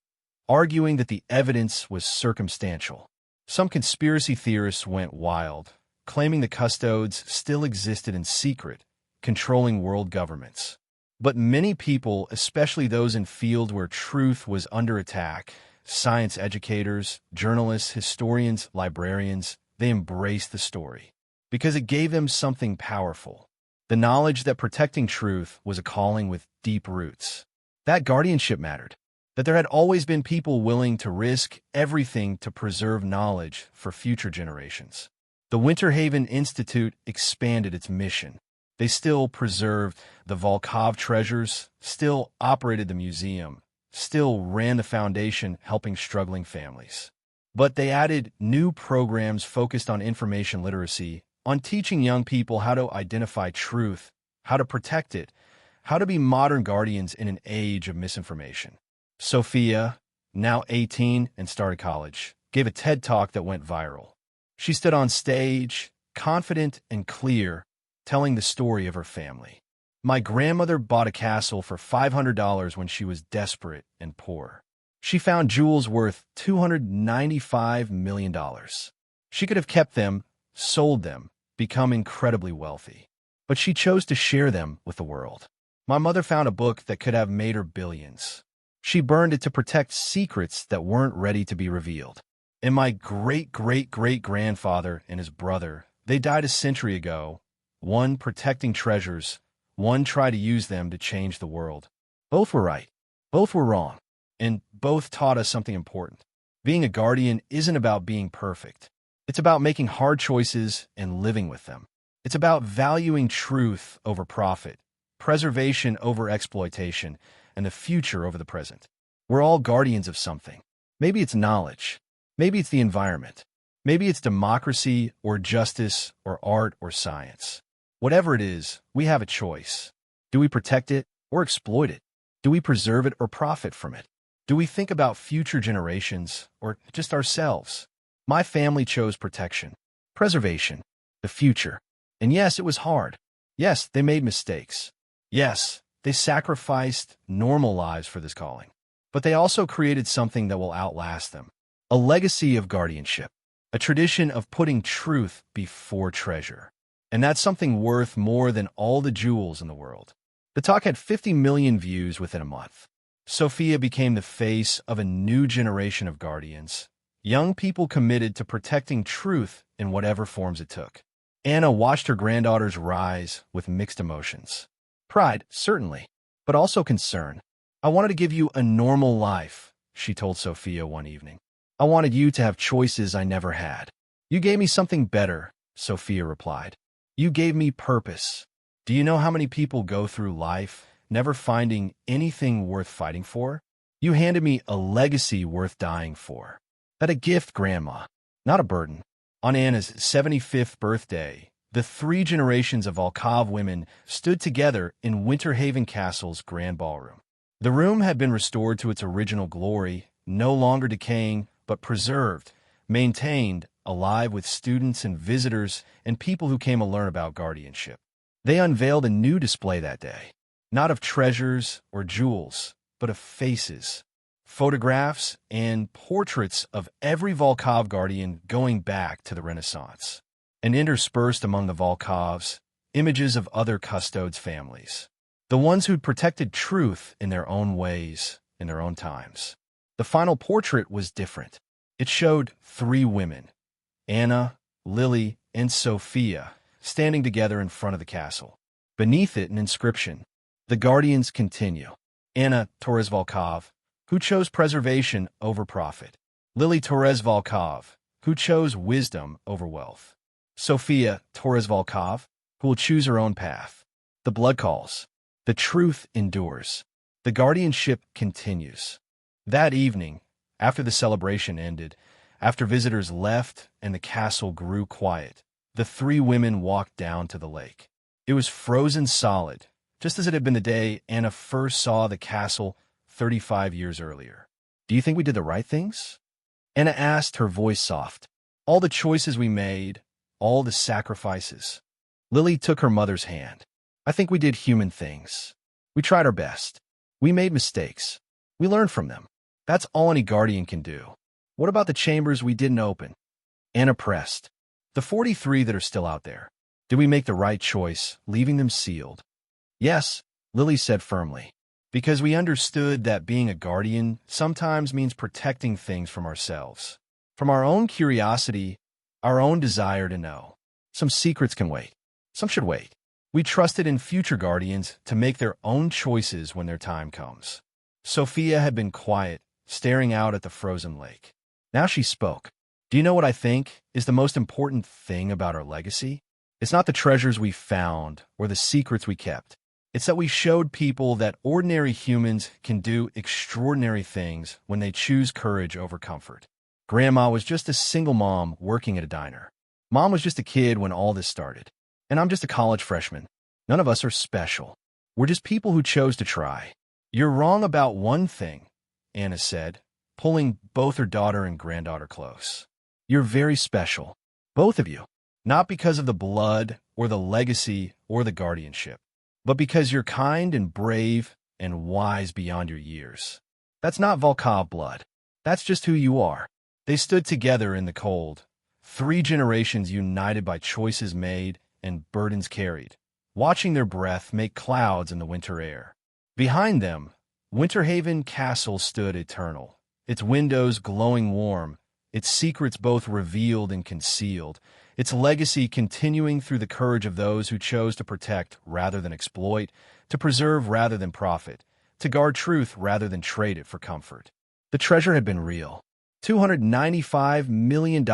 arguing that the evidence was circumstantial. Some conspiracy theorists went wild, claiming the custodes still existed in secret, controlling world governments. But many people, especially those in fields where truth was under attack, science educators, journalists, historians, librarians, they embraced the story because it gave them something powerful. The knowledge that protecting truth was a calling with deep roots. That guardianship mattered, that there had always been people willing to risk everything to preserve knowledge for future generations. The Winter Haven Institute expanded its mission. They still preserved the Volkov treasures, still operated the museum, still ran the foundation helping struggling families. But they added new programs focused on information literacy, on teaching young people how to identify truth, how to protect it, how to be modern guardians in an age of misinformation. Sophia, now 18 and started college, gave a TED Talk that went viral. She stood on stage, confident and clear, telling the story of her family. My grandmother bought a castle for $500 when she was desperate and poor. She found jewels worth $295 million. She could have kept them, sold them, become incredibly wealthy. But she chose to share them with the world. My mother found a book that could have made her billions. She burned it to protect secrets that weren't ready to be revealed. And my great-great-great-grandfather and his brother, they died a century ago, one protecting treasures, one tried to use them to change the world. Both were right. Both were wrong. And both taught us something important. Being a guardian isn't about being perfect. It's about making hard choices and living with them. It's about valuing truth over profit, preservation over exploitation, and the future over the present. We're all guardians of something. Maybe it's knowledge. Maybe it's the environment. Maybe it's democracy or justice or art or science. Whatever it is, we have a choice. Do we protect it or exploit it? Do we preserve it or profit from it? Do we think about future generations or just ourselves? My family chose protection, preservation, the future. And yes, it was hard. Yes, they made mistakes. Yes, they sacrificed normal lives for this calling. But they also created something that will outlast them. A legacy of guardianship. A tradition of putting truth before treasure. And that's something worth more than all the jewels in the world. The talk had 50 million views within a month. Sophia became the face of a new generation of guardians. Young people committed to protecting truth in whatever forms it took. Anna watched her granddaughters rise with mixed emotions. Pride, certainly, but also concern. I wanted to give you a normal life, she told Sophia one evening. I wanted you to have choices I never had. You gave me something better, Sophia replied. You gave me purpose. Do you know how many people go through life never finding anything worth fighting for? You handed me a legacy worth dying for. That a gift, Grandma, not a burden. On Anna's 75th birthday, the 3 generations of Volkov women stood together in Winter Haven Castle's grand ballroom. The room had been restored to its original glory, no longer decaying, but preserved, maintained, alive with students and visitors and people who came to learn about guardianship. They unveiled a new display that day, not of treasures or jewels, but of faces, photographs, and portraits of every Volkov guardian going back to the Renaissance. And interspersed among the Volkovs, images of other custodes' families, the ones who'd protected truth in their own ways, in their own times. The final portrait was different. It showed 3 women, Anna, Lily, and Sophia, standing together in front of the castle. Beneath it, an inscription, "The Guardians Continue." Anna Torres Volkov, who chose preservation over profit. Lily Torres Volkov, who chose wisdom over wealth. Sophia Torres Volkov, who will choose her own path. The blood calls. The truth endures. The guardianship continues. That evening, after the celebration ended, after visitors left and the castle grew quiet, the 3 women walked down to the lake. It was frozen solid, just as it had been the day Anna first saw the castle 35 years earlier. Do you think we did the right things? Anna asked, her voice soft. All the choices we made, all the sacrifices. Lily took her mother's hand. I think we did human things. We tried our best. We made mistakes. We learned from them. That's all any guardian can do. What about the chambers we didn't open? Anna pressed. The 43 that are still out there. Did we make the right choice, leaving them sealed? Yes, Lily said firmly. Because we understood that being a guardian sometimes means protecting things from ourselves. From our own curiosity, our own desire to know. Some secrets can wait. Some should wait. We trusted in future guardians to make their own choices when their time comes. Sophia had been quiet, staring out at the frozen lake. Now she spoke. Do you know what I think is the most important thing about our legacy? It's not the treasures we found or the secrets we kept. It's that we showed people that ordinary humans can do extraordinary things when they choose courage over comfort. Grandma was just a single mom working at a diner. Mom was just a kid when all this started. And I'm just a college freshman. None of us are special. We're just people who chose to try. You're wrong about one thing, Anna said, pulling both her daughter and granddaughter close. You're very special, both of you, not because of the blood or the legacy or the guardianship, but because you're kind and brave and wise beyond your years. That's not Volkov blood. That's just who you are. They stood together in the cold, 3 generations united by choices made and burdens carried, watching their breath make clouds in the winter air. Behind them, Winterhaven Castle stood eternal, its windows glowing warm, its secrets both revealed and concealed, its legacy continuing through the courage of those who chose to protect rather than exploit, to preserve rather than profit, to guard truth rather than trade it for comfort. The treasure had been real. $295 million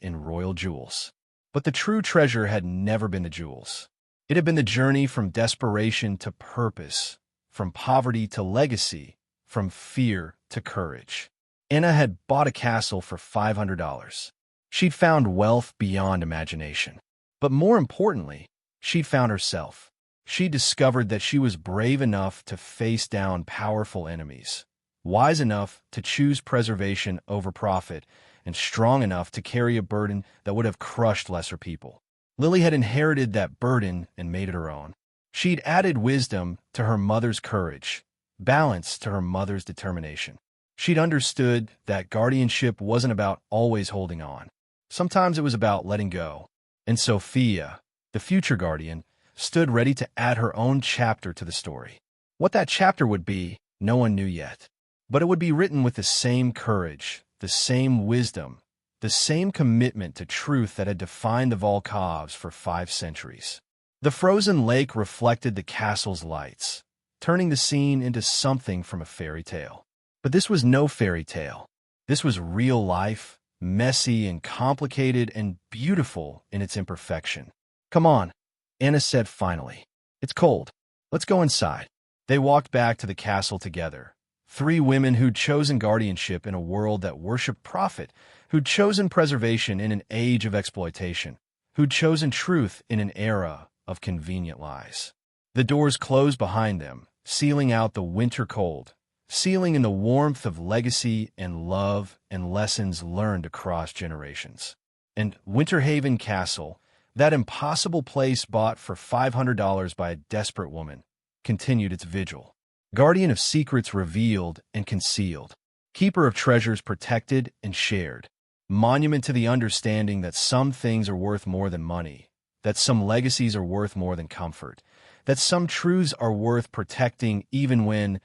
in royal jewels. But the true treasure had never been the jewels. It had been the journey from desperation to purpose, from poverty to legacy, from fear to courage. Anna had bought a castle for $500. She'd found wealth beyond imagination. But more importantly, she'd found herself. She discovered that she was brave enough to face down powerful enemies, wise enough to choose preservation over profit, and strong enough to carry a burden that would have crushed lesser people. Lily had inherited that burden and made it her own. She'd added wisdom to her mother's courage, balance to her mother's determination. She'd understood that guardianship wasn't about always holding on. Sometimes it was about letting go. And Sophia, the future guardian, stood ready to add her own chapter to the story. What that chapter would be, no one knew yet. But it would be written with the same courage, the same wisdom, the same commitment to truth that had defined the Volkovs for 5 centuries. The frozen lake reflected the castle's lights, turning the scene into something from a fairy tale. But this was no fairy tale. This was real life, messy and complicated and beautiful in its imperfection. "Come on," Anna said finally. "It's cold. Let's go inside." They walked back to the castle together. 3 women who'd chosen guardianship in a world that worshipped profit, who'd chosen preservation in an age of exploitation, who'd chosen truth in an era of convenient lies. The doors closed behind them, sealing out the winter cold, sealing in the warmth of legacy and love and lessons learned across generations. And Winterhaven Castle, that impossible place bought for $500 by a desperate woman, continued its vigil. Guardian of secrets revealed and concealed, keeper of treasures protected and shared, monument to the understanding that some things are worth more than money, that some legacies are worth more than comfort, that some truths are worth protecting even when,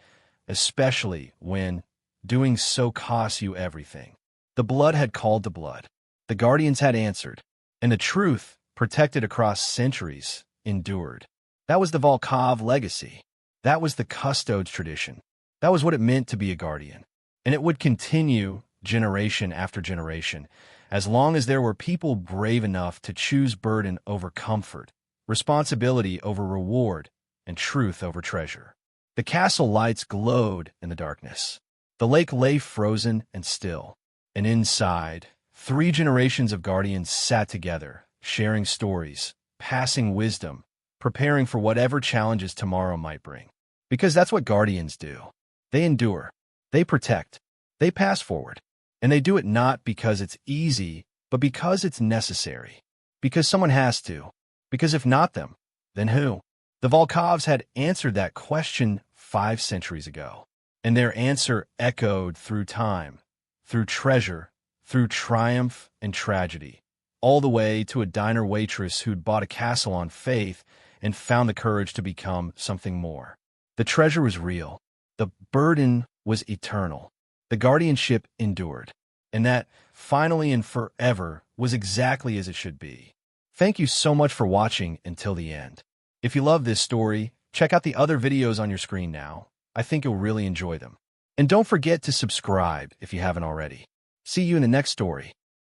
especially when, doing so costs you everything. The blood had called to blood. The guardians had answered, and the truth, protected across centuries, endured. That was the Volkov legacy. That was the custodes tradition. That was what it meant to be a guardian. And it would continue generation after generation, as long as there were people brave enough to choose burden over comfort, responsibility over reward, and truth over treasure. The castle lights glowed in the darkness. The lake lay frozen and still. And inside, 3 generations of guardians sat together, sharing stories, passing wisdom, preparing for whatever challenges tomorrow might bring. Because that's what guardians do. They endure, they protect, they pass forward. And they do it not because it's easy, but because it's necessary. Because someone has to. Because if not them, then who? The Volkovs had answered that question 5 centuries ago. And their answer echoed through time, through treasure, through triumph and tragedy, all the way to a diner waitress who'd bought a castle on faith and found the courage to become something more. The treasure was real. The burden was eternal. The guardianship endured. And that, finally and forever, was exactly as it should be. Thank you so much for watching until the end. If you love this story, check out the other videos on your screen now. I think you'll really enjoy them. And don't forget to subscribe if you haven't already. See you in the next story.